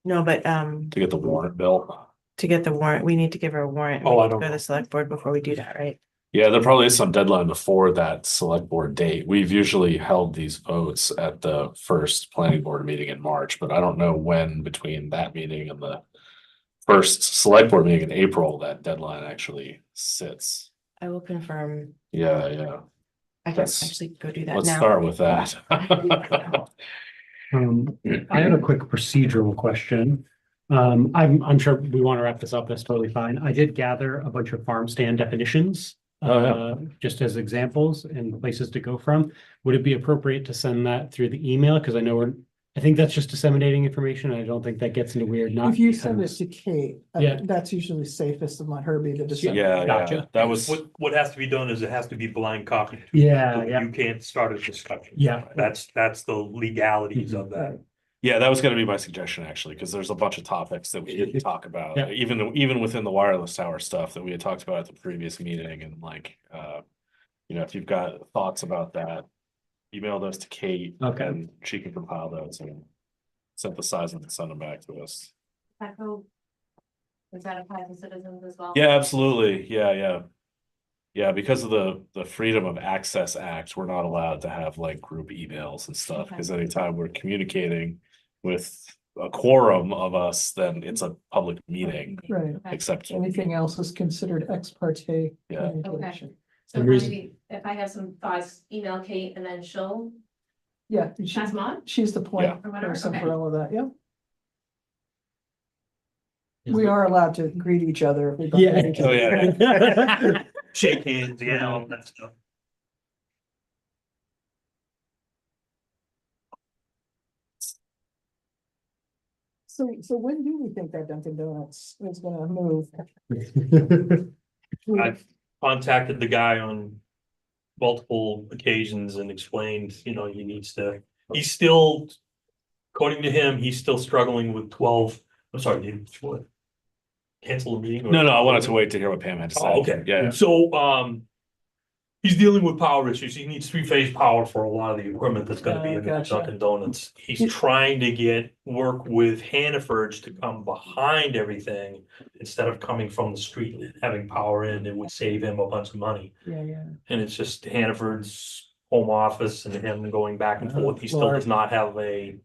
no, but To get the warrant bill. to get the warrant, we need to give her a warrant. Oh, We I need to don't go to know. the select board before we do that, right? Yeah, there probably is some deadline before that select board date. We've usually held these votes at the first planning board meeting in March, but I don't know when between that meeting and the first select board meeting in April, that deadline actually sits. I will confirm. Yeah. I can Let's- actually go do that Let's now. start with that. I have a quick procedural question. I'm sure we want to wrap this up. That's totally fine. I did gather a bunch of farm stand definitions. Oh, yeah. Just as examples and places to go from. Would it be appropriate to send that through the email? Because I think that's just disseminating information. I don't think that gets into weird. If you send it to Kate, Yeah. that's usually safest and let her be the decision. Yeah, Gotcha. that was, What has to be done is it has to be blind copy. Yeah, You can't start a discussion. Yeah. That's the legalities of that. yeah, that was gonna be my suggestion actually, because there's a bunch of topics that we didn't talk about. Yeah. Even within the wireless tower stuff that we had talked about at the previous meeting and like, if you've got thoughts about that, email those to Kate. Okay. And she can compile those and synthesize them and send them back to us. Does that apply to citizens as well? Yeah, absolutely. Yeah. Yeah, because of the Freedom of Access Act, we're not allowed to have like group emails and stuff, Okay. because anytime we're communicating with a quorum of us, then it's a public meeting, Right. Okay. except. Anything else is considered ex parte Yeah. communication. So The reason- maybe if I have some thoughts, email Kate and then she'll Yeah, pass them on? she's the point Yeah. Or whatever, person okay. for all of that, yeah. We are allowed to greet each other. if we bump into each Oh, other. yeah. Shake hands, all that stuff. So when do we think that Dunkin' Donuts is gonna move? I've contacted the guy on multiple occasions and explained, he needs to, he's still, according to him, he's still struggling with 12, I'm sorry, what? Cancel the meeting? or- No, I wanted to wait to hear what Pam had to say. Oh, okay. Yeah. So, he's dealing with power issues. He needs 3-phase power for a lot of the equipment that's gonna be in the Gotcha. Dunkin' Donuts. He's trying to work with Hannaford's to come behind everything instead of coming from the street and having power in. It would save him a bunch of money. Yeah. And it's just Hannaford's home office and him going back and forth. He still Lord. does not have an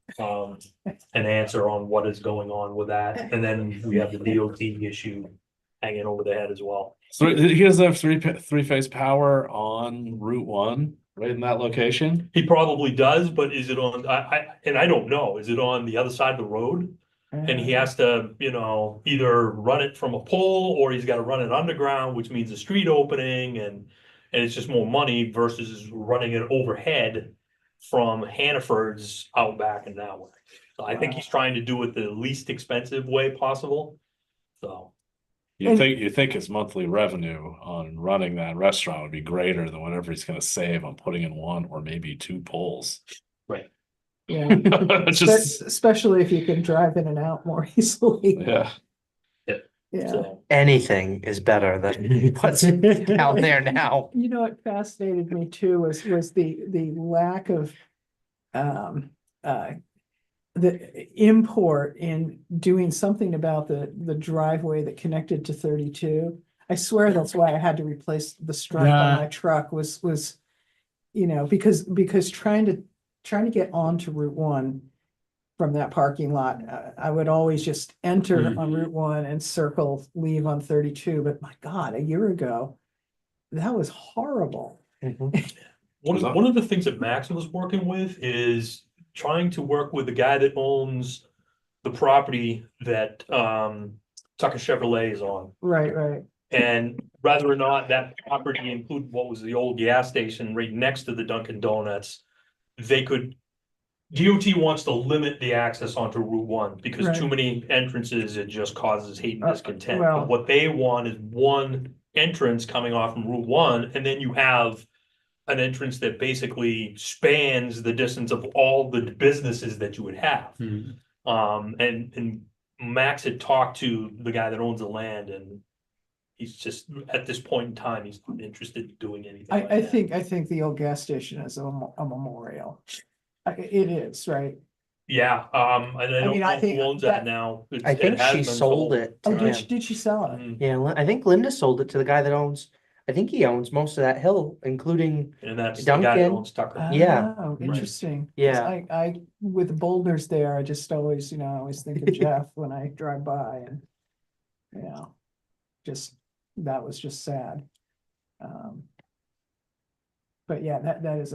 answer on what is going on with that. And then we have the DOT issue hanging over the head as well. So he does have three-phase power on Route 1, right in that location? He probably does, but is it on, I don't know, is it on the other side of the road? And he has to, either run it from a pole or he's gotta run it underground, which means a street opening and it's just more money versus running it overhead from Hannaford's out back and that way. So I think he's trying to do it the least expensive way possible, so. You think his monthly revenue on running that restaurant would be greater than whatever he's gonna save on putting in one or maybe two poles. Right. Yeah. Just, Especially if you can drive in and out more easily. yeah. Yeah. So, Anything is better than what's out there now. You know, what fascinated me too was the lack of the import in doing something about the driveway that connected to 32. I swear that's why I had to replace the stripe on my truck was, because trying trying to get onto Route 1 from that parking lot, I would always just enter on Route 1 and circle, leave on 32, but my God, a year ago, that was horrible. One of the things that Max was working with is trying to work with the guy that owns the property that Tucker Chevrolet is on. Right. And whether or not that property included what was the old gas station right next to the Dunkin' Donuts, they could. DOT wants to limit the access onto Route 1 because too Right. many entrances, it just causes hate and discontent. well- But what they want is one entrance coming off from Route 1, and then you have an entrance that basically spans the distance of all the businesses that you would have. And Max had talked to the guy that owns the land, and he's just, at this point in time, he's not interested in doing anything like I that. think the old gas station is a memorial. It is, right? Yeah, and I don't mean, know I think who owns that- that now. I It think has she been sold it to Oh, him. did she sell it? Mhm. Yeah, I think Linda sold it to the guy that owns, I think he owns most of that hill, including, And that's the guy that Duncan. owns Tucker. Yeah. Oh, interesting. 'Cause Yeah. I, with the boulders there, I just always, I always think of Jeff when I drive by and, just, that was just sad. But yeah, that is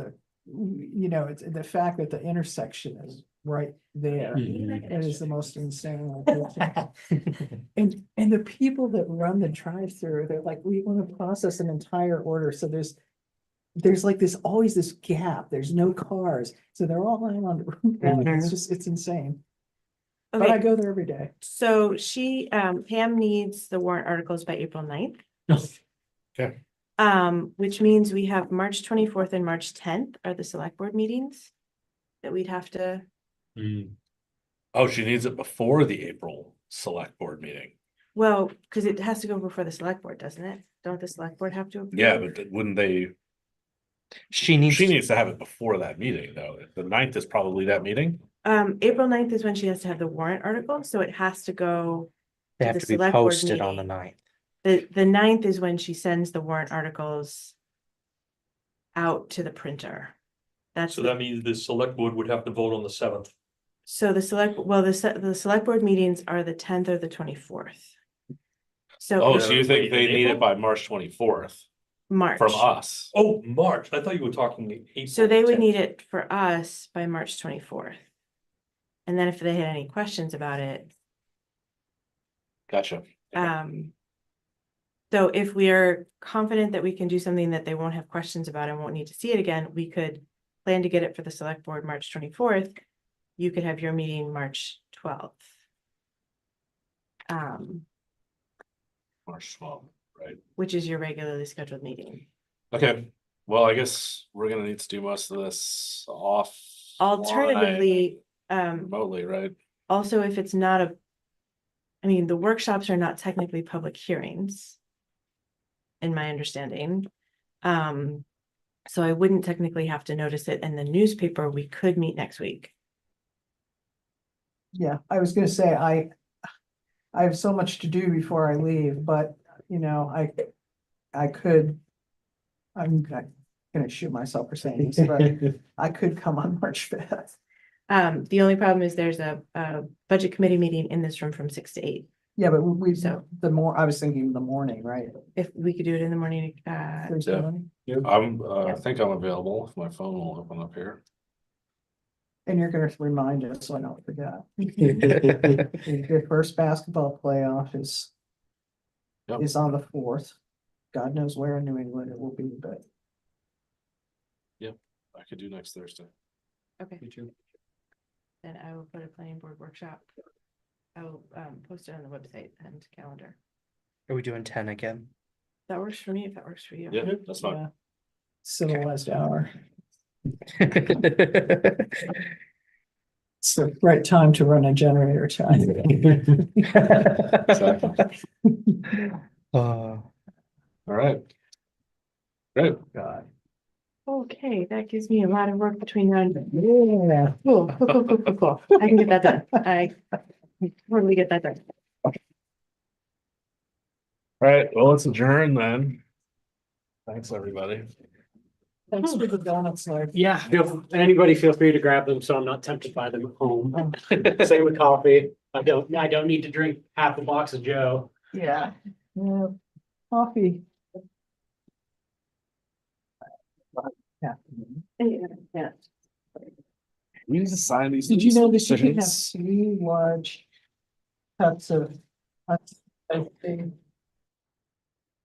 it's the fact that the intersection is right there. It is the most insane location. And the people that run the drive-through, they're like, we want to process an entire order, so there's like always this gap, there's no cars, so they're all lying on the road. It's insane, but I Okay, go there every day. so Pam needs the warrant articles by April 9th. Okay. Which means we have March 24th and March 10th are the select board meetings that we'd have to, Oh, she needs it before the April select board meeting. well, because it has to go before the select board, doesn't it? Don't the select board have to? Yeah, approve? but wouldn't they, she needs. she needs to have it before that meeting, though. The 9th is probably that meeting. April 9th is when she has to have the warrant article, so it has to go. They to have the to be select board posted on the meeting. 9th. The 9th is when she sends the warrant articles out to the printer. That's So that means the select board would have to vote on the 7th. so the select board meetings are the 10th or the 24th. So Oh, Yeah, so you wait, think they in need it April? by March 24th March. from us? Oh, March. I thought you were talking April. So they would 10th. need it for us by March 24th. And then if they had any questions about it, Gotcha. so if we are confident that we can do something that they won't have questions about and won't need to see it again, we could plan to get it for the select board March 24th. You could have your meeting March 12th. March 12th, right? Which is your regularly scheduled meeting. Okay, well, I guess we're gonna need to do most of this off. Alternatively, Remotely, right? also if it's not I mean, the workshops are not technically public hearings. In my understanding. So I wouldn't technically have to notice it in the newspaper. We could meet next week. Yeah, I was gonna say, I have so much to do before I leave, but, I could. I'm gonna shoot myself for saying this, but I could come on March 5th. The only problem is there's a budget committee meeting in this room from 6 to 8. Yeah, but we, So- I was thinking the morning, right? If we could do it in the morning, Thursday Yeah. morning, I think I'm available if my phone will open up here. and you're gonna remind us so I don't forget. The first basketball playoff is Yep. on the 4th. God knows where in New England it will be, but I could do next Thursday. okay. Then I will put a planning board workshop. I will post it on the website and calendar. Are we doing 10 again? That works for me if that works for you. Yeah, that's fine. yeah. Civilized hour. It's the right time to run a generator time. Uh, All right. Great. God. Okay, that gives me a lot of work between now and then. Yeah. Cool. I can get that done. I can totally get that done. All right, well, let's adjourn then. Thanks, everybody. Thanks for the donuts, Larry. Yeah, anybody feel free to grab them, so I'm not tempted by them at home. Same with coffee. I don't need to drink half a box of Joe. Yeah. Yeah, coffee. Yeah. Yeah. We need to sign these. Did you know that you can have things. 3 large cups of,